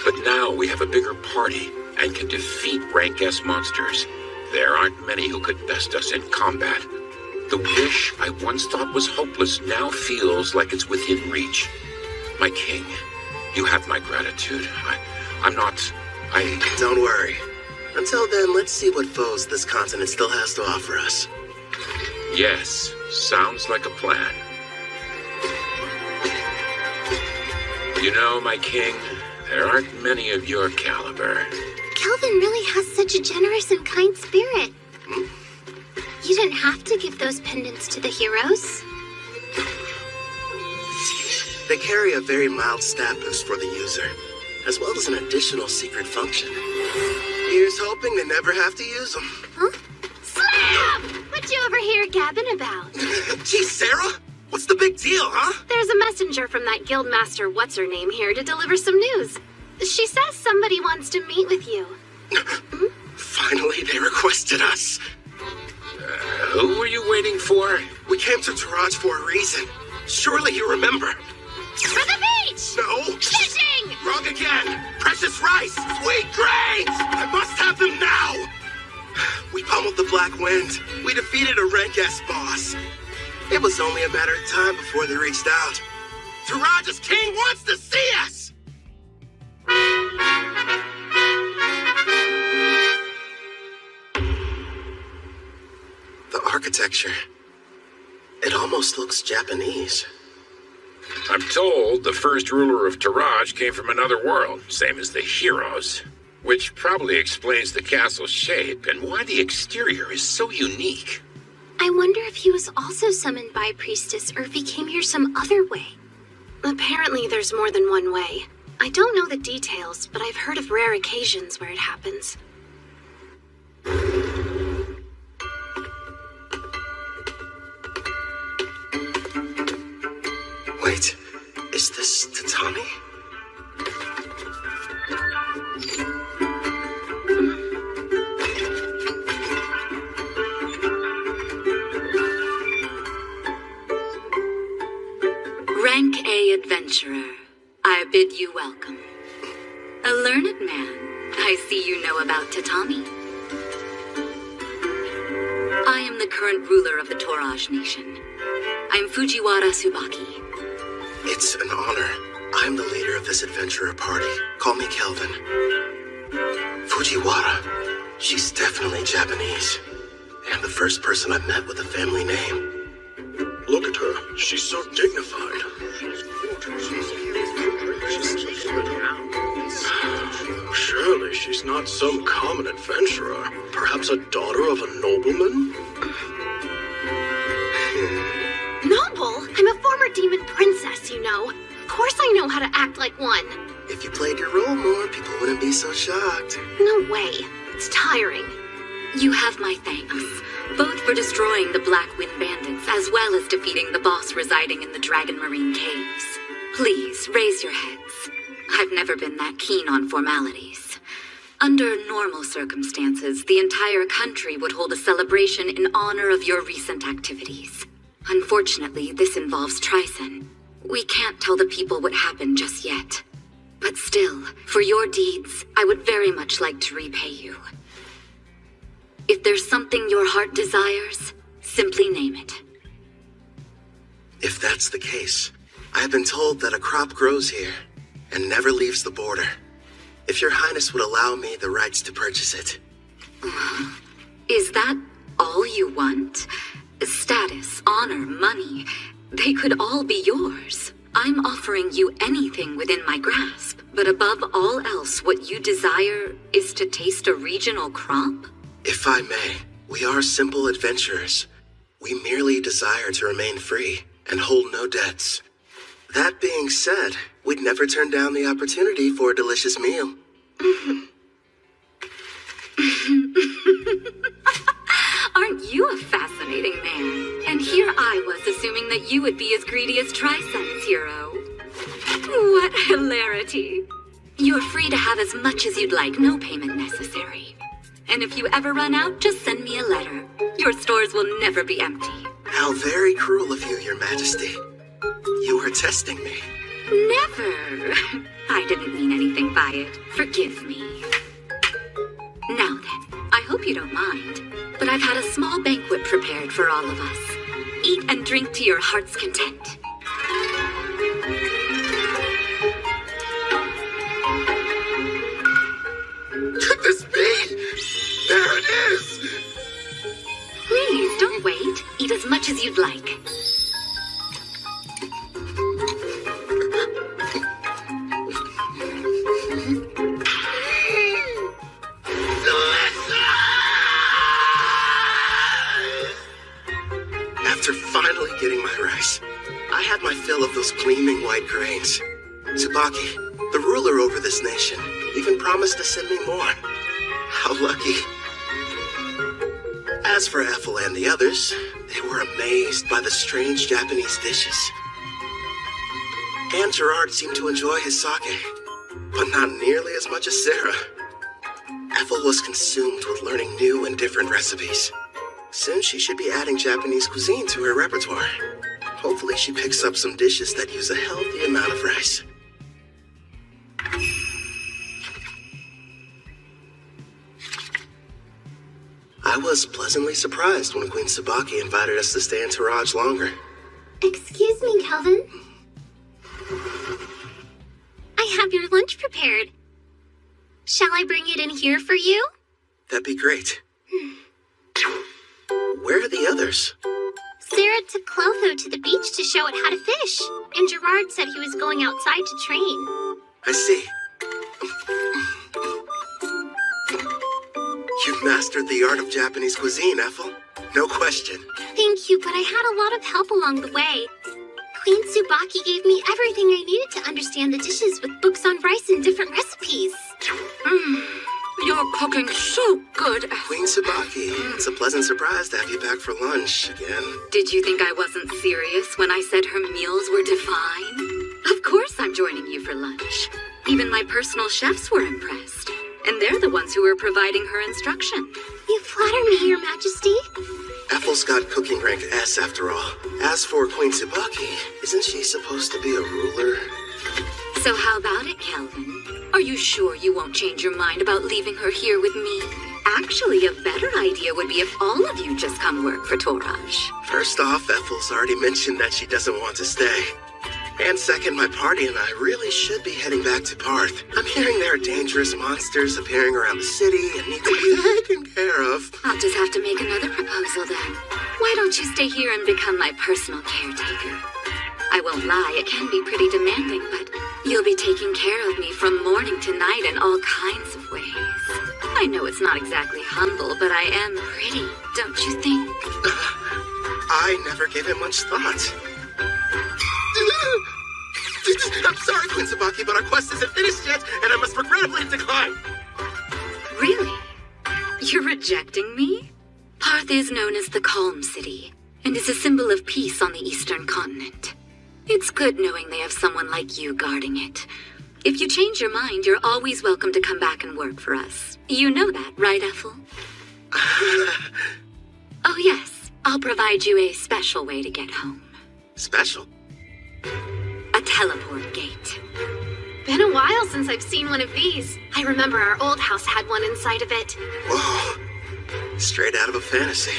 But now we have a bigger party and can defeat rank S monsters. There aren't many who could best us in combat. The wish I once thought was hopeless now feels like it's within reach. My king, you have my gratitude. Don't worry. Until then, let's see what foes this continent still has to offer us. Yes, sounds like a plan. You know, my king, there aren't many of your caliber. Kelvin really has such a generous and kind spirit. You didn't have to give those pendants to the heroes. They carry a very mild stat boost for the user, as well as an additional secret function. Here's hoping they never have to use them. Huh? Slam! What you over here gabbing about? Gee, Sarah! What's the big deal, huh? There's a messenger from that guildmaster what's-her-name here to deliver some news. She says somebody wants to meet with you. Finally, they requested us. Who were you waiting for? We came to Taraj for a reason. Surely you remember. For the beach! No! Fishing! Wrong again! Precious rice! Sweet grains! I must have them now! We pummeled the Black Wind. We defeated a rank S boss. It was only a matter of time before they reached out. Taraj's king wants to see us! The architecture. It almost looks Japanese. I'm told the first ruler of Taraj came from another world, same as the heroes. Which probably explains the castle's shape and why the exterior is so unique. I wonder if he was also summoned by a priestess or if he came here some other way. Apparently there's more than one way. I don't know the details, but I've heard of rare occasions where it happens. Wait, is this Tatami? Rank A adventurer, I bid you welcome. A learned man, I see you know about Tatami. I am the current ruler of the Toraj nation. I am Fujiwara Tsubaki. It's an honor. I'm the leader of this adventurer party. Call me Kelvin. Fujiwara. She's definitely Japanese. And the first person I've met with a family name. Look at her. She's so dignified. Surely she's not some common adventurer. Perhaps a daughter of a nobleman? Noble? I'm a demon princess, you know. Of course I know how to act like one. If you played your role more, people wouldn't be so shocked. No way. It's tiring. You have my thanks, both for destroying the Black Wind Bandits as well as defeating the boss residing in the Dragon Marine Caves. Please, raise your heads. I've never been that keen on formalities. Under normal circumstances, the entire country would hold a celebration in honor of your recent activities. Unfortunately, this involves Trison. We can't tell the people what happened just yet. But still, for your deeds, I would very much like to repay you. If there's something your heart desires, simply name it. If that's the case, I've been told that a crop grows here and never leaves the border. If your highness would allow me the rights to purchase it. Is that all you want? Status, honor, money, they could all be yours. I'm offering you anything within my grasp, but above all else, what you desire is to taste a regional crop? If I may, we are simple adventurers. We merely desire to remain free and hold no debts. That being said, we'd never turn down the opportunity for a delicious meal. Aren't you a fascinating man? And here I was assuming that you would be as greedy as Trison's hero. What hilarity. You're free to have as much as you'd like, no payment necessary. And if you ever run out, just send me a letter. Your stores will never be empty. How very cruel of you, Your Majesty. You were testing me. Never. I didn't mean anything by it. Forgive me. Now then, I hope you don't mind, but I've had a small banquet prepared for all of us. Eat and drink to your heart's content. Could this be? There it is! Please, don't wait. Eat as much as you'd like. After finally getting my rice, I had my fill of those gleaming white grains. Tsubaki, the ruler over this nation, even promised to send me more. How lucky. As for Ethel and the others, they were amazed by the strange Japanese dishes. And Gerard seemed to enjoy his sake, but not nearly as much as Sarah. Ethel was consumed with learning new and different recipes. Soon she should be adding Japanese cuisine to her repertoire. Hopefully she picks up some dishes that use a healthy amount of rice. I was pleasantly surprised when Queen Tsubaki invited us to stay in Taraj longer. Excuse me, Kelvin. I have your lunch prepared. Shall I bring it in here for you? That'd be great. Where are the others? Sarah took Clotho to the beach to show it how to fish, and Gerard said he was going outside to train. I see. You've mastered the art of Japanese cuisine, Ethel. No question. Thank you, but I had a lot of help along the way. Queen Tsubaki gave me everything I needed to understand the dishes with books on rice and different recipes. You're cooking so good. Queen Tsubaki, it's a pleasant surprise to have you back for lunch again. Did you think I wasn't serious when I said her meals were divine? Of course I'm joining you for lunch. Even my personal chefs were impressed. And they're the ones who were providing her instruction. You flatter me, Your Majesty. Ethel's got cooking rank S after all. As for Queen Tsubaki, isn't she supposed to be a ruler? So how about it, Kelvin? Are you sure you won't change your mind about leaving her here with me? Actually, a better idea would be if all of you just come work for Toraj. First off, Ethel's already mentioned that she doesn't want to stay. And second, my party and I really should be heading back to Parth. I'm hearing there are dangerous monsters appearing around the city and need to be taken care of. I'll just have to make another proposal then. Why don't you stay here and become my personal caretaker? I won't lie, it can be pretty demanding, but you'll be taking care of me from morning to night in all kinds of ways. I know it's not exactly humble, but I am pretty, don't you think? I never gave it much thought. Sorry, Queen Tsubaki, but our quest isn't finished yet, and I must regrettably decline. Really? You're rejecting me? Parth is known as the Calm City, and is a symbol of peace on the eastern continent. It's good knowing they have someone like you guarding it. If you change your mind, you're always welcome to come back and work for us. You know that, right, Ethel? Oh yes, I'll provide you a special way to get home. Special? A teleport gate. Been a while since I've seen one of these. I remember our old house had one inside of it. Whoa. Straight out of a fantasy.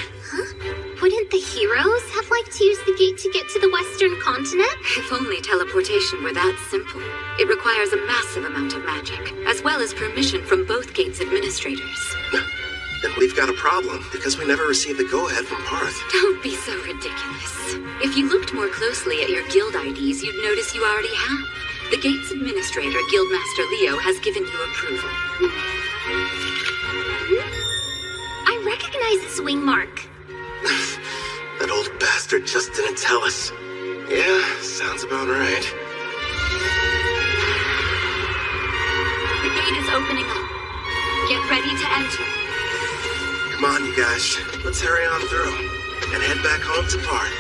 Wouldn't the heroes have liked to use the gate to get to the western continent? If only teleportation were that simple. It requires a massive amount of magic, as well as permission from both gate's administrators. Then we've got a problem, because we never received the go-ahead from Parth. Don't be so ridiculous. If you looked more closely at your guild IDs, you'd notice you already have. The gate's administrator, Guildmaster Leo, has given you approval. I recognize this wing mark. That old bastard just didn't tell us. Yeah, sounds about right. The gate is opening up. Get ready to enter. Come on, you guys. Let's hurry on through and head back home to Parth.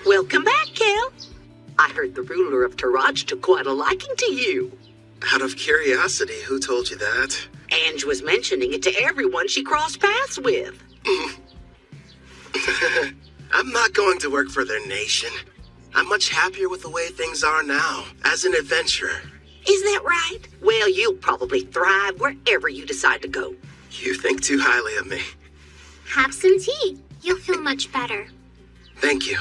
Welcome back, Kel. I heard the ruler of Taraj took quite a liking to you. Out of curiosity, who told you that? Ange was mentioning it to everyone she crossed paths with. I'm not going to work for their nation. I'm much happier with the way things are now, as an adventurer. Is that right? Well, you'll probably thrive wherever you decide to go. You think too highly of me. Have some tea. You'll feel much better. Thank you.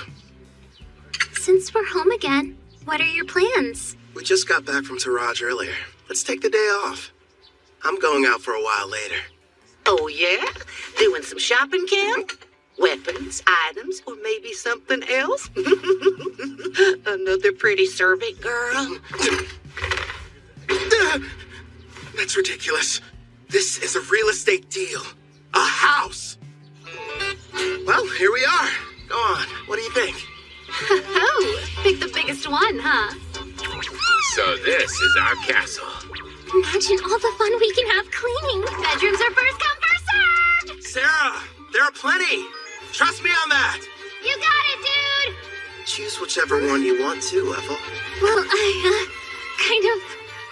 Since we're home again, what are your plans? We just got back from Taraj earlier. Let's take the day off. I'm going out for a while later. Oh, yeah? Doing some shopping, Kel? Weapons, items, or maybe something else? Another pretty servant girl? That's ridiculous. This is a real estate deal. A house. Well, here we are. Go on. What do you think? Oh, pick the biggest one, huh? So this is our castle. Imagine all the fun we can have cleaning. Bedrooms are first come, first served! Sarah, there are plenty. Trust me on that. You got it, dude! Choose whichever one you want to, Ethel. Well, I, kind of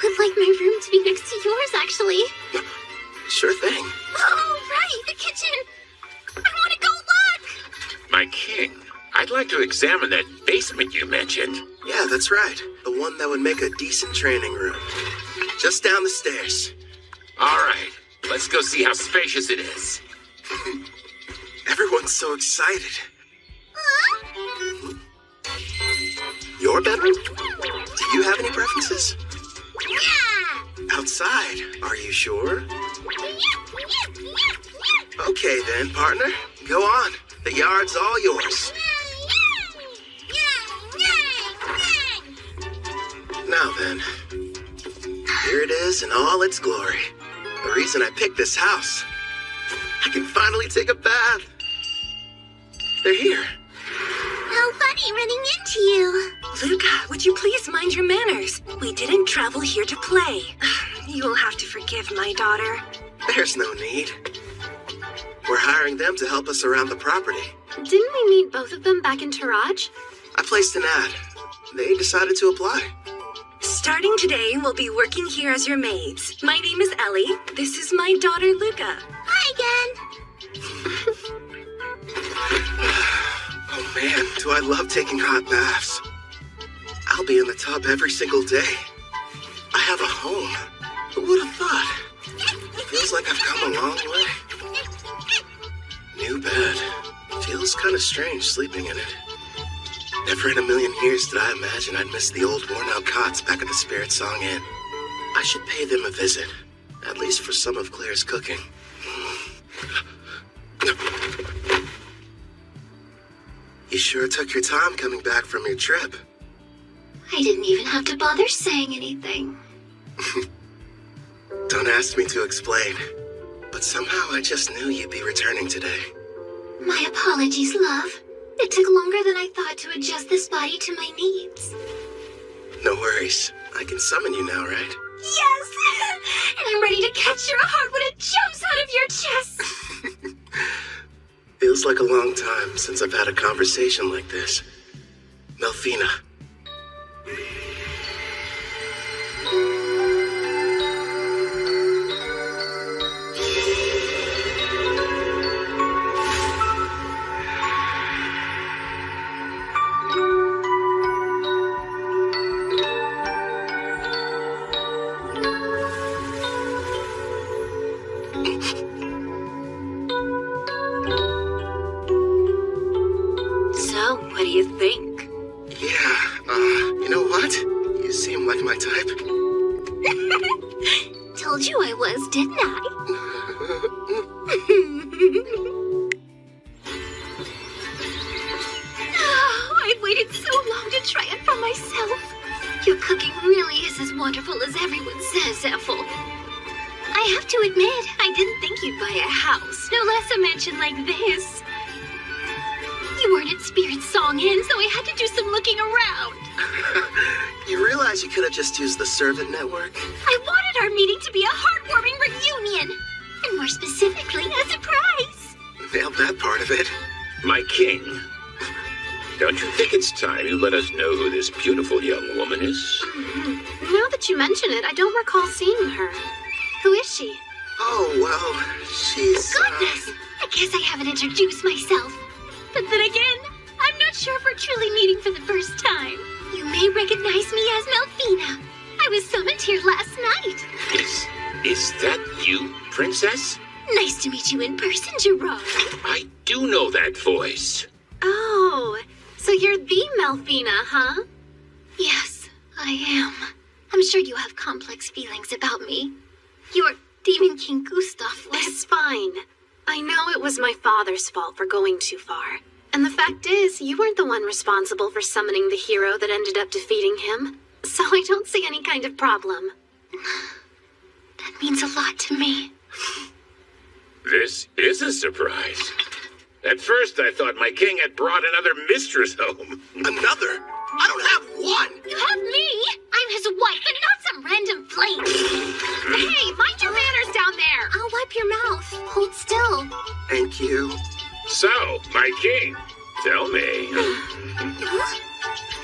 would like my room to be next to yours, actually. Sure thing. Oh, right, the kitchen. I want to go look. My king, I'd like to examine that basement you mentioned. Yeah, that's right. The one that would make a decent training room. Just down the stairs. All right, let's go see how spacious it is. Everyone's so excited. Your bedroom? Do you have any preferences? Yeah! Outside, are you sure? Okay then, partner. Go on. The yard's all yours. Now then, here it is in all its glory. The reason I picked this house. I can finally take a bath. They're here. How funny running into you. Luca, would you please mind your manners? We didn't travel here to play. You will have to forgive my daughter. There's no need. We're hiring them to help us around the property. Didn't we meet both of them back in Taraj? I placed an ad. They decided to apply. Starting today, we'll be working here as your maids. My name is Ellie. This is my daughter, Luca. Hi again. Oh man, do I love taking hot baths. I'll be in the tub every single day. I have a home. Who would have thought? Feels like I've come a long way. New bed. Feels kind of strange sleeping in it. Never in a million years did I imagine I'd miss the old worn-out cots back at the Spirit Song Inn. I should pay them a visit, at least for some of Claire's cooking. You sure took your time coming back from your trip. I didn't even have to bother saying anything. Don't ask me to explain. but somehow I just knew you'd be returning today. My apologies, love. It took longer than I thought to adjust this body to my needs. No worries. I can summon you now, right? Yes! And I'm ready to catch your heart when it jumps out of your chest! Feels like a long time since I've had a conversation like this. Melfina. So, what do you think? Yeah, you know what? You seem like my type. Told you I was, didn't I? I've waited so long to try it for myself. Your cooking really is as wonderful as everyone says, Ethel. I have to admit, I didn't think you'd buy a house, no less a mansion like this. You weren't at Spirit Song Inn, so I had to do some looking around. You realize you could have just used the servant network? I wanted our meeting to be a heartwarming reunion, and more specifically, a surprise. Nailed that part of it. My king, don't you think it's time you let us know who this beautiful young woman is? Now that you mention it, I don't recall seeing her. Who is she? Oh, well, she's... Goodness! I guess I haven't introduced myself. But then again, I'm not sure if we're truly meeting for the first time. You may recognize me as Melfina. I was summoned here last night. Is that you, princess? Nice to meet you in person, Gerard. I do know that voice. Oh, so you're the Melfina, huh? Yes, I am. I'm sure you have complex feelings about me. Your Demon King Gustav was... It's fine. I know it was my father's fault for going too far. And the fact is, you weren't the one responsible for summoning the hero that ended up defeating him. So I don't see any kind of problem. That means a lot to me. This is a surprise. At first, I thought my king had brought another mistress home. Another? I don't have one! You have me! I'm his wife and not some random flame! Hey, mind your manners down there! I'll wipe your mouth. Hold still. Thank you. So, my king, tell me.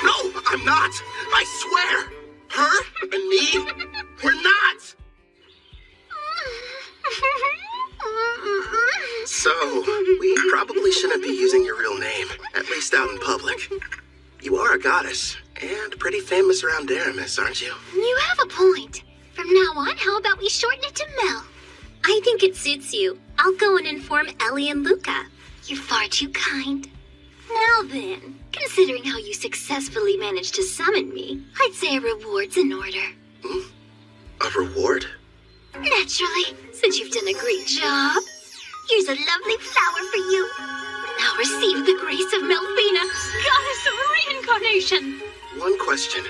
No, I'm not! I swear! Her and me, we're not! So, we probably shouldn't be using your real name, at least out in public. You are a goddess, and pretty famous around Daramis, aren't you? You have a point. From now on, how about we shorten it to Mel? I think it suits you. I'll go and inform Ellie and Luca. You're far too kind. Now then, considering how you successfully managed to summon me, I'd say a reward's in order. A reward? Naturally, since you've done a great job. Here's a lovely flower for you. Now receive the grace of Melfina, goddess of reincarnation. One question.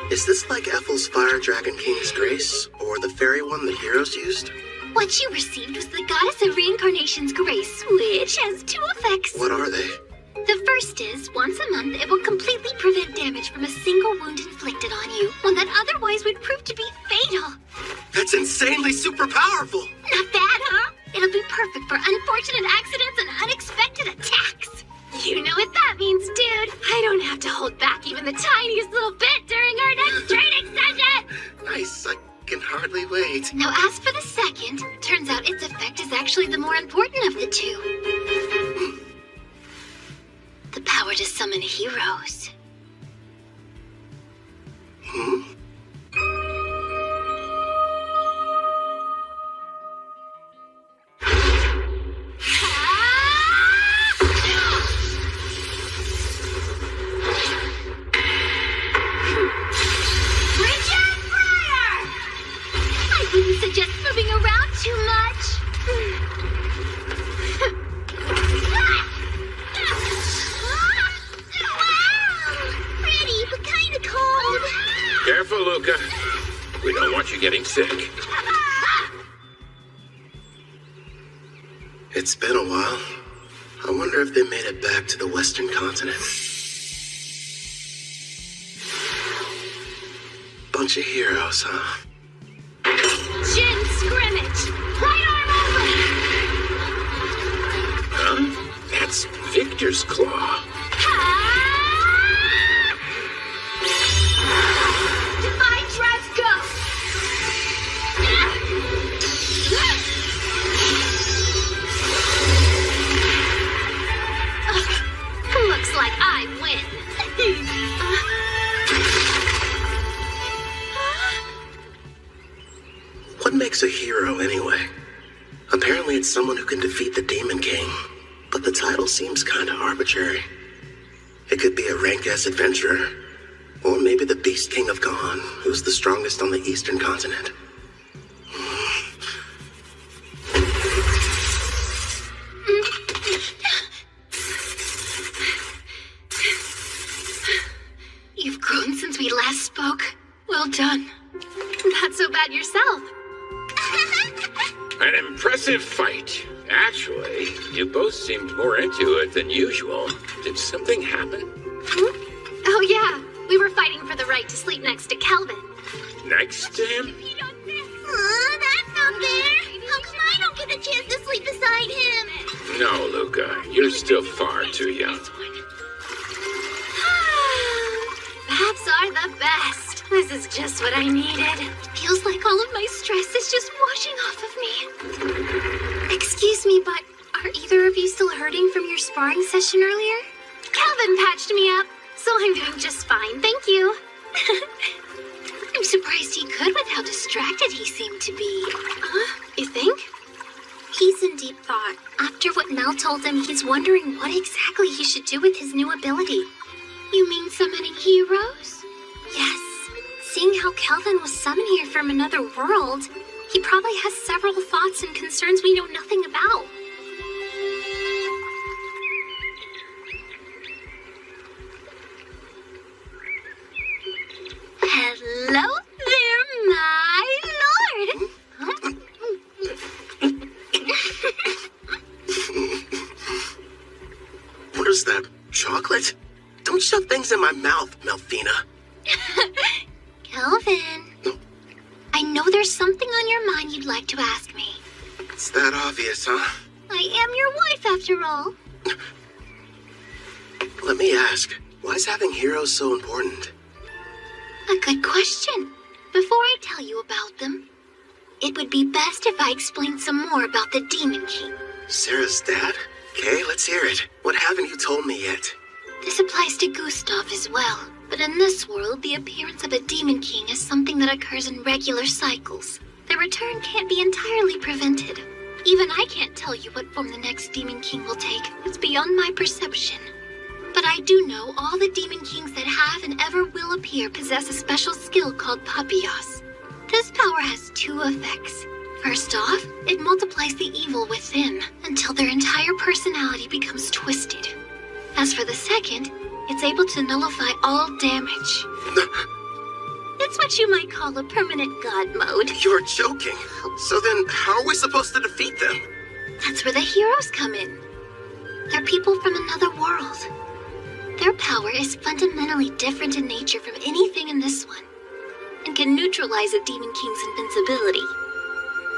Is this like Ethel's Fire Dragon King's grace, or the fairy one the heroes used? What you received was the goddess of reincarnation's grace, which has two effects. What are they? The first is, once a month, it will completely prevent damage from a single wound inflicted on you, one that otherwise would prove to be fatal. That's insanely super powerful! Not bad, huh? It'll be perfect for unfortunate accidents and unexpected attacks. You know what that means, dude. I don't have to hold back even the tiniest little bit during our next training session! Nice, I can hardly wait. Now, as for the second, turns out its effect is actually the more important of the two. The power to summon heroes. I wouldn't suggest moving around too much. Pretty, but kind of cold. Careful, Luca. We don't want you getting sick. It's been a while. I wonder if they made it back to the Western continent. Bunch of heroes, huh? Jin scrimmage! Right arm open! Huh? That's Victor's claw. Defy Dress go! Looks like I win. What makes a hero, anyway? Apparently it's someone who can defeat the Demon King, but the title seems kinda arbitrary. It could be a rank-ass adventurer, or maybe the Beast King of Khan, who's the strongest on the Eastern continent. You've grown since we last spoke. Well done. Not so bad yourself. An impressive fight. Actually, you both seemed more into it than usual. Did something happen? Oh yeah, we were fighting for the right to sleep next to Kelvin. Next to him? That's not fair! How come I don't get the chance to sleep beside him? No, Luca. You're still far too young. Baths are the best. This is just what I needed. Feels like all of my stress is just washing off of me. Excuse me, but are either of you still hurting from your sparring session earlier? Calvin patched me up, so I'm doing just fine, thank you. I'm surprised he could with how distracted he seemed to be. You think? He's in deep thought. After what Mel told him, he's wondering what exactly he should do with his new ability. You mean summoning heroes? Yes. Seeing how Kelvin was summoned here from another world, he probably has several thoughts and concerns we know nothing about. Hello there, my lord! What is that? Chocolate? Don't shove things in my mouth, Melfina. Kelvin, I know there's something on your mind you'd like to ask me. It's that obvious, huh? I am your wife, after all. Let me ask, why is having heroes so important? A good question. Before I tell you about them, it would be best if I explained some more about the Demon King. Sarah's dad? Okay, let's hear it. What haven't you told me yet? This applies to Gustav as well. But in this world, the appearance of a Demon King is something that occurs in regular cycles. Their return can't be entirely prevented. Even I can't tell you what form the next Demon King will take. It's beyond my perception. But I do know all the Demon Kings that have and ever will appear possess a special skill called Papias. This power has two effects. First off, it multiplies the evil within until their entire personality becomes twisted. As for the second, it's able to nullify all damage. It's what you might call a permanent god mode. You're joking. So then, how are we supposed to defeat them? That's where the heroes come in. They're people from another world. Their power is fundamentally different in nature from anything in this one, and can neutralize a Demon King's invincibility.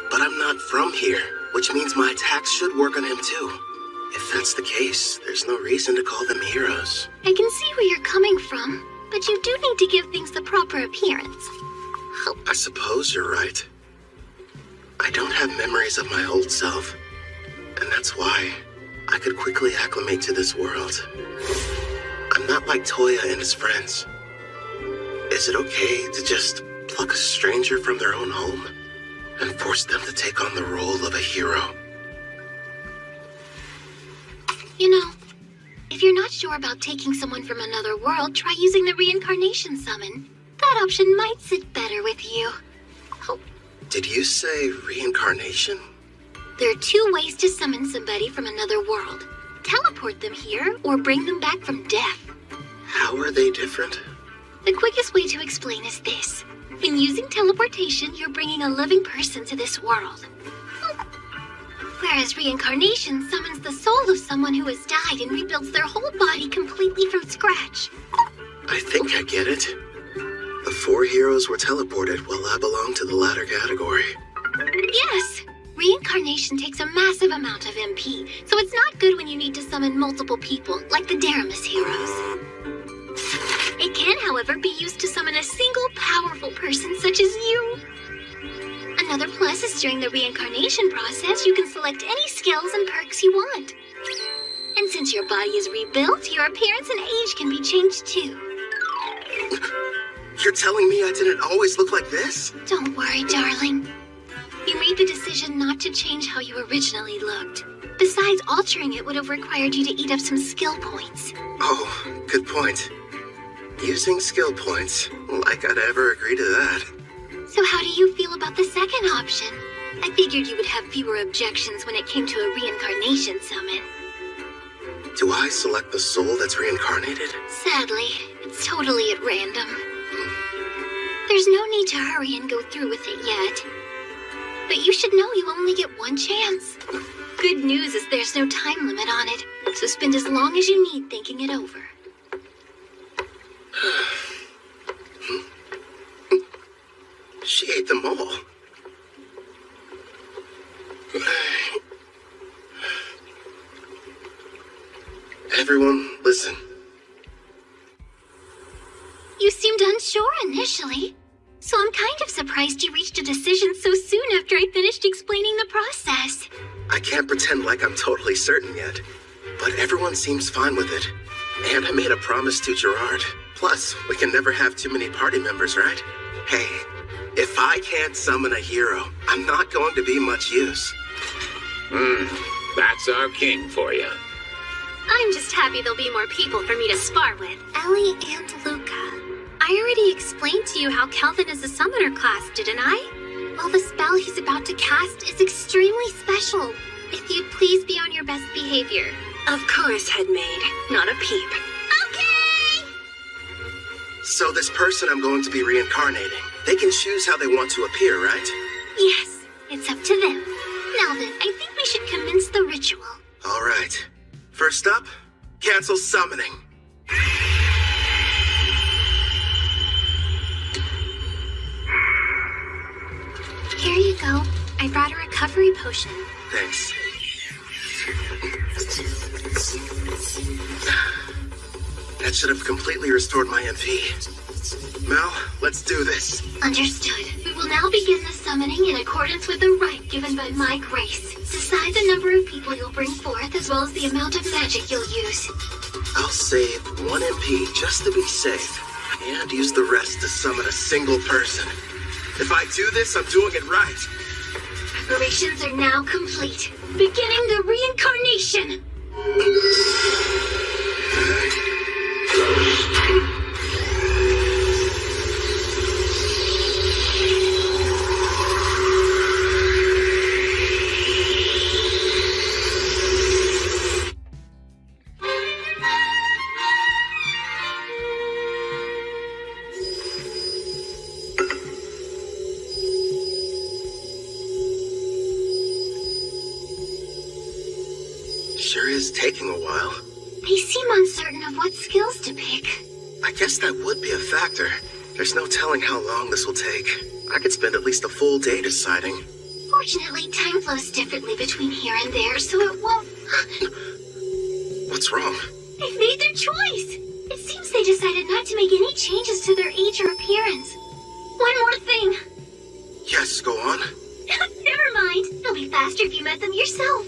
But I'm not from here, which means my attacks should work on him too. If that's the case, there's no reason to call them heroes. I can see where you're coming from, but you do need to give things the proper appearance. I suppose you're right. I don't have memories of my old self, and that's why I could quickly acclimate to this world. I'm not like Toya and his friends. Is it okay to just pluck a stranger from their own home and force them to take on the role of a hero? You know, if you're not sure about taking someone from another world, try using the reincarnation summon. That option might sit better with you. Did you say reincarnation? There are two ways to summon somebody from another world. Teleport them here, or bring them back from death. How are they different? The quickest way to explain is this. When using teleportation, you're bringing a living person to this world. Whereas reincarnation summons the soul of someone who has died and rebuilds their whole body completely from scratch. I think I get it. The 4 heroes were teleported while I belong to the latter category. Yes! Reincarnation takes a massive amount of MP, so it's not good when you need to summon multiple people, like the Daramus heroes. It can, however, be used to summon a single powerful person such as you. Another plus is during the reincarnation process, you can select any skills and perks you want. And since your body is rebuilt, your appearance and age can be changed too. You're telling me I didn't always look like this? Don't worry, darling. You made the decision not to change how you originally looked. Besides, altering it would have required you to eat up some skill points. Oh, good point. Using skill points, like I'd ever agree to that. So how do you feel about the second option? I figured you would have fewer objections when it came to a reincarnation summon. Do I select the soul that's reincarnated? Sadly, it's totally at random. There's no need to hurry and go through with it yet. But you should know you only get one chance. Good news is there's no time limit on it, so spend as long as you need thinking it over. She ate them all. Everyone, listen. You seemed unsure initially, so I'm kind of surprised you reached a decision so soon after I finished explaining the process. I can't pretend like I'm totally certain yet, but everyone seems fine with it. And I made a promise to Gerard. Plus, we can never have too many party members, right? Hey, if I can't summon a hero, I'm not going to be much use. That's our king for you. I'm just happy there'll be more people for me to spar with. Ellie and Luca. I already explained to you how Kelvin is a summoner class, didn't I? Well, the spell he's about to cast is extremely special. If you'd please be on your best behavior. Of course, Headmaid. Not a peep. Okay! So this person I'm going to be reincarnating, they can choose how they want to appear, right? Yes, it's up to them. Now then, I think we should commence the ritual. All right. First up, cancel summoning. Here you go. I brought a recovery potion. Thanks. That should have completely restored my MP. Mel, let's do this. Understood. We will now begin the summoning in accordance with the rite given by my grace. Decide the number of people you'll bring forth as well as the amount of magic you'll use. I'll save 1 MP just to be safe, and use the rest to summon a single person. If I do this, I'm doing it right. Preparations are now complete. Beginning the reincarnation. Sure is taking a while. They seem uncertain of what skills to pick. I guess that would be a factor. There's no telling how long this will take. I could spend at least a full day deciding. Fortunately, time flows differently between here and there, so it won't... What's wrong? They've made their choice! It seems they decided not to make any changes to their age or appearance. One more thing. Yes, go on. Never mind. It'll be faster if you met them yourself.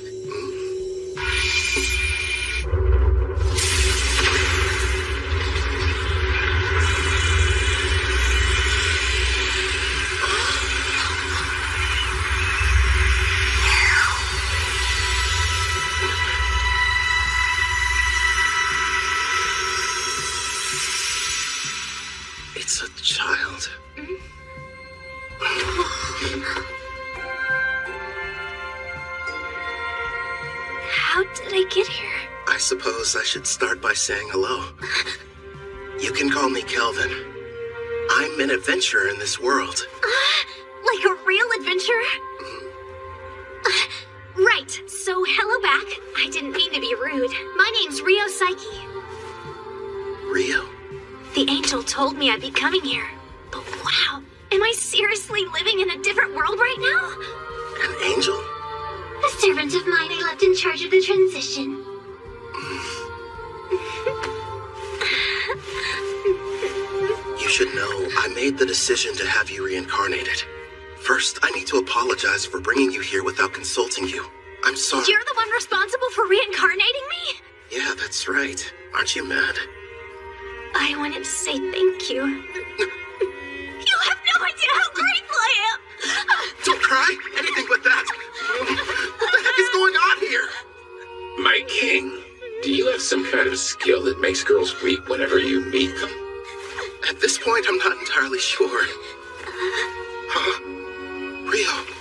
It's a child. How did I get here? I suppose I should start by saying hello. You can call me Kelvin. I'm an adventurer in this world. Like a real adventurer? Right. So, hello back. I didn't mean to be rude. My name's Rio Psyche. Rio? The angel told me I'd be coming here. But wow, am I seriously living in a different world right now? An angel? A servant of mine I left in charge of the transition. You should know, I made the decision to have you reincarnated. First, I need to apologize for bringing you here without consulting you. I'm sorry. You're the one responsible for reincarnating me? Yeah, that's right. Aren't you mad? I wanted to say thank you. You have no idea how grateful I am! Don't cry! Anything but that! What the heck is going on here? My king, do you have some kind of skill that makes girls weep whenever you meet them? At this point, I'm not entirely sure. Huh? Rio?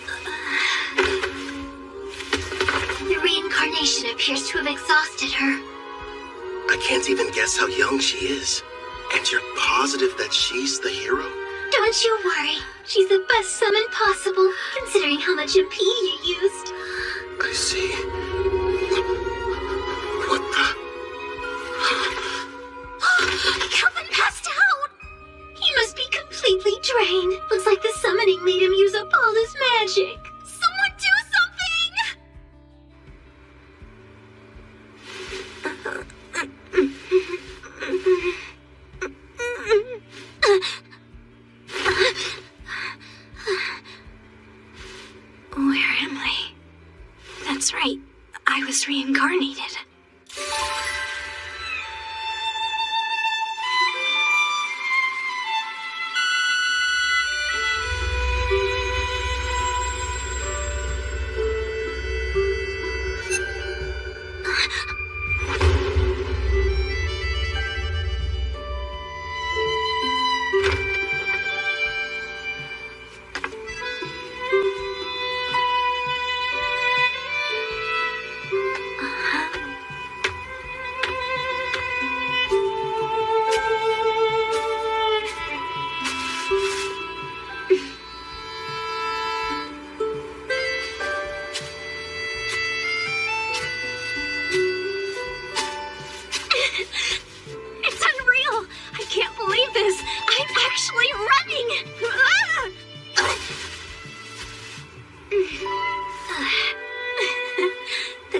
The reincarnation appears to have exhausted her. I can't even guess how young she is. And you're positive that she's the hero? Don't you worry. She's the best summon possible, considering how much MP you used. I see. What the? Kelvin passed out! He must be completely drained. Looks like the summoning made him use up all his magic. Someone do Where am I? That's right. I was reincarnated.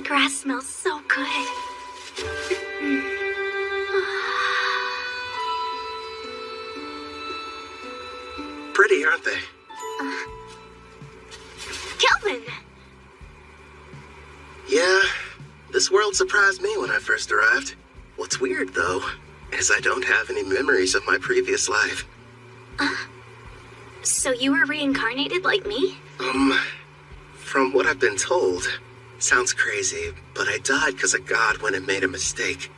grass smells so good. Pretty, aren't they? Kelvin! Yeah, this world surprised me when I first arrived. What's weird, though, is I don't have any memories of my previous life. So you were reincarnated like me? From what I've been told, sounds crazy, but I died because a god went and made a mistake.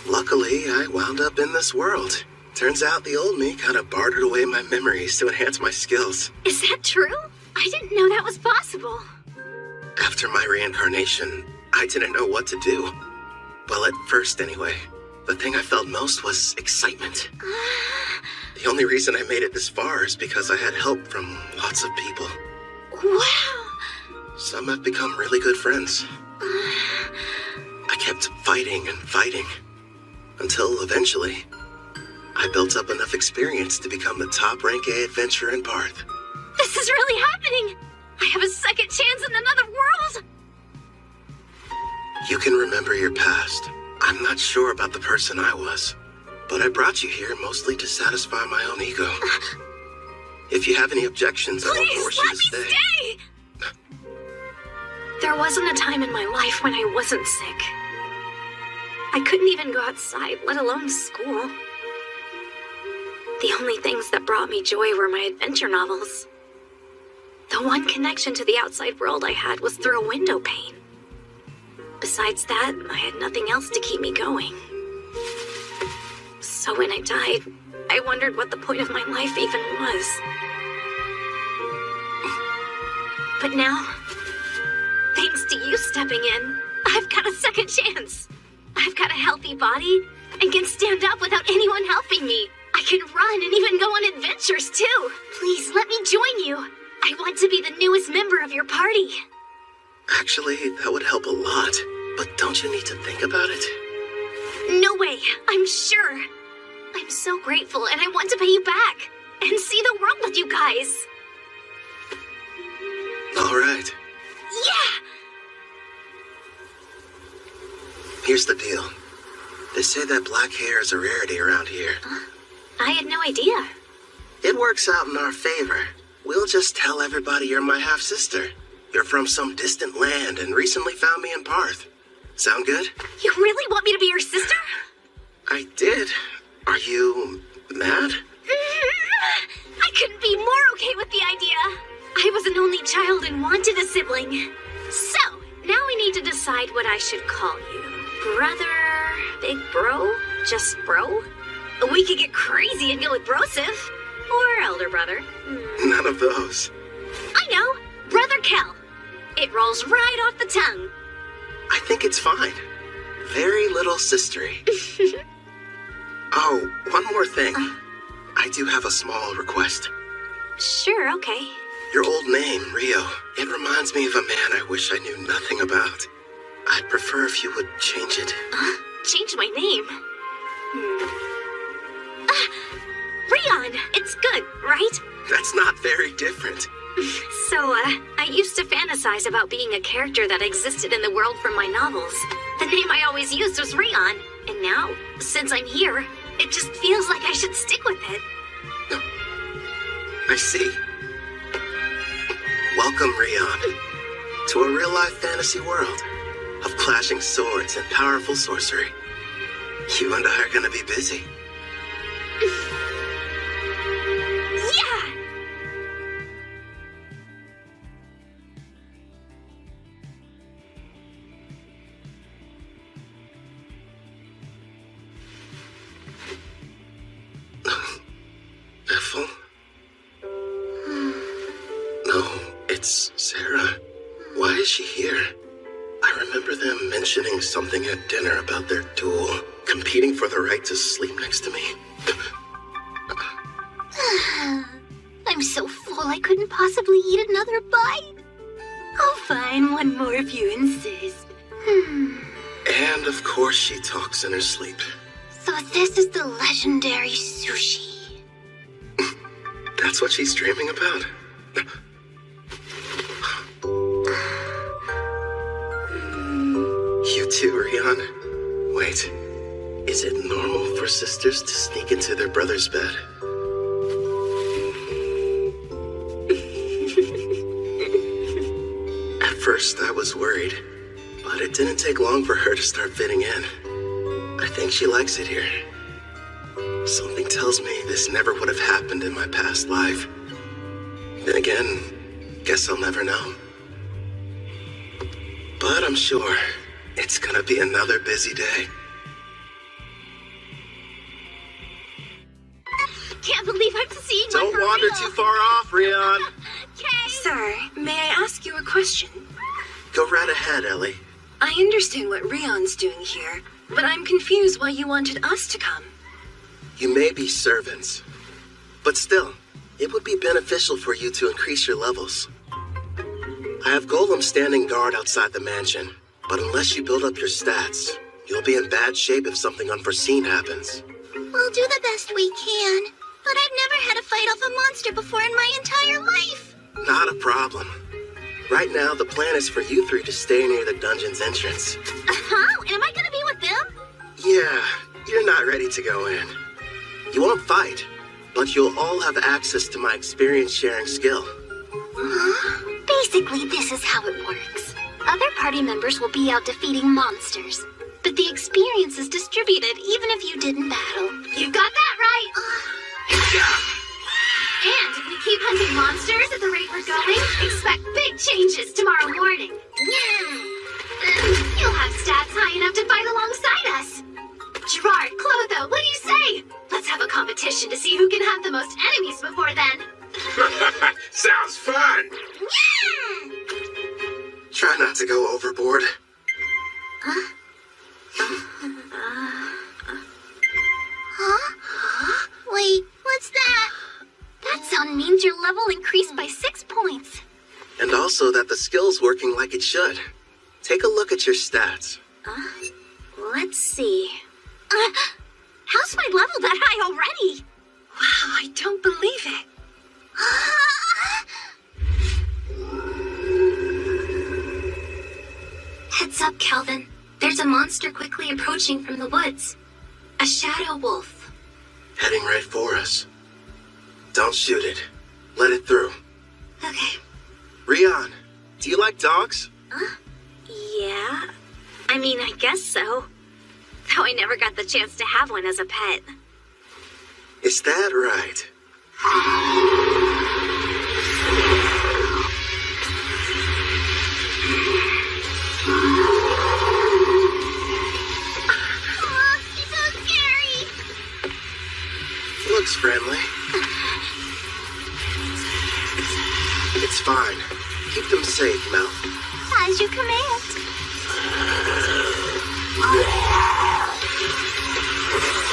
Luckily, I wound up in this world. Turns out the old me kind of bartered away my memories to enhance my skills. Is that true? I didn't know that was possible. After my reincarnation, I didn't know what to do. Well, at first anyway. The thing I felt most was excitement. The only reason I made it this far is because I had help from lots of people. Wow! Some have become really good friends. I kept fighting and fighting, until eventually, I built up enough experience to become the top rank A adventurer in Parth. This is really happening! I have a second chance in another world! You can remember your past. I'm not sure about the person I was, but I brought you here mostly to satisfy my own ego. If you have any objections, I won't force you to stay. There wasn't a time in my life when I wasn't sick. I couldn't even go outside, let alone school. The only things that brought me joy were my adventure novels. The one connection to the outside world I had was through a window pane. Besides that, I had nothing else to keep me going. So when I died, I wondered what the point of my life even was. But now, thanks to you stepping in, I've got a second chance. I've got a healthy body and can stand up without anyone helping me. I can run and even go on adventures too. Please let me join you. I want to be the newest member of your party. Actually, that would help a lot. But don't you need to think about it? No way, I'm sure. I'm so grateful and I want to pay you back and see the world with you guys. All right. Yeah! Here's the deal. They say that black hair is a rarity around here. I had no idea. It works out in our favor. We'll just tell everybody you're my half-sister. You're from some distant land and recently found me in Parth. Sound good? You really want me to be your sister? I did. Are you mad? I couldn't be more okay with the idea. I was an only child and wanted a sibling. So, now we need to decide what I should call you. Brother, big bro, just bro? We could get crazy and go with brosive. Or elder brother. None of those. I know, Brother Kel. It rolls right off the tongue. I think it's fine. Very little sistery. Oh, one more thing. I do have a small request. Sure, okay. Your old name, Rio, it reminds me of a man I wish I knew nothing about. I'd prefer if you would change it. Change my name? Rion, it's good, right? That's not very different. So, I used to fantasize about being a character that existed in the world from my novels. The name I always used was Rion, and now, since I'm here, it just feels like I should stick with it. I see. Welcome, Rion, to a real-life fantasy world of clashing swords and powerful sorcery. You and I are gonna be busy. Yeah! Ethel? No, it's Sarah. Why is she here? I remember them mentioning something at dinner about their duel, competing for the right to sleep next to me. I'm so full I couldn't possibly eat another bite. Oh, fine, one more if you insist. And of course she talks in her sleep. So this is the legendary sushi. That's what she's dreaming about? You too, Rion. Wait, is it normal for sisters to sneak into their brother's bed? At first, I was worried, but it didn't take long for her to start fitting in. I think she likes it here. Something tells me this never would have happened in my past life. Then again, guess I'll never know. But I'm sure it's gonna be another busy day. Can't believe I'm seeing Don't one for wander real. too far off, Rion. Sir, may I ask you a question? Go right ahead, Ellie. I understand what Rion's doing here, but I'm confused why you wanted us to come. You may be servants, but still, it would be beneficial for you to increase your levels. I have golems standing guard outside the mansion, but unless you build up your stats, you'll be in bad shape if something unforeseen happens. We'll do the best we can, but I've never had to fight off a monster before in my entire life. Not a problem. Right now, the plan is for you three to stay near the dungeon's entrance. Huh? Am I gonna be with them? Yeah, you're not ready to go in. You won't fight, but you'll all have access to my experience-sharing skill. Basically, this is how it works. Other party members will be out defeating monsters, but the experience is distributed even if you didn't battle. You got that right. And if we keep hunting monsters at the rate we're going, expect big changes tomorrow morning. You'll have stats high enough to fight alongside us. Gerard, Clotho, what do you say? Let's have a competition to see who can have the most enemies before then. Sounds fun. Try not to go overboard. Wait, what's that? That sound means your level increased by 6 points. And also that the skill's working like it should. Take a look at your stats. Let's see. How's my level that high already? Wow, I don't believe it. Heads up, Calvin. There's a monster quickly approaching from the woods. A shadow wolf. Heading right for us. Don't shoot it. Let it through. Okay. Rion, do you like dogs? Yeah. I mean, I guess so. Though I never got the chance to have one as a pet. Is that right? He's so scary. Looks friendly. It's fine. Keep them safe, Mel. As you command.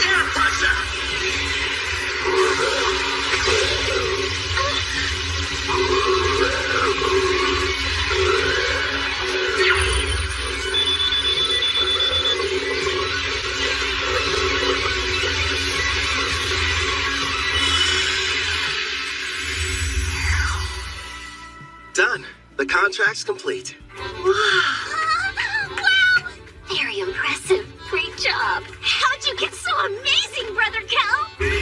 Air pressure! Done. The contract's complete. Wow! Very impressive. Great job. How'd you get so amazing, Brother Kel? Yay!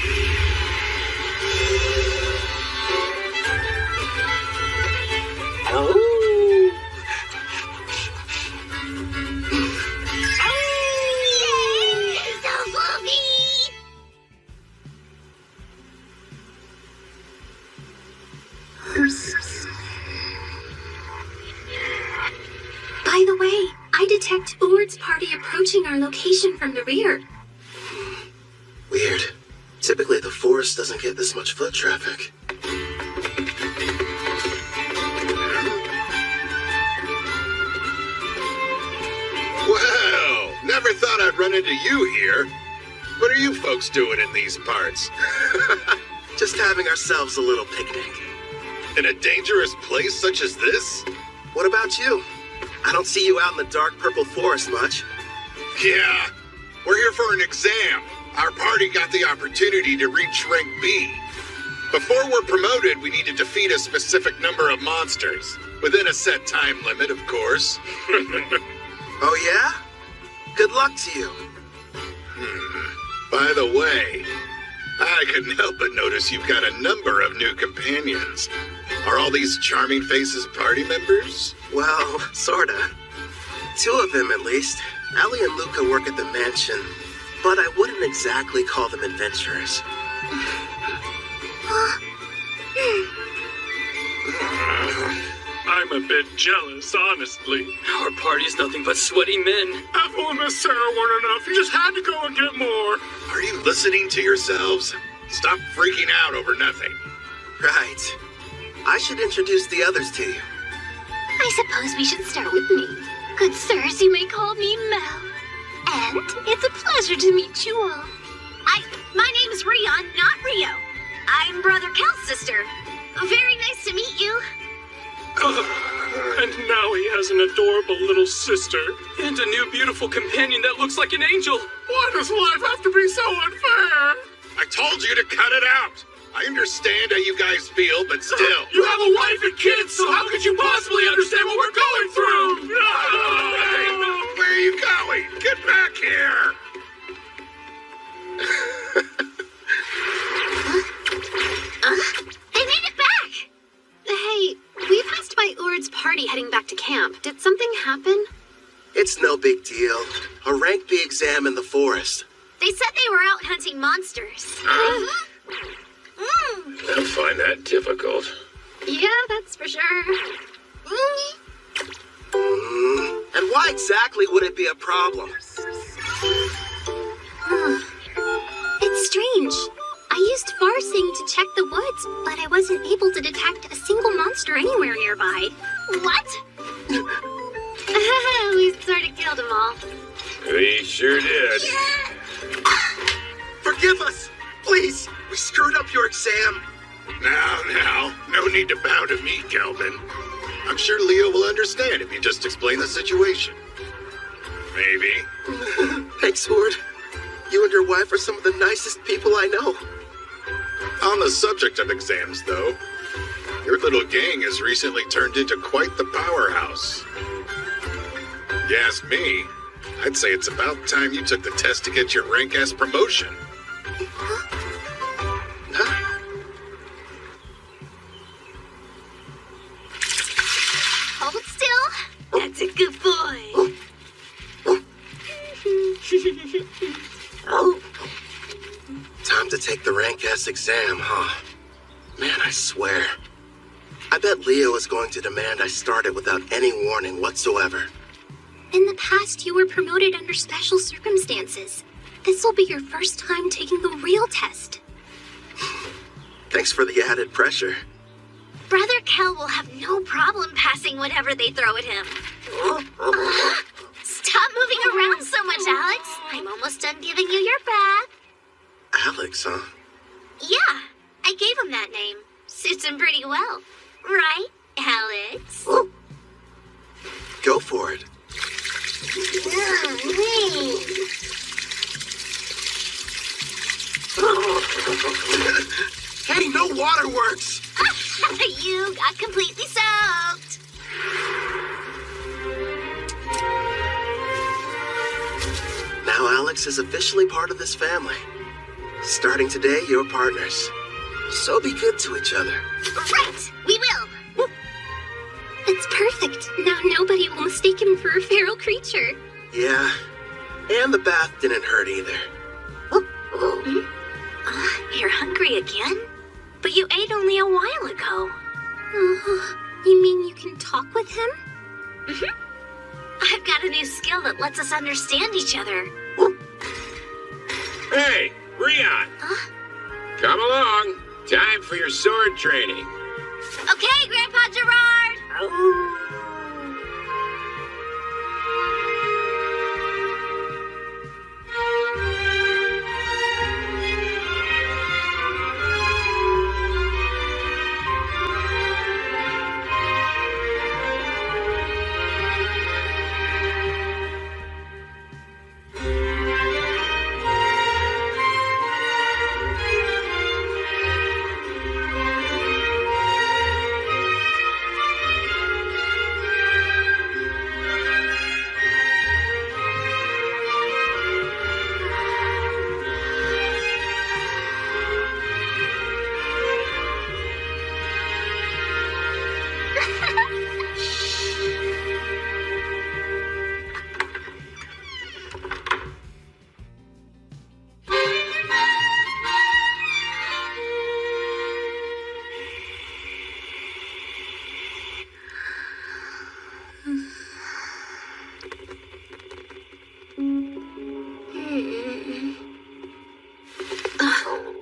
So fluffy! By the way, I detect Urd's party approaching our location from the rear. Weird. Typically, the forest doesn't get this much foot traffic. Well, never thought I'd run into you here. What are you folks doing in these parts? Just having ourselves a little picnic. In a dangerous place such as this? What about you? I don't see you out in the dark purple forest much. Yeah, we're here for an exam. Our party got the opportunity to reach rank B. Before we're promoted, we need to defeat a specific number of monsters. Within a set time limit, of course. Oh yeah? Good luck to you. By the way, I couldn't help but notice you've got a number of new companions. Are all these charming faces party members? Well, sorta. 2 of them, at least. Ellie and Luca work at the mansion, but I wouldn't exactly call them adventurers. I'm a bit jealous, honestly. Our party's nothing but sweaty men. Ethel and Miss Sarah weren't enough. You just had to go and get more. Are you listening to yourselves? Stop freaking out over nothing. Right. I should introduce the others to you. I suppose we should start with me. Good sirs, you may call me Mel. And it's a pleasure to meet you all. My name's Rion, not Rio. I'm Brother Kel's sister. Very nice to meet you. And now he has an adorable little sister. And a new beautiful companion that looks like an angel. Why does life have to be so unfair? I told you to cut it out. I understand how you guys feel, but still. You have a wife and kids, so how could you possibly understand what we're going through? Hey, where are you going? Get back here! They made it back! Hey, we passed by Urd's party heading back to camp. Did something happen? It's no big deal. A rank B exam in the forest. They said they were out hunting monsters. I'll find that difficult. Yeah, that's for sure. And why exactly would it be a problem? It's strange. I used Farsing to check the woods, but I wasn't able to detect a single monster anywhere nearby. What? We sort of killed them all. We sure did. Forgive us! Please! We screwed up your exam. Now, no need to bow to me, Kelvin. I'm sure Leo will understand if you just explain the situation. Maybe. Thanks, Sword. You and your wife are some of the nicest people I know. On the subject of exams, though, your little gang has recently turned into quite the powerhouse. You ask me, I'd say it's about time you took the test to get your rank-ass promotion. Hold still. That's a good boy. Time to take the rank S exam, huh? Man, I swear. I bet Leo is going to demand I start it without any warning whatsoever. In the past, you were promoted under special circumstances. This will be your first time taking the real test. Thanks for the added pressure. Brother Kel will have no problem passing whatever they throw at him. Stop moving around so much, Alex. I'm almost done giving you your bath. Alex, huh? Yeah, I gave him that name. Suits him pretty well. Right, Alex? Go for it. Hey, no waterworks! You got completely soaked. Now Alex is officially part of this family. Starting today, you're partners. So be good to each other. Right, we will. It's perfect. Now nobody will mistake him for a feral creature. Yeah, and the bath didn't hurt either. You're hungry again? But you ate only a while ago. You mean you can talk with him? Mm-hmm. I've got a new skill that lets us understand each other. Hey, Rion! Come along. Time for your sword training. Okay, Grandpa Gerard!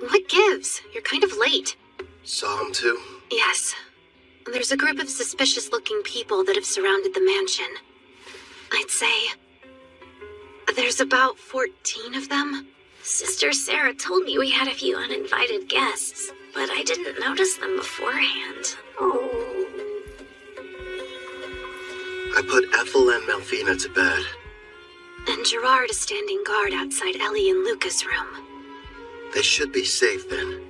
What gives? You're kind of late. Saw him too? Yes. There's a group of suspicious-looking people that have surrounded the mansion. I'd say there's about 14 of them. Sister Sarah told me we had a few uninvited guests, but I didn't notice them beforehand. I put Ethel and Melfina to bed. And Gerard is standing guard outside Ellie and Luca's room. They should be safe then.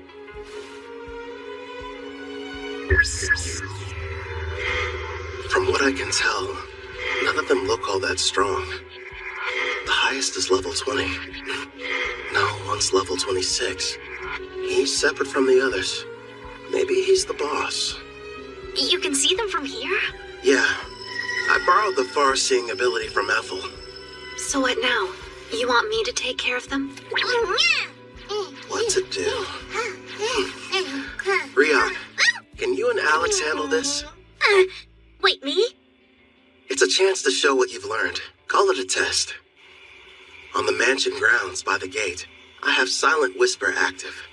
From what I can tell, none of them look all that strong. The highest is level 20. No, one's level 26. He's separate from the others. Maybe he's the boss. You can see them from here? Yeah. I borrowed the far-seeing ability from Ethel. So what now? You want me to take care of them? What to do? Rion, can you and Alex handle this? Wait, me? It's a chance to show what you've learned. Call it a test. On the mansion grounds by the gate, I have Silent Whisper active.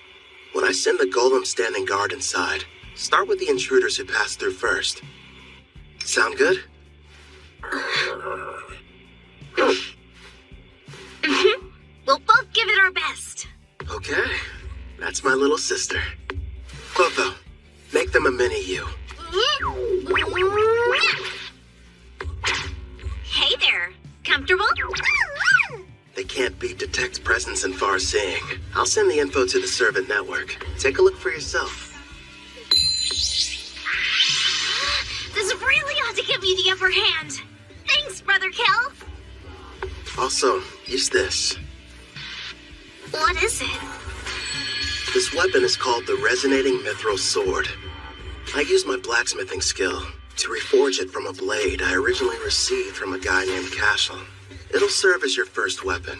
When I send the golem standing guard inside, start with the intruders who pass through first. Sound good? We'll both give it our best. Okay. That's my little sister. Clotho, make them a mini you. comfortable? They can't beat Detect's presence and far seeing. I'll send the info to the servant network. Take a look for yourself. This really ought to give me the upper hand. Thanks, Brother Kel. Also, use this. What is it? This weapon is called the Resonating Mithril Sword. I used my blacksmithing skill to reforge it from a blade I originally received from a guy named Cashel. It'll serve as your first weapon.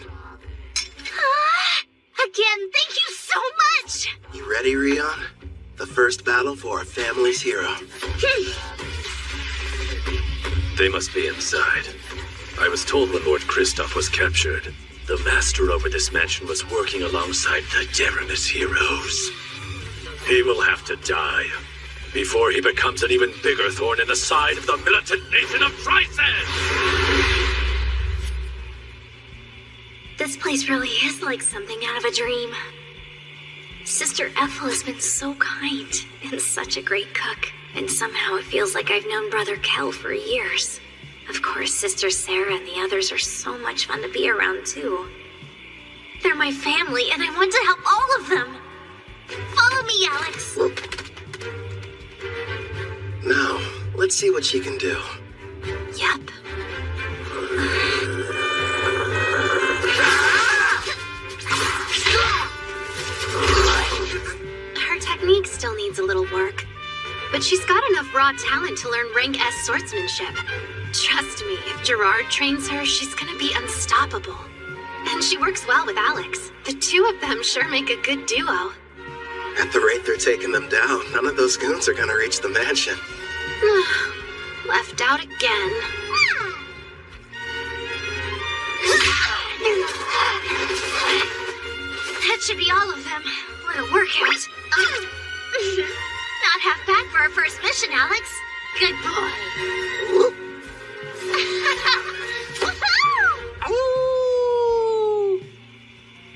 Again, thank you so much! You ready, Rion? The first battle for our family's hero. They must be inside. I was told when Lord Kristoff was captured, the master over this mansion was working alongside the Deramis heroes. He will have to die before he becomes an even bigger thorn in the side of the militant nation of Tryson! This place really is like something out of a dream. Sister Ethel has been so kind and such a great cook. And somehow it feels like I've known Brother Kel for years. Of course, Sister Sarah and the others are so much fun to be around, too. They're my family, and I want to help all of them. Follow me, Alex. Now, let's see what she can do. Yep. Her technique still needs a little work. But she's got enough raw talent to learn rank S swordsmanship. Trust me, if Gerard trains her, she's gonna be unstoppable. And she works well with Alex. The two of them sure make a good duo. At the rate they're taking them down, none of those goons are gonna reach the mansion. Left out again. That should be all of them. What a workout. Not half bad for our first mission, Alex. Good boy.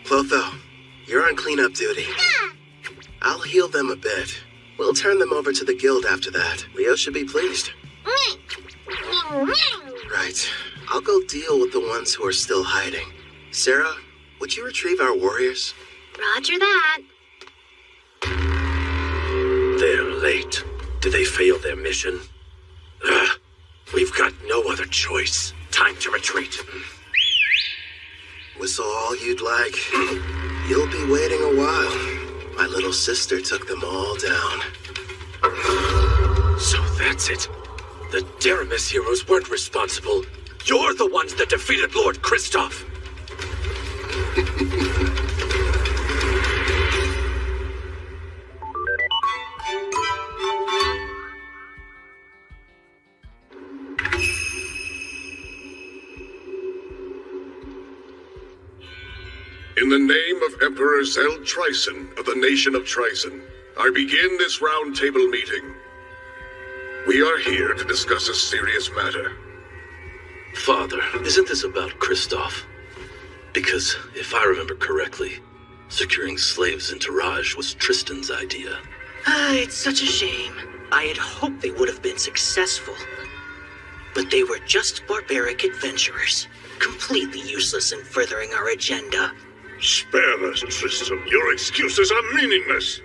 Clotho, you're on cleanup duty. I'll heal them a bit. We'll turn them over to the guild after that. Leo should be pleased. Right. I'll go deal with the ones who are still hiding. Sarah, would you retrieve our warriors? Roger that. They're late. Did they fail their mission? We've got no other choice. Time to retreat. Whistle all you'd like. You'll be waiting a while. My little sister took them all down. So that's it. The Deramis heroes weren't responsible. You're the ones that defeated Lord Kristoff. In the name of Emperor Zell Tryson of the nation of Tryson, I begin this round table meeting. We are here to discuss a serious matter. Father, isn't this about Kristoff? Because, if I remember correctly, securing slaves in Taraj was Tristan's idea. It's such a shame. I had hoped they would have been successful. But they were just barbaric adventurers, completely useless in furthering our agenda. Spare us, Tristan. Your excuses are meaningless.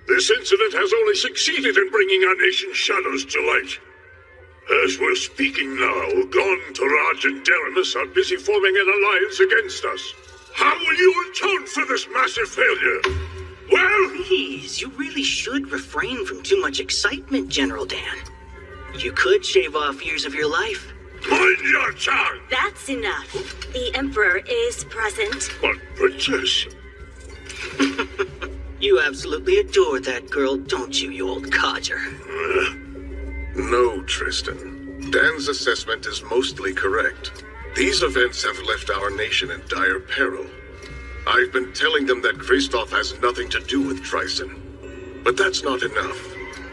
This incident has only succeeded in bringing our nation's shadows to light. As we're speaking now, Gon, Taraj, and Deramis are busy forming an alliance against us. How will you atone for this massive failure? Well... Please, you really should refrain from too much excitement, General Dan. You could shave off years of your life. Mind your tongue! That's enough. The Emperor is present. But, Princess... You absolutely adore that girl, don't you, you old codger? No, Tristan. Dan's assessment is mostly correct. These events have left our nation in dire peril. I've been telling them that Kristoff has nothing to do with Tryson. But that's not enough.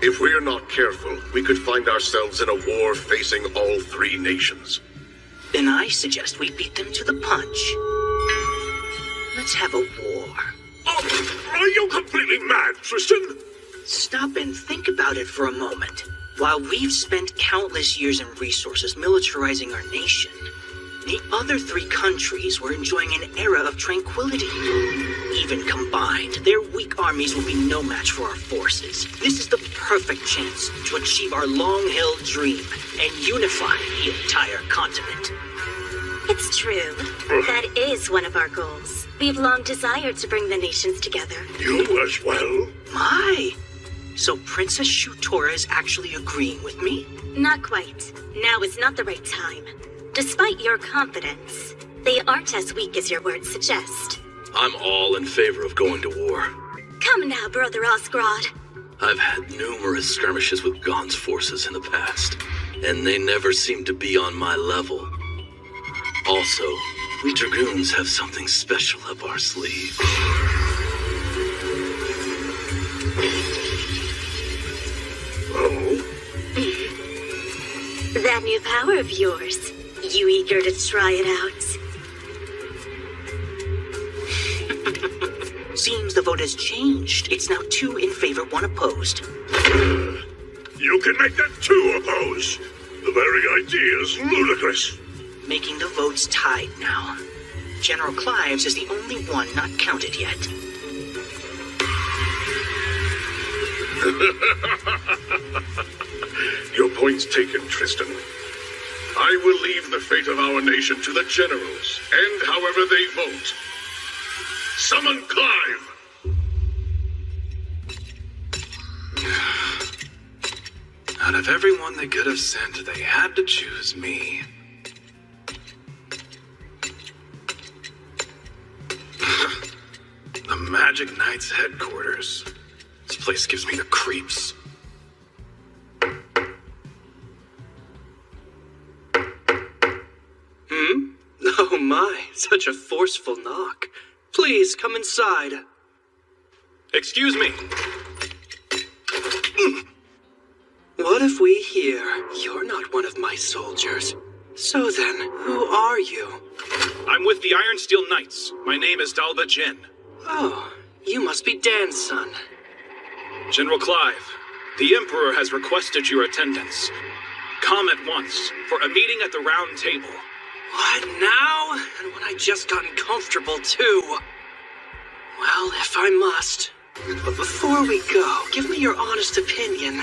If we're not careful, we could find ourselves in a war facing all three nations. Then I suggest we beat them to the punch. Let's have a war. Oh, are you completely mad, Tristan? Stop and think about it for a moment. While we've spent countless years and resources militarizing our nation, The other 3 countries were enjoying an era of tranquility. Even combined, their weak armies will be no match for our forces. This is the perfect chance to achieve our long-held dream and unify the entire continent. It's true. That is one of our goals. We've long desired to bring the nations together. You as well? My! So Princess Shutora is actually agreeing with me? Not quite. Now is not the right time. Despite your confidence, they aren't as weak as your words suggest. I'm all in favor of going to war. Come now, Brother Osgrod. I've had numerous skirmishes with Gon's forces in the past, and they never seem to be on my level. Also, we Dragoons have something special up our sleeve. Oh? That new power of yours. You eager to try it out? Seems the vote has changed. It's now 2 in favor, 1 opposed. You can make that 2 oppose. The very idea is ludicrous. Making the votes tied now. General Clives is the only one not counted yet. Your point's taken, Tristan. I will leave the fate of our nation to the generals, and however they vote. Summon Clive! Out of everyone they could have sent, they had to choose me. The Magic Knight's headquarters. This place gives me the creeps. Oh my, such a forceful knock. Please, come inside. Excuse me. What if we hear you're not one of my soldiers? So then, who are you? I'm with the Iron Steel Knights. My name is Dalba Jin. Oh, you must be Dan's son. General Clive, the Emperor has requested your attendance. Come at once for a meeting at the Round Table. What now? And when I just gotten comfortable too. Well, if I must. But before we go, give me your honest opinion.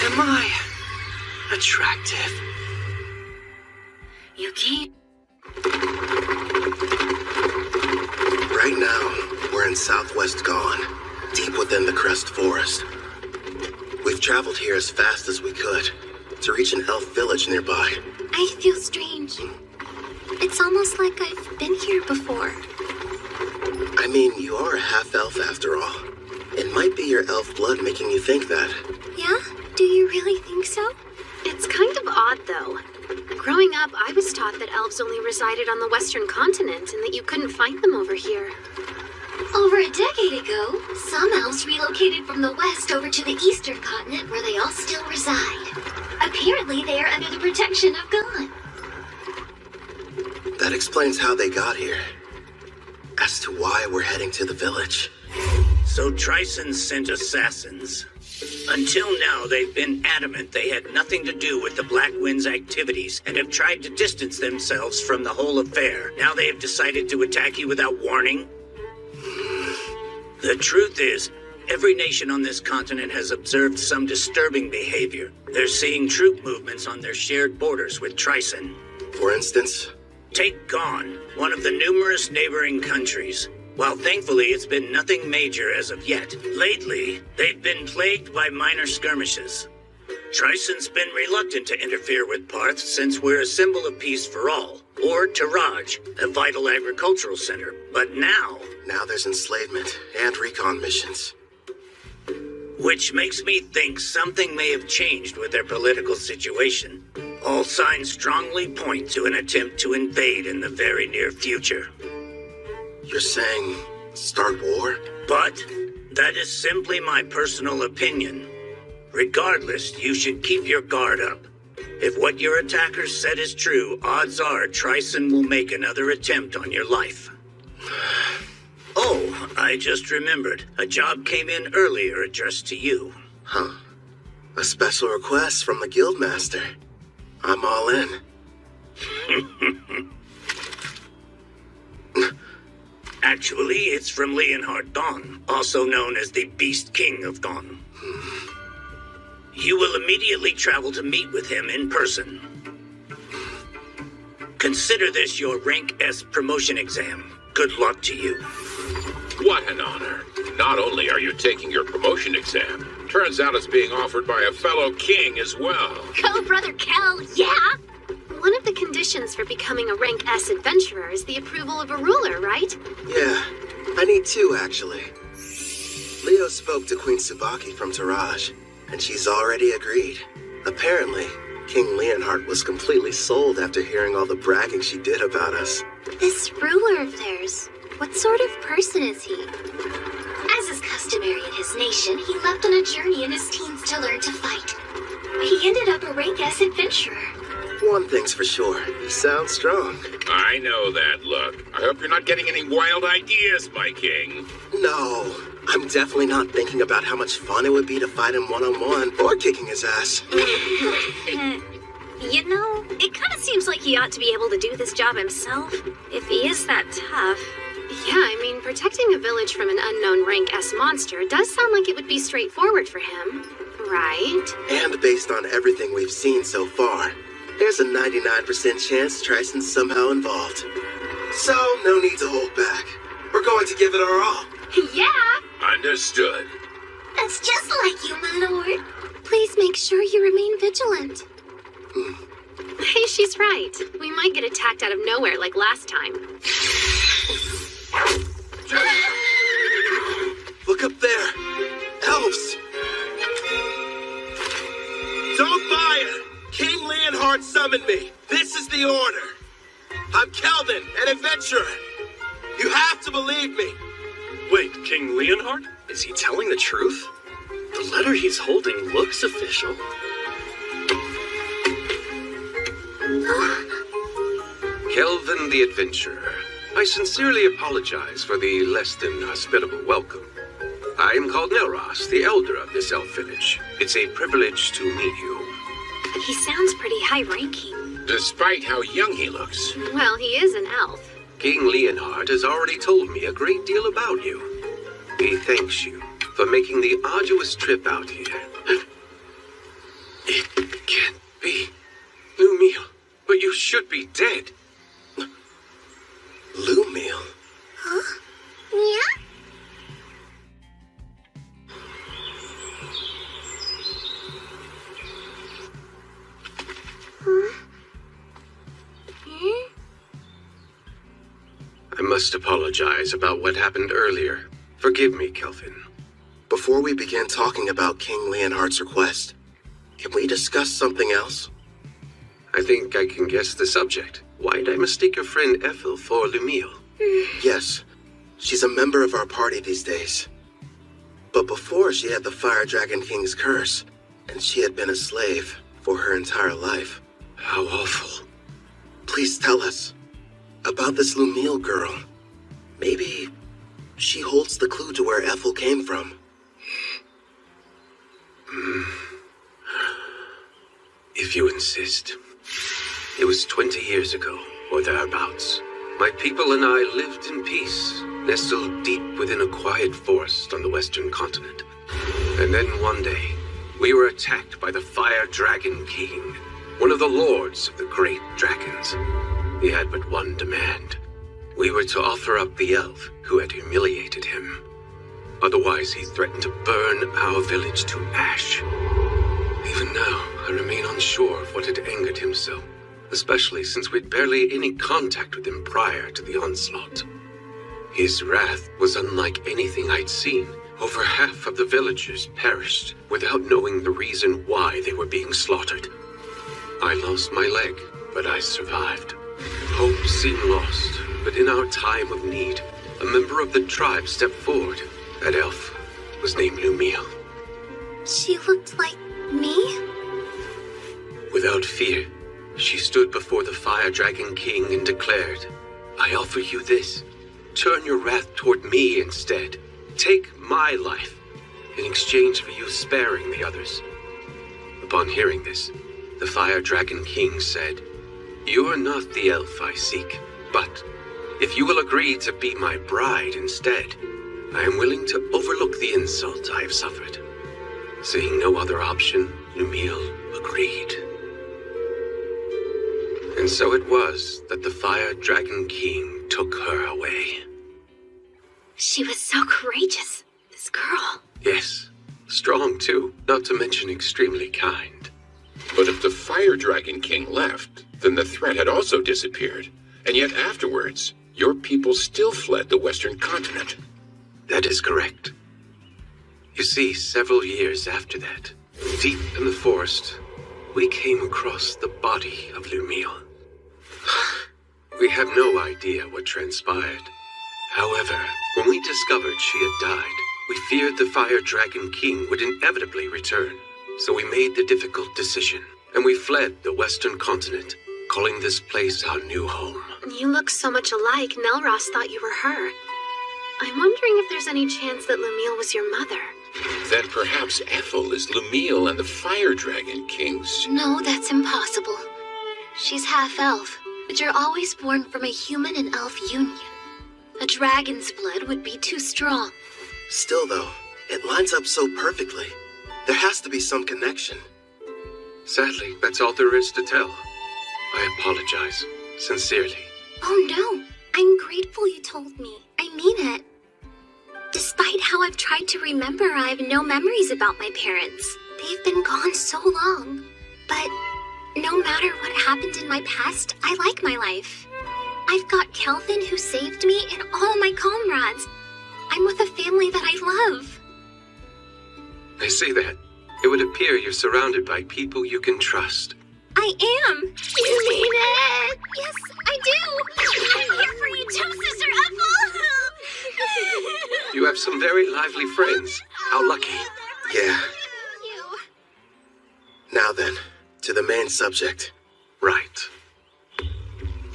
Am I attractive? Yuki? Right now, we're in southwest Gon, deep within the Crest Forest. We've traveled here as fast as we could to reach an elf village nearby. I feel strange. It's almost like I've been here before. I mean, you are a half-elf after all. It might be your elf blood making you think that. Yeah? Do you really think so? It's kind of odd, though. Growing up, I was taught that elves only resided on the western continent and that you couldn't find them over here. Over a decade ago, some elves relocated from the west over to the eastern continent where they all still reside. Apparently, they are under the protection of Gon. That explains how they got here. As to why we're heading to the village. So Tryson sent assassins. Until now, they've been adamant they had nothing to do with the Black Wind's activities and have tried to distance themselves from the whole affair. Now they have decided to attack you without warning? The truth is, every nation on this continent has observed some disturbing behavior. They're seeing troop movements on their shared borders with Tryson. For instance? Take Gon, one of the numerous neighboring countries. While thankfully it's been nothing major as of yet, lately they've been plagued by minor skirmishes. Tryson's been reluctant to interfere with Parth since we're a symbol of peace for all, or Taraj, a vital agricultural center. But now there's enslavement and recon missions. Which makes me think something may have changed with their political situation. All signs strongly point to an attempt to invade in the very near future. You're saying start war? But that is simply my personal opinion. Regardless, you should keep your guard up. If what your attackers said is true, odds are Tryson will make another attempt on your life. Oh, I just remembered. A job came in earlier addressed to you. Huh. A special request from the Guildmaster. I'm all in. Actually, it's from Leonhard Dawn, also known as the Beast King of Dawn. You will immediately travel to meet with him in person. Consider this your Rank S promotion exam. Good luck to you. What an honor. Not only are you taking your promotion exam, turns out it's being offered by a fellow king as well. Go, Brother Kel, yeah! One of the conditions for becoming a Rank S adventurer is the approval of a ruler, right? Yeah, I need two, actually. Leo spoke to Queen Tsubaki from Taraj, and she's already agreed. Apparently, King Leonhard was completely sold after hearing all the bragging she did about us. This ruler of theirs, what sort of person is he? As is customary in his nation, he left on a journey in his teens to learn to fight. He ended up a Rank S adventurer. One thing's for sure, he sounds strong. I know that look. I hope you're not getting any wild ideas, my king. No, I'm definitely not thinking about how much fun it would be to fight him one-on-one or kicking his ass. You know, it kind of seems like he ought to be able to do this job himself, if he is that tough. Yeah, I mean, protecting a village from an unknown Rank S monster does sound like it would be straightforward for him, right? And based on everything we've seen so far, there's a 99% chance Trison's somehow involved. So, no need to hold back. We're going to give it our all. Yeah! Understood. That's just like you, my lord. Please make sure you remain vigilant. Hey, she's right. We might get attacked out of nowhere like last time. Look up there! Elves! Don't fire! King Leonhard summoned me. This is the order. I'm Kelvin, an adventurer. You have to believe me. Wait, King Leonhard? Is he telling the truth? The letter he's holding looks official. Kelvin the Adventurer. I sincerely apologize for the less than hospitable welcome. I am called Nelros, the elder of this elf village. It's a privilege to meet you. He sounds pretty high-ranking. Despite how young he looks. Well, he is an elf. King Leonhard has already told me a great deal about you. He thanks you for making the arduous trip out here. It can't be. Lumiel, but you should be dead. Lumiel? Huh? Yeah? I must apologize about what happened earlier. Forgive me, Kelvin. Before we begin talking about King Leonhard's request, can we discuss something else? I think I can guess the subject. Why'd I mistake your friend Ethel for Lumiel? Yes, she's a member of our party these days. But before, she had the Fire Dragon King's curse, and she had been a slave for her entire life. How awful. Please tell us about this Lumiel girl. Maybe she holds the clue to where Ethel came from. If you insist. It was 20 years ago, or thereabouts. My people and I lived in peace, nestled deep within a quiet forest on the western continent. And then one day, we were attacked by the Fire Dragon King, one of the lords of the great dragons. He had but one demand. We were to offer up the elf who had humiliated him. Otherwise, he threatened to burn our village to ash. Even now, I remain unsure of what had angered him so, especially since we'd barely any contact with him prior to the onslaught. His wrath was unlike anything I'd seen. Over half of the villagers perished without knowing the reason why they were being slaughtered. I lost my leg, but I survived. Hope seemed lost, but in our time of need, a member of the tribe stepped forward. That elf was named Lumiel. She looked like me? Without fear, she stood before the Fire Dragon King and declared, I offer you this. Turn your wrath toward me instead. Take my life. in exchange for you sparing the others. Upon hearing this, the Fire Dragon King said, "You are not the elf I seek, but if you will agree to be my bride instead, I am willing to overlook the insult I have suffered." Seeing no other option, Lumiel agreed. And so it was that the Fire Dragon King took her away. She was so courageous, this girl. Yes, strong too, not to mention extremely kind. But if the Fire Dragon King left, then the threat had also disappeared. And yet afterwards, your people still fled the Western continent. That is correct. You see, several years after that, deep in the forest, we came across the body of Lumiel. We have no idea what transpired. However, when we discovered she had died, we feared the Fire Dragon King would inevitably return. So we made the difficult decision, and we fled the Western continent, calling this place our new home. You look so much alike, Nelros thought you were her. I'm wondering if there's any chance that Lumiel was your mother. Then perhaps Ethel is Lumiel and the Fire Dragon King's... No, that's impossible. She's half-elf, but you're always born from a human and elf union. A dragon's blood would be too strong. Still, though, it lines up so perfectly. There has to be some connection. Sadly, that's all there is to tell. I apologize, sincerely. Oh no, I'm grateful you told me. I mean it. Despite how I've tried to remember, I have no memories about my parents. They've been gone so long. But no matter what happened in my past, I like my life. I've got Kelvin who saved me and all my comrades. I'm with a family that I love. I see that. It would appear you're surrounded by people you can trust. I am. You mean it? Yes, I do. I'm here for you too, Sister Ethel. You have some very lively friends. How lucky. Yeah. Now then, to the main subject. Right.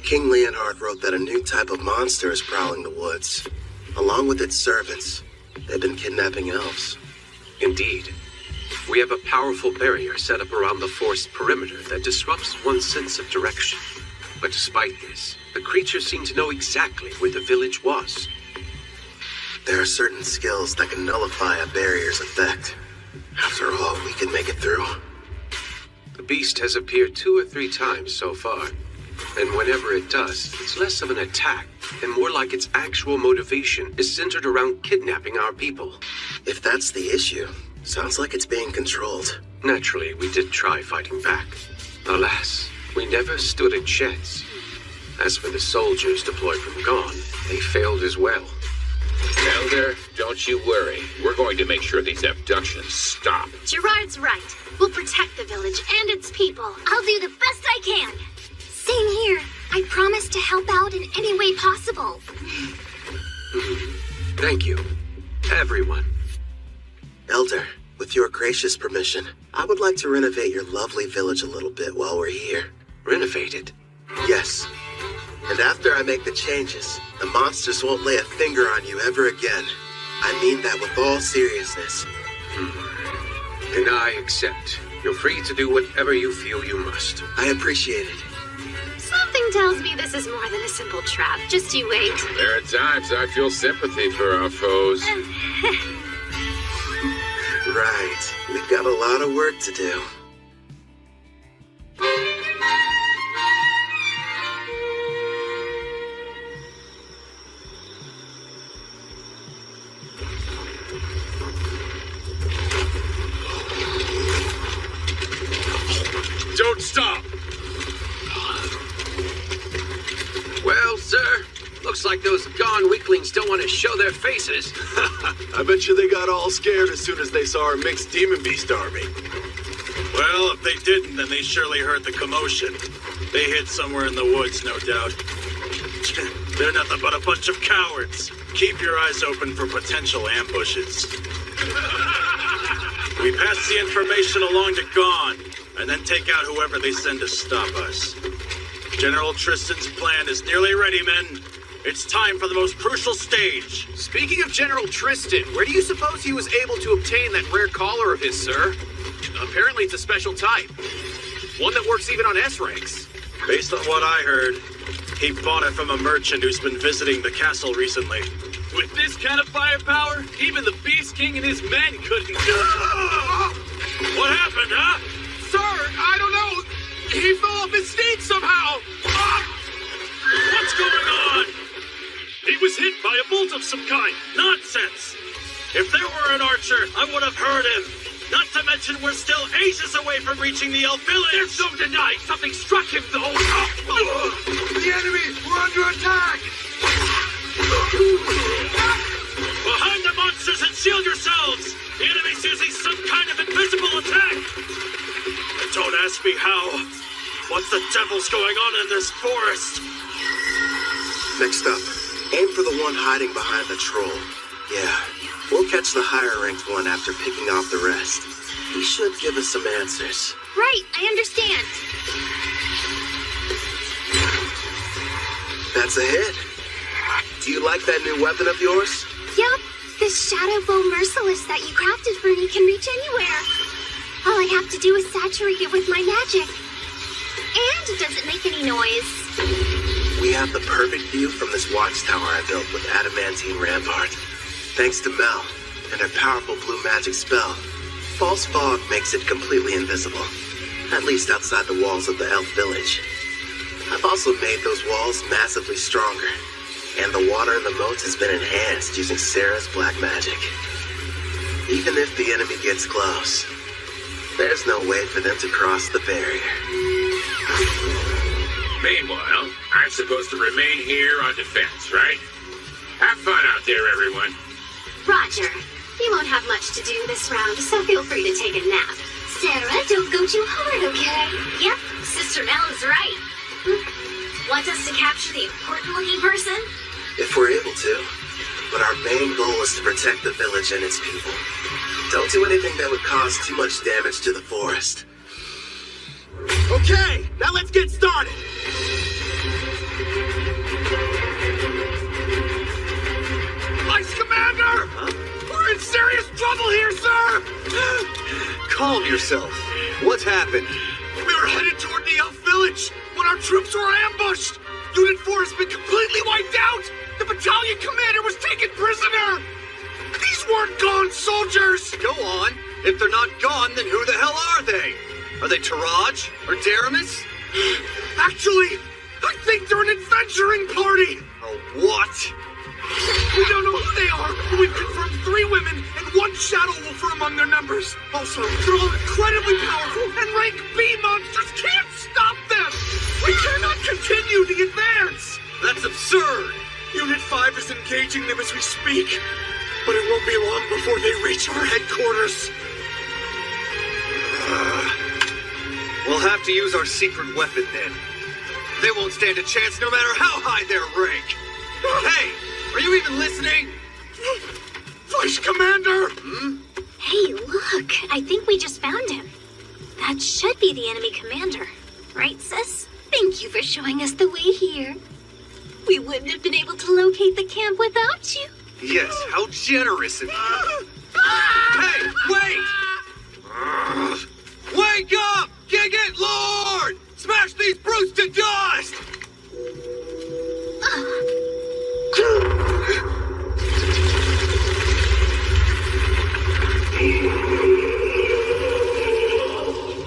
King Leonhard wrote that a new type of monster is prowling the woods. Along with its servants, they've been kidnapping elves. Indeed. We have a powerful barrier set up around the forest perimeter that disrupts one's sense of direction. But despite this, the creatures seem to know exactly where the village was. There are certain skills that can nullify a barrier's effect. After all, we can make it through. The beast has appeared 2 or 3 times so far. And whenever it does, it's less of an attack and more like its actual motivation is centered around kidnapping our people. If that's the issue, sounds like it's being controlled. Naturally, we did try fighting back. Alas, we never stood a chance. As for the soldiers deployed from Gone, they failed as well. Elder, don't you worry. We're going to make sure these abductions stop. Gerard's right. We'll protect the village and its people. I'll do the best I can. Same here. I promise to help out in any way possible. Thank you, everyone. Elder, with your gracious permission, I would like to renovate your lovely village a little bit while we're here. Renovate it? Yes. And after I make the changes, the monsters won't lay a finger on you ever again. I mean that with all seriousness. And I accept. You're free to do whatever you feel you must. I appreciate it. Something tells me this is more than a simple trap. Just you wait. There are times I feel sympathy for our foes. Right. We've got a lot of work to do. Don't stop! Well, sir, looks like those Gone weaklings don't want to show their faces. I bet you they got all scared as soon as they saw our mixed demon beast army. Well, if they didn't, then they surely heard the commotion. They hid somewhere in the woods, no doubt. They're nothing but a bunch of cowards. Keep your eyes open for potential ambushes. We pass the information along to Gone, and then take out whoever they send to stop us. General Tristan's plan is nearly ready, men. It's time for the most crucial stage. Speaking of General Tristan, where do you suppose he was able to obtain that rare collar of his, sir? Apparently it's a special type. One that works even on S-ranks. Based on what I heard, he bought it from a merchant who's been visiting the castle recently. With this kind of firepower, even the Beast King and his men couldn't do it. What happened, huh? Sir, I don't know. He fell off his steed somehow. What's going on? He was hit by a bolt of some kind. Nonsense! If there were an archer, I would have heard him. Not to mention we're still ages away from reaching the elf village. There's no denying something struck him, though. The enemy! We're under attack! Behind the monsters and shield yourselves! The enemy's using some kind of invisible attack! Don't ask me how. What the devil's going on in this forest? Next up, aim for the one hiding behind the troll. Yeah, we'll catch the higher-ranked one after picking off the rest. He should give us some answers. Right, I understand. That's a hit. Do you like that new weapon of yours? Yup, this shadow bow merciless that you crafted for me can reach anywhere. All I have to do is saturate it with my magic. And it doesn't make any noise. We have the perfect view from this watchtower I built with adamantine rampart. Thanks to Mel and her powerful blue magic spell, false fog makes it completely invisible, at least outside the walls of the elf village. I've also made those walls massively stronger, and the water in the moats has been enhanced using Sarah's black magic. Even if the enemy gets close, there's no way for them to cross the barrier. Meanwhile, I'm supposed to remain here on defense, right? Have fun out there, everyone. Roger. You won't have much to do this round, so feel free to take a nap. Sarah, don't go too hard, okay? Yep, Sister Mel is right. Want us to capture the important-looking person? If we're able to. But our main goal is to protect the village and its people. Don't do anything that would cause too much damage to the forest. Okay, now let's get started. Ice Commander! Huh? We're in serious trouble here, sir! Calm yourself. What's happened? We were headed toward the elf village when our troops were ambushed. Unit 4 has been completely wiped out. The battalion commander was taken prisoner. These weren't gone soldiers. Go on. If they're not gone, then who the hell are they? Are they Taraj or Daramus? Actually, I think they're an adventuring party. A what? We don't know who they are, but we've confirmed 3 women and 1 shadow wolf are among their numbers. Also, they're all incredibly powerful, and rank B monsters can't stop them. We cannot continue the advance. That's absurd. Unit 5 is engaging them as we speak, but it won't be long before they reach our headquarters. We'll have to use our secret weapon then. They won't stand a chance no matter how high their rank. Hey, are you even listening? Vice Commander! Hey, look, I think we just found him. That should be the enemy commander. Right, sis? Thank you for showing us the way here. We wouldn't have been able to locate the camp without you. Yes, how generous of you. Hey, wait! Wake up! Gigant Lord! Smash these brutes to dust!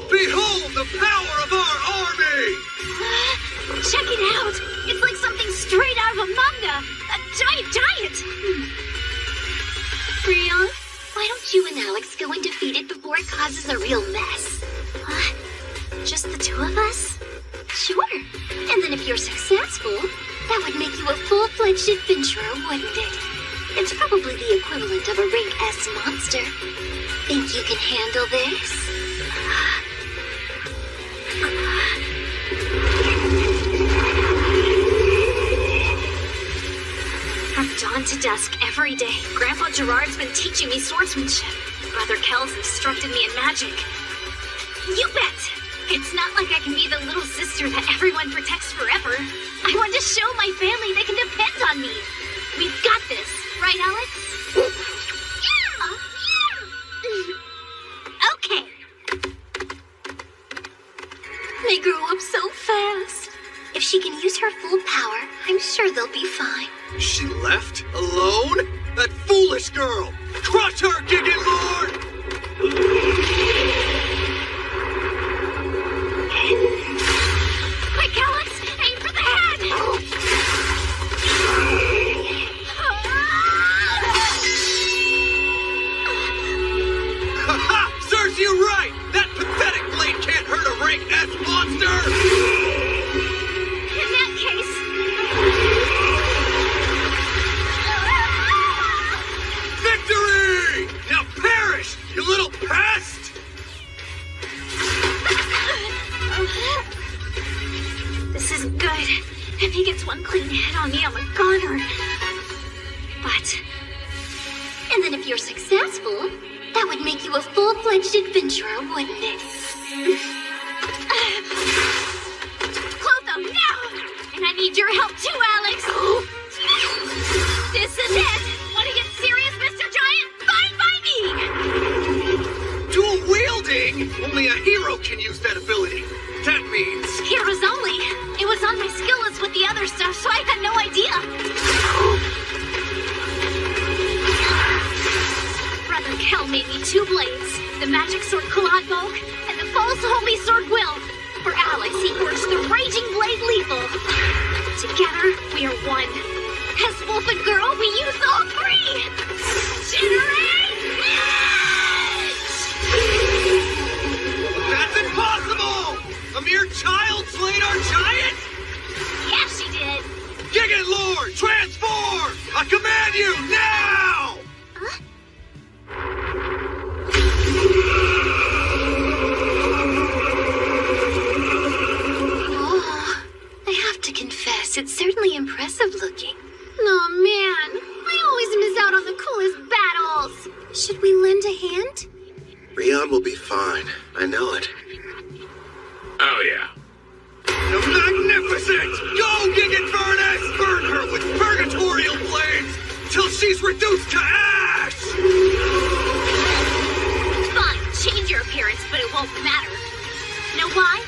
Behold the power of our army! Check it out! It's like something straight out of a manga! A giant! Freon, why don't you and Alex go and defeat it before it causes a real mess? Just the 2 of us? Sure. And then if you're successful, that would make you a full-fledged adventurer, wouldn't it? It's probably the equivalent of a rank S monster. Think you can handle this? From dawn to dusk every day, Grandpa Gerard's been teaching me swordsmanship. Brother Kel's instructed me in magic. You bet! It's not like I can be the little sister that everyone protects forever. I want to show my family they can depend on me. We've got this, right, Alex? Okay. They grow up so fast. If she can use her full power, I'm sure they'll be fine. She left? Alone? That foolish girl! Crush her, Gigan Lord! Quick, Alex! Aim for the head! Ha! Serves you right! That pathetic blade can't hurt a rank S monster! In that case... Victory! Now perish, you little pest! This isn't good. If he gets one clean hit on me, I'm a goner. But... And then if you're successful, that would make you a full-fledged adventurer, wouldn't it? Clotho, now! And I need your help too, Alex! This is it! Want to get serious, Mr. Giant? Fine by me! Dual wielding? Only a hero can use that ability. That means... Heroes only. It was on my skill list with the other stuff, so I had no idea. Brother Kel made me two blades. The magic sword Clodbog and the false holy sword Will. For Alex, he forged the raging blade lethal. Together, we are one. As Wolf and Girl, we use all three. Generate! That's impossible! A mere child slayed our giant? Yeah, she did. Gigan Lord, transform! I command you, now! Oh, I have to confess, it's certainly impressive looking. Oh man, I always miss out on the coolest battles. Should we lend a hand? Rion will be fine. I know it. Oh, yeah. Magnificent! Go, Gigan Furnace! Burn her with purgatorial blades till she's reduced to ash! Fine, change your appearance, but it won't matter. Know why?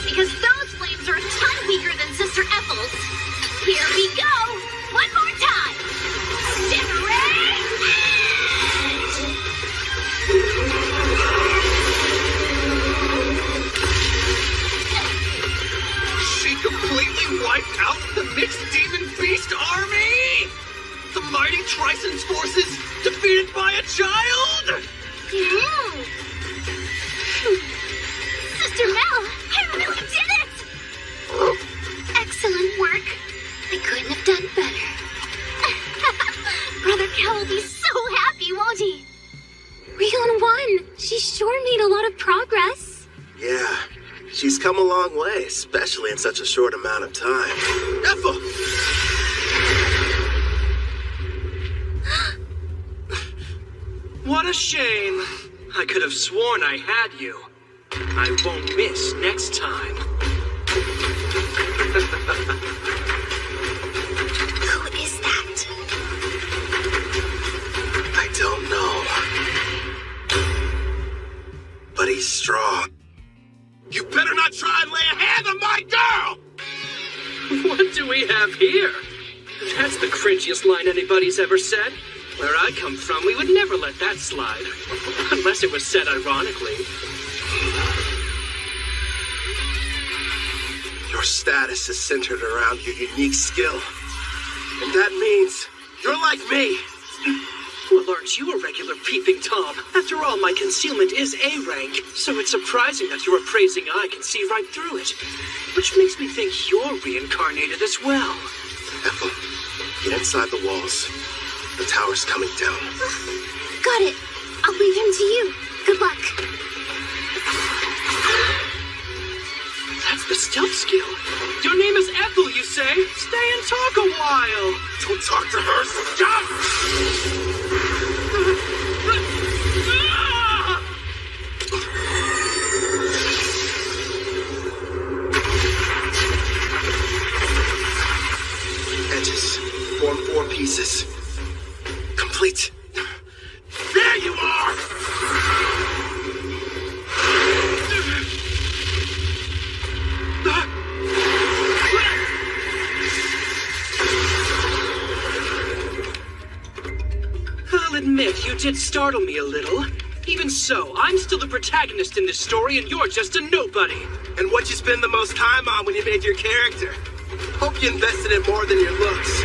Because those flames are a ton weaker than Sister Ethel's. Here we go! One more time! Generate! She completely wiped out the mixed demon beast army? The mighty Trison's forces defeated by a child? Sister Mel, I really did it! Excellent work. I couldn't have done better. Brother Kel will be so happy, won't he? Rion won. She sure made a lot of progress. Yeah, she's come a long way, especially in such a short amount of time. Ethel! What a shame. I could have sworn I had you. I won't miss next time. Who is that? I don't know. But he's strong. You better not try and lay a hand on my girl! What do we have here? That's the cringiest line anybody's ever said. Where I come from, we would never let that slide. Unless it was said ironically. Your status is centered around your unique skill. And that means you're like me. Well, aren't you a regular peeping Tom? After all, my concealment is A rank, so it's surprising that your appraising eye can see right through it. Which makes me think you're reincarnated as well. Ethel, get inside the walls. The tower's coming down. Got it. I'll leave him to you. Good luck. That's the stealth skill. Your name is Ethel, you say? Stay and talk a while. Don't talk to her. Stop! pieces. Complete. There you are! I'll admit, you did startle me a little. Even so, I'm still the protagonist in this story, and you're just a nobody. And what'd you spend the most time on when you made your character? Hope you invested in more than your looks.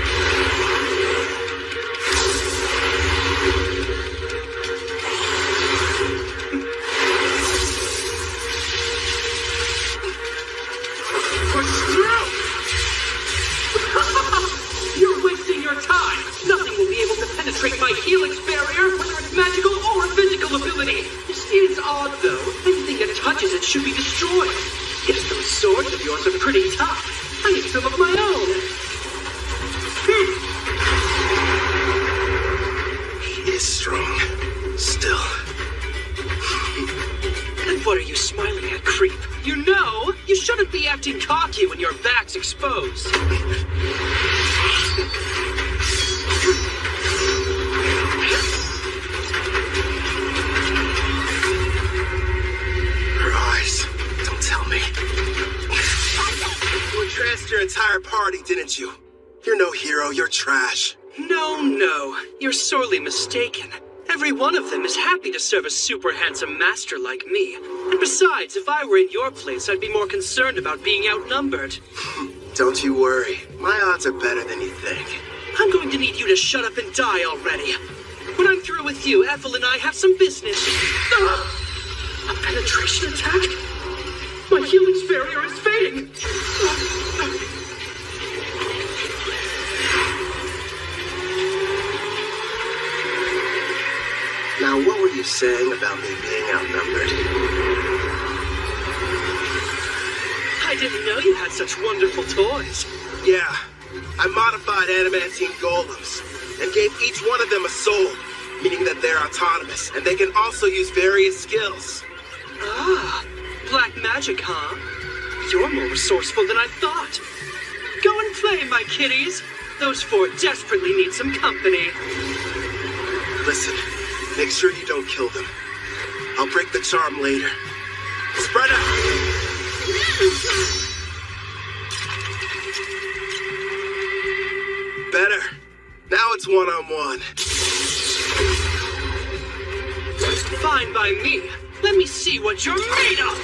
Push through! You're wasting your time. Nothing will be able to penetrate my helix barrier, whether it's magical or physical ability. This is odd, though. Anything that touches it should be destroyed. Yes, those swords of yours are pretty tough. I need some of my own. He is strong. Still. And what are you smiling at, creep? You know, you shouldn't be acting cocky when your back's exposed. Her eyes. Don't tell me. You entranced your entire party, didn't you? You're no hero, you're trash. No, you're sorely mistaken. Every one of them is happy to serve a super handsome master like me. And besides, if I were in your place, I'd be more concerned about being outnumbered. Don't you worry. My odds are better than you think. I'm going to need you to shut up and die already. When I'm through with you, Ethel and I have some business. A penetration attack? My helix barrier is fading. Now, what were you saying about me being outnumbered? I didn't know you had such wonderful toys. Yeah, I modified adamantine golems and gave each one of them a soul, meaning that they're autonomous and they can also use various skills. Ah, black magic, huh? You're more resourceful than I thought. Go and play, my kitties. Those four desperately need some company. Listen, make sure you don't kill them. I'll break the charm later. Spread out! Better. Now it's one-on-one. Fine by me. Let me see what you're made of!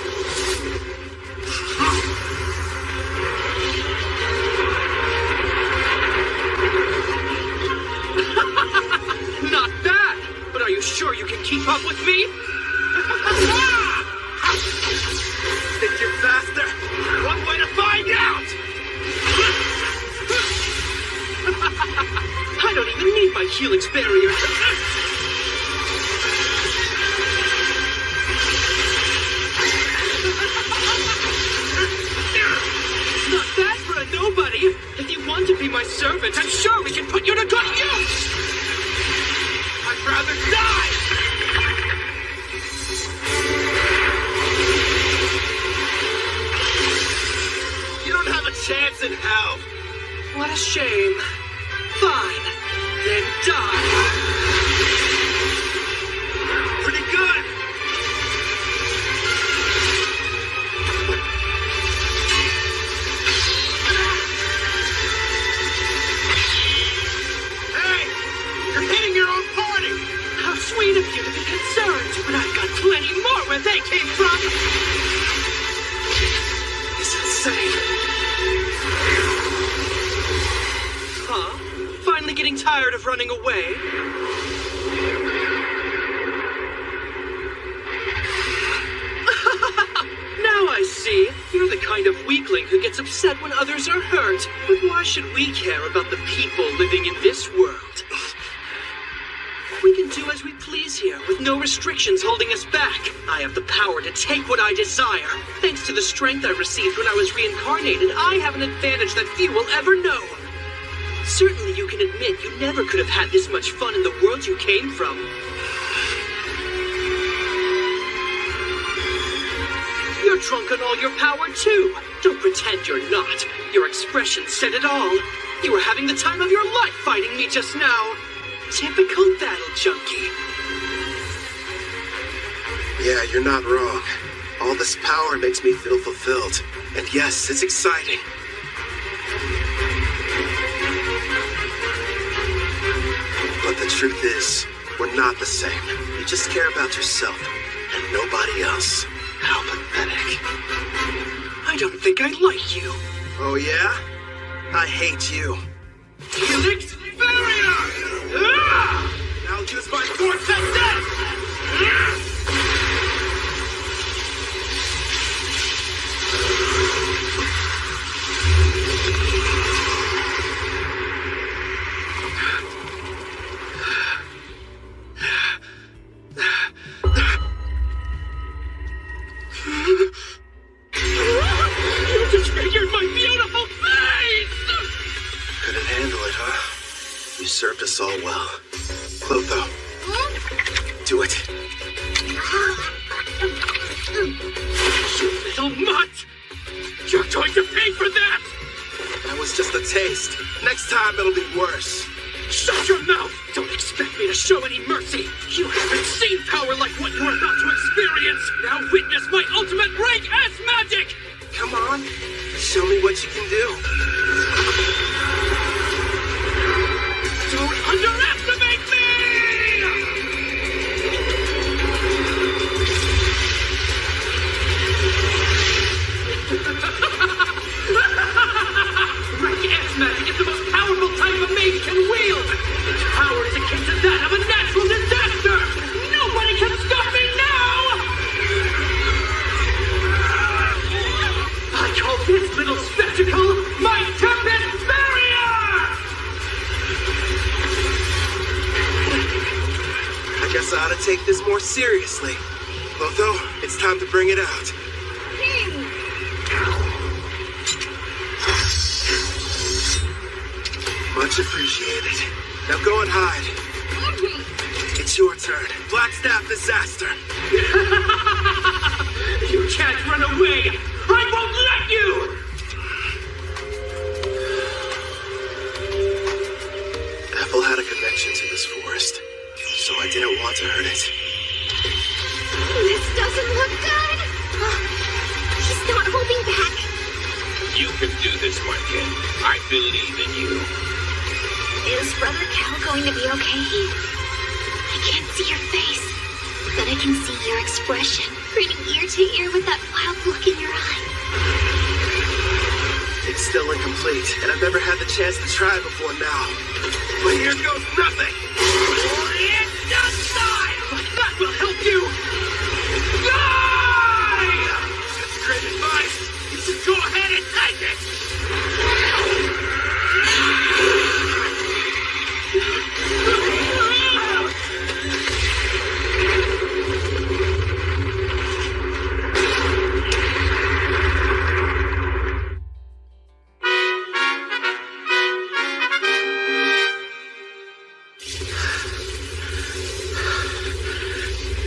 Not bad, but are you sure you can keep up with me? Think you're faster? One way to find out! I don't even need my helix barrier. Not bad for a nobody. If you want to be my servant, I'm sure we can put you to good use. I'd rather die! You don't have a chance in hell. What a shame. Fine. Then die. Pretty good. Hey! You're hitting your own party! How sweet of you to be concerned, but I've got plenty more where they came from. It's insane. Huh? Finally getting tired of running away? Now I see. You're the kind of weakling who gets upset when others are hurt. But why should we care about the people living in this world? We can do as we please here, with no restrictions holding us back. I have the power to take what I desire. Thanks to the strength I received when I was reincarnated, I have an advantage that few will ever know. Certainly you can admit you never could have had this much fun in the world you came from. You're drunk on all your power, too. Don't pretend you're not. Your expression said it all. You were having the time of your life fighting me just now. Typical battle junkie. Yeah, you're not wrong. All this power makes me feel fulfilled. And yes, it's exciting. But the truth is, we're not the same. You just care about yourself and nobody else. How pathetic. I don't think I like you. Oh yeah? I hate you. Helix Barrier! Ah! I'll use my vortex death! You disfigured my beautiful face! Couldn't handle it, huh? You served us all well. Clotho, do it. You little mutt! You're going to pay for that! That was just a taste. Next time it'll be worse. Shut your mouth! Don't expect me to show any mercy! You haven't seen power like what you're about to experience! Now witness my ultimate rank as magic! Come on, show me what you can do. Don't underestimate me! Rank S magic is the most powerful type a mage can wield! Its power is akin to that of a natural disaster! Nobody can stop me now! I call this little spectacle my Tempest Barrier! I guess I ought to take this more seriously. Clotho, it's time to bring it out. Much appreciated. Now go and hide. It's your turn. Blackstaff disaster. You can't run away! I won't let you! Ethel had a connection to this forest, so I didn't want to hurt it. This doesn't look good. He's not holding back. You can do this, my kid. I believe in you. Is Brother Cal going to be okay? I can't see your face, but I can see your expression, grinning ear to ear with that wild look in your eye. It's still incomplete, and I've never had the chance to try before now. But here goes nothing! It's just time! That will help you! Die! That's great advice! You should go ahead and take it!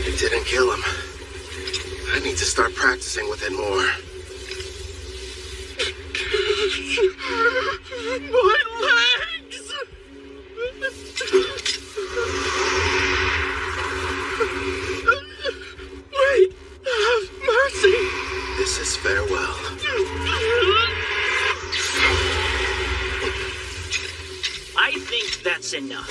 It didn't kill him. I need to start practicing with it more. My legs! Wait! Have mercy! This is farewell. I think that's enough.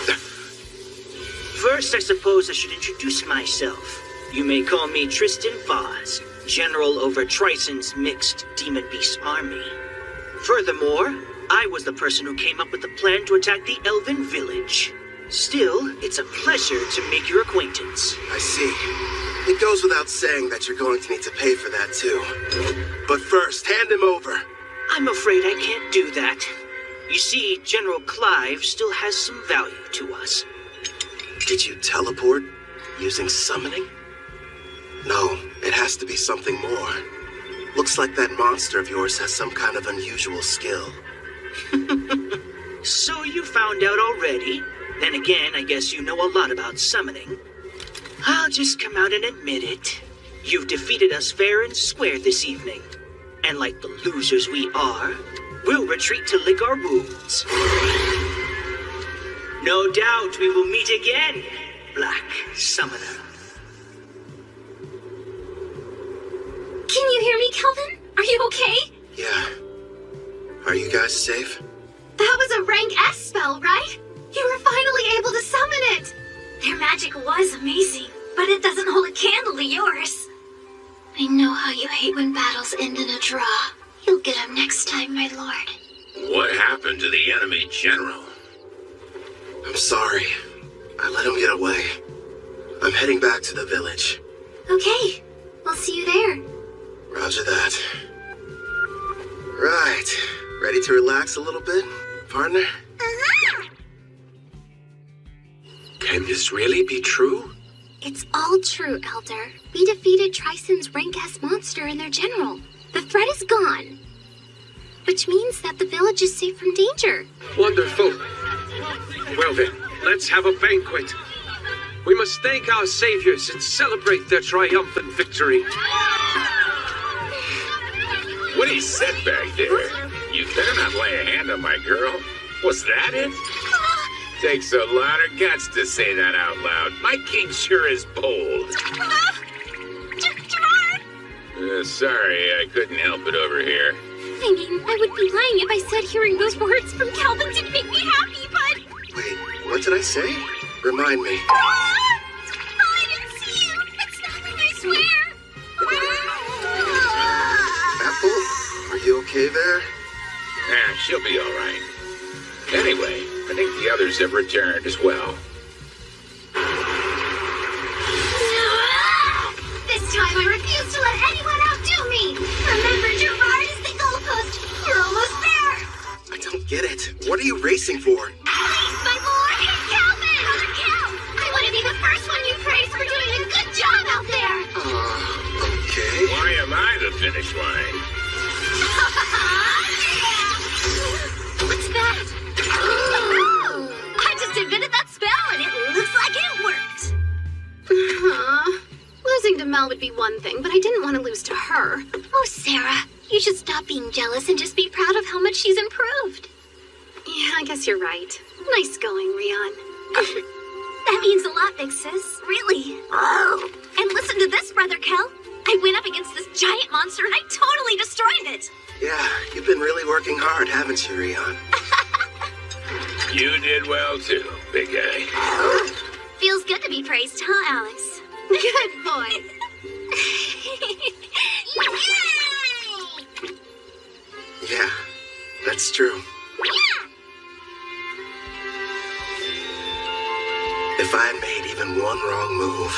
First, I suppose I should introduce myself. You may call me Tristan Vaz, General over Trison's mixed Demon Beast army. Furthermore, I was the person who came up with the plan to attack the Elven village. Still, it's a pleasure to make your acquaintance. I see. It goes without saying that you're going to need to pay for that too. But first, hand him over. I'm afraid I can't do that. You see, General Clive still has some value to us. Did you teleport using summoning? No, it has to be something more. Looks like that monster of yours has some kind of unusual skill. So you found out already? Then again, I guess you know a lot about summoning. I'll just come out and admit it. You've defeated us fair and square this evening. And like the losers we are, we'll retreat to lick our wounds. No doubt we will meet again, Black Summoner. Can you hear me, Kelvin? Are you okay? Yeah. Are you guys safe? That was a rank S spell, right? You were finally able to summon it! Their magic was amazing, but it doesn't hold a candle to yours. I know how you hate when battles end in a draw. You'll get him next time, my lord. What happened to the enemy general? I'm sorry. I let him get away. I'm heading back to the village. Okay, we'll see you there. Roger that. Right. Ready to relax a little bit, partner? Uh-huh. Can this really be true? It's all true, Elder. We defeated Trison's rank S monster and their general. The threat is gone. Which means that the village is safe from danger. Wonderful. Well then, let's have a banquet. We must thank our saviors and celebrate their triumphant victory. What he said back there? You better not lay a hand on my girl. Was that it? Takes a lot of guts to say that out loud. My king sure is bold. Sorry, I couldn't help it over here. I mean, I would be lying if I said hearing those words from Kelvin didn't make me happy, but... Wait, what did I say? Remind me. I didn't see you! It's nothing, I swear! Apple, are you okay there? She'll be all right. Anyway, I think the others have returned as well. This time I refuse to let anyone outdo me! Remember, Gerard is the goalpost! We're almost there! I don't get it. What are you racing for? Please, my lord! Calvin! Brother Cal! I want to be the first one you praise for doing a good job out there! Okay. Why am I the finish line? What's that? I just invented that spell and it looks like it worked! Losing to Mel would be one thing, but I didn't want to lose to her. Oh, Sarah, you should stop being jealous and just be proud of how much she's improved. Yeah, I guess you're right. Nice going, Rion. That means a lot, big sis. Really. And listen to this, Brother Kel. I went up against this giant monster and I totally destroyed it. Yeah, you've been really working hard, haven't you, Rion? You did well too, big guy. Feels good to be praised, huh, Alex? Good boy. Yeah, that's true. If I had made even one wrong move,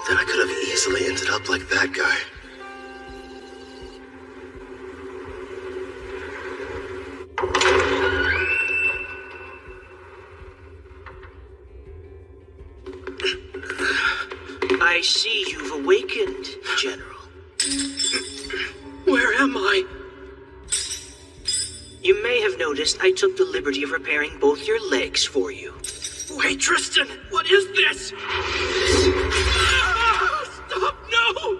then I could have easily ended up like that guy. I see you've awakened, General. Where am I? You may have noticed I took the liberty of repairing both your legs for you. Wait, Tristan! What is this? Stop! No!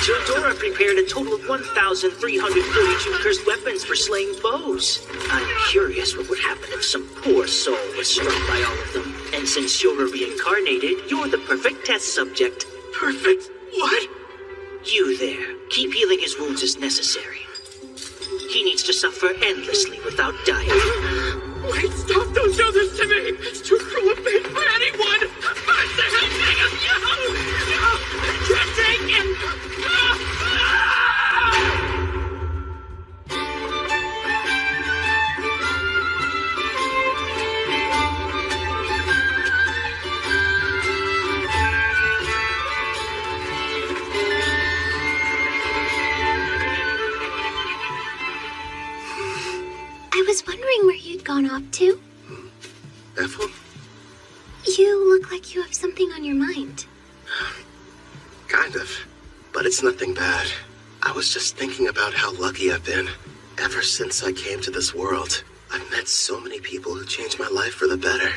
Teodora prepared a total of 1,342 cursed weapons for slaying foes. I'm curious what would happen if some poor soul was struck by all of them. And since you're reincarnated, you're the perfect test subject. Perfect? What? You there. Keep healing his wounds as necessary. He needs to suffer endlessly without dying. Wait, stop! Don't do this to me! It's too cruel a fate for anyone! First the helping of you! Can't take it! I was wondering where you'd gone off to. Ethel? You look like you have something on your mind. Kind of. But it's nothing bad. I was just thinking about how lucky I've been. Ever since I came to this world, I've met so many people who changed my life for the better.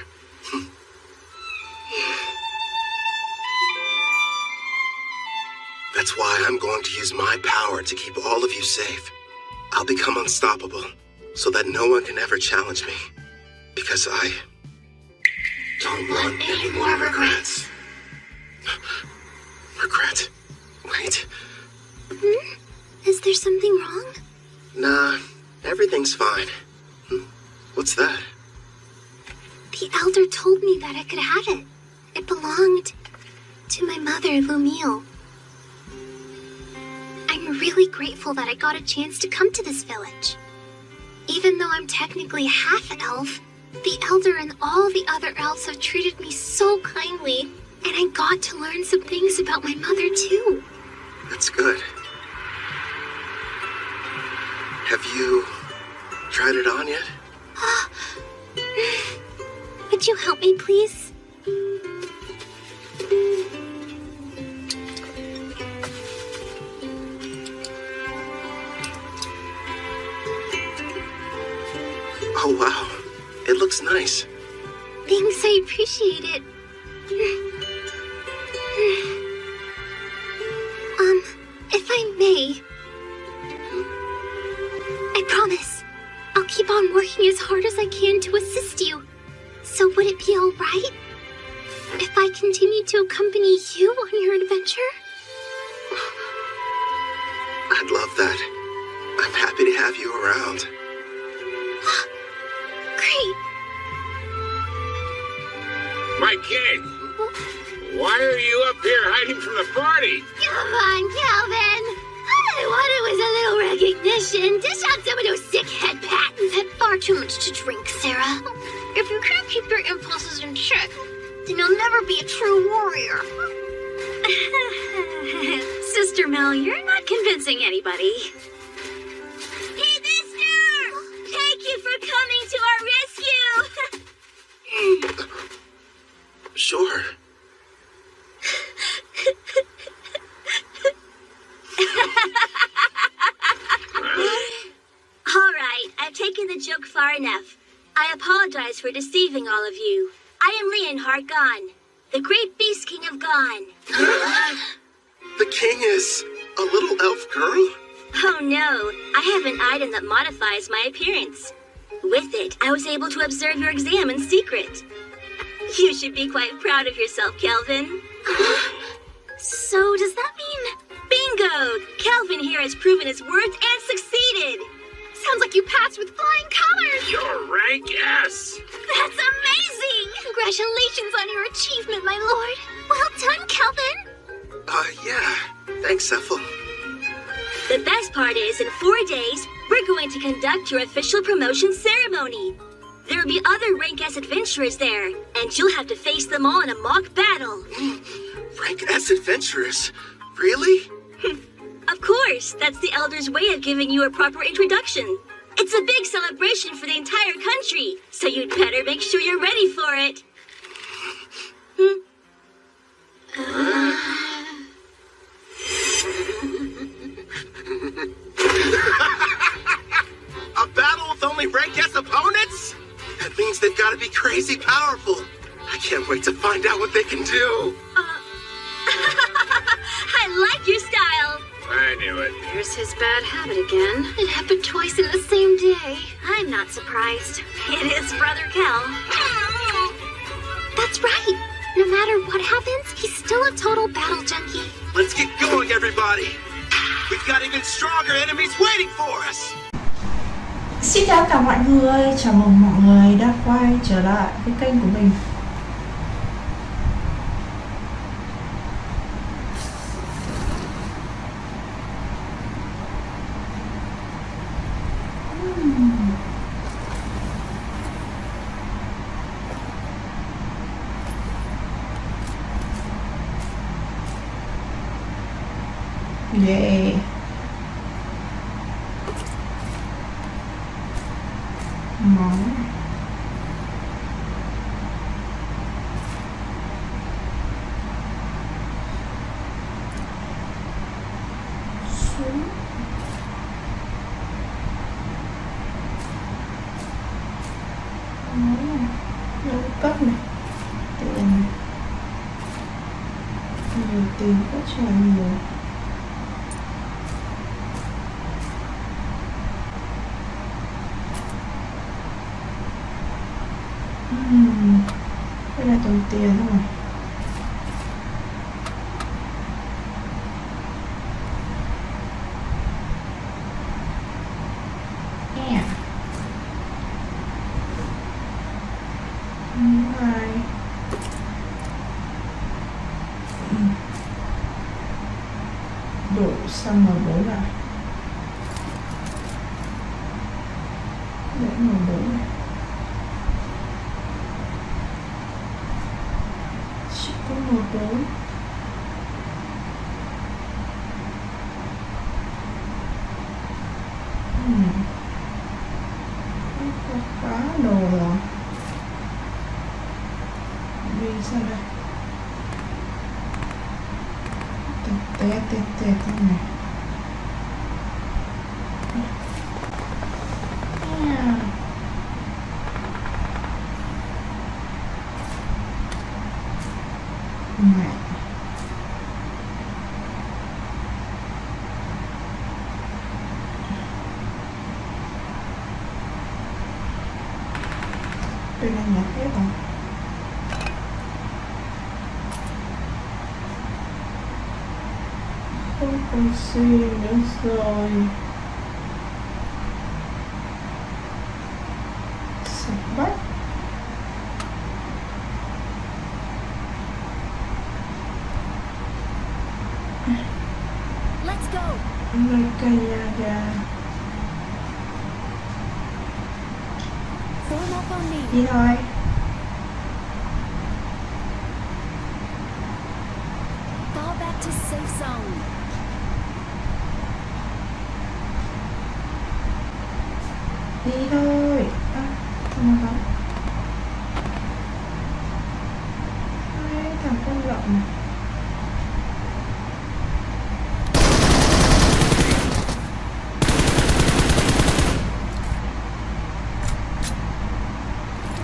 That's why I'm going to use my power to keep all of you safe. I'll become unstoppable so that no one can ever challenge me. Because I don't want any more regrets. Regret? Wait. Is there something wrong? Nah, everything's fine. What's that? The elder told me that I could have it. It belonged to my mother, Lumille. I'm really grateful that I got a chance to come to this village. Even though I'm technically half-elf, the elder and all the other elves have treated me so kindly, and I got to learn some things about my mother, too. That's good. Have you tried it on yet? Would you help me, please? Oh, wow. It looks nice. Thanks, I appreciate it. If I may, I promise I'll keep on working as hard as I can to assist you. So would it be all right if I continue to accompany you on your adventure? I'd love that. I'm happy to have you around. Great. My king! Why are you up here hiding from the party? Come on, Calvin. All I wanted was a little recognition. Dish out some of those sick head pats. You've had far too much to drink, Sarah. If you can't keep your impulses in check, then you'll never be a true warrior. Sister Mel, you're not convincing anybody. Hey, mister! Thank you for coming to our rescue! Sure. All right, I've taken the joke far enough. I apologize for deceiving all of you. I am Leonhard Gon, the great beast king of Gon. The king is a little elf girl? Oh no, I have an item that modifies my appearance. With it, I was able to observe your exam in secret. You should be quite proud of yourself, Kelvin. So does that mean... Bingo! Kelvin here has proven his worth and succeeded. Sounds like you passed with flying colors. Your rank S. That's amazing! Congratulations on your achievement, my lord. Well done, Kelvin. Yeah. Thanks, Ethel. The best part is, in 4 days, we're going to conduct your official promotion ceremony. There will be other Rank S adventurers there, and you'll have to face them all in a mock battle. Rank S adventurers? Really? Of course, that's the Elder's way of giving you a proper introduction. It's a big celebration for the entire country, so you'd better make sure you're ready for it. A battle with only Rank S opponents? That means they've got to be crazy powerful. I can't wait to find out what they can do. I like your style. I knew it. Here's his bad habit again. It happened twice in the same day. I'm not surprised. It is Brother Kel. That's right. No matter what happens, he's still a total battle junkie. Let's get going, everybody. We've got even stronger enemies waiting for us. Xin chào cả mọi người, chào mừng mọi người đã quay trở lại với kênh của mình. Yeah. Món xuống nấu cấp này, tiền nhiều, tiền quá trời nhiều. Đây là tầm tiền thôi. Đổi sang M4 này. Để M4 này. Chỉ có M4. Có khá đồ rồi. Đi ra đây. Tét thế này. Mẹ. Đây là nhặt hết rồi. Không còn gì nữa rồi. Sạch bách. Let's go. Người cả nhà gà. Form up on me. Đi thôi. Fall back to safe zone. Đi thôi. Không có. Hai thằng con lợn này.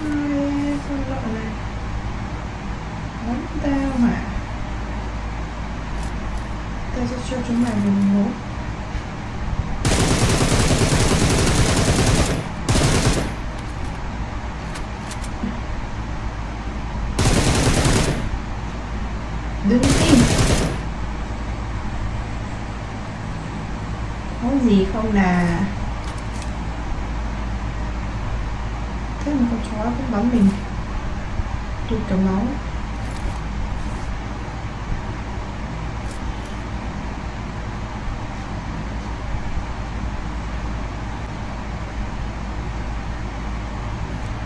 Hai con lợn này. Bắn tao hả? Tao sẽ cho chúng mày đừng ngố. Đứng im. Có gì không nà? Thế mà con chó cũng bắn mình. Tụt cả máu.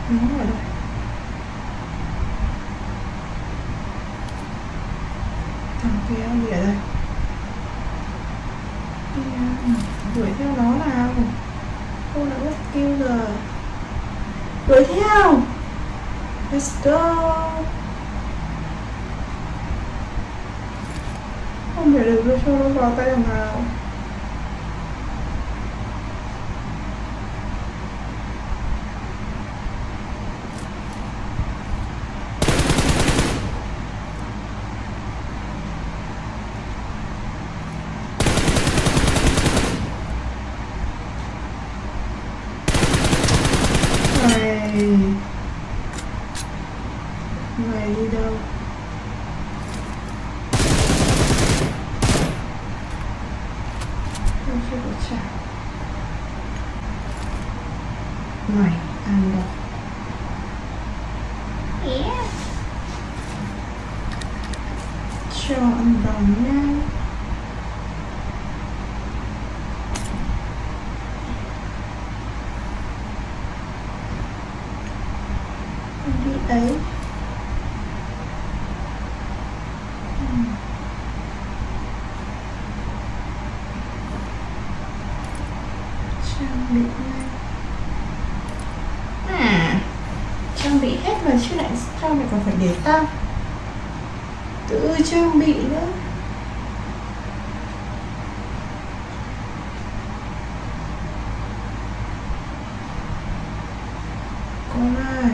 Nó ở đâu? Thằng kia đi ở đây. Đuổi theo nó nào. Cô đã mất kill rồi. Đuổi theo. Let's go. Không thể được cho nó vào tay thằng nào. Mày đi đâu? Không chưa có trả. Mày ăn đâu? Yeah. Cho ăn đòn nha. Đi ấy. Trang bị ngay. Trang bị hết rồi chứ lại sao mày còn phải để tao tự trang bị nữa. Con ơi,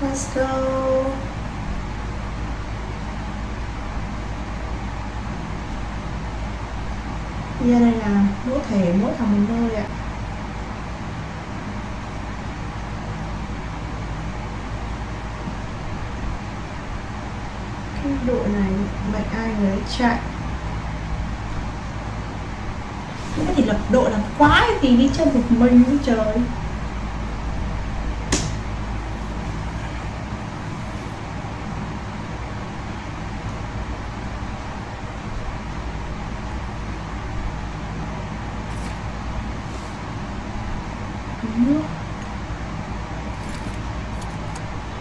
let's go. Giờ đây là mỗi thằng mình thôi ạ. đội này mệnh ai người ấy chạy. Thế thì lập đội làm quái thì đi chơi một mình với trời. Nước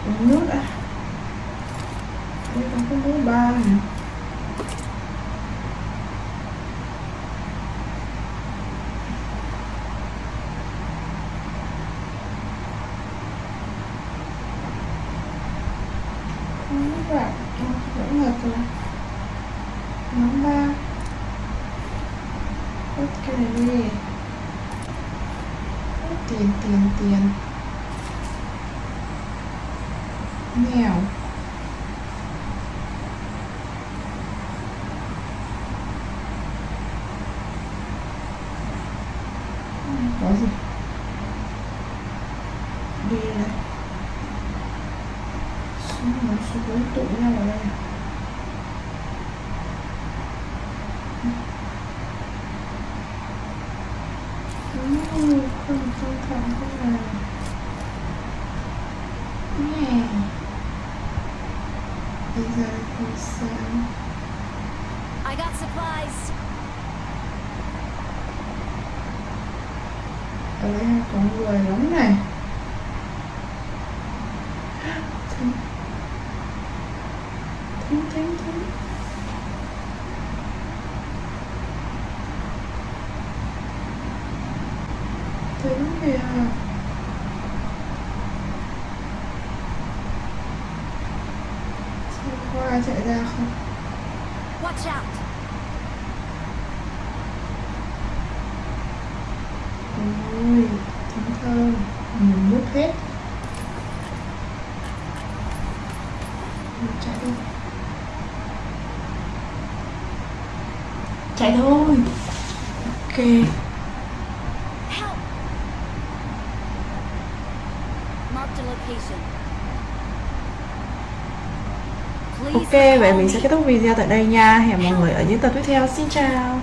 uống nước đã. Đây còn có mỗi ba nè. Các bạn vẫn hợp rồi. Nhóm 3 ok đi. Tiền nghèo. Có gì đi này, nó xuống tụ nhau ở đây. Không căng thẳng thế này nè. Bây giờ thì sao? I got supplies. Ở đây có người lắm này. Thính kìa. Xem có ai chạy ra không? Watch out. Ôi, thính thơm, mình núp hết. Mình chạy đi. Chạy thôi. Ok. Ok, vậy mình sẽ kết thúc video tại đây nha. Hẹn mọi người ở những tập tiếp theo. Xin chào.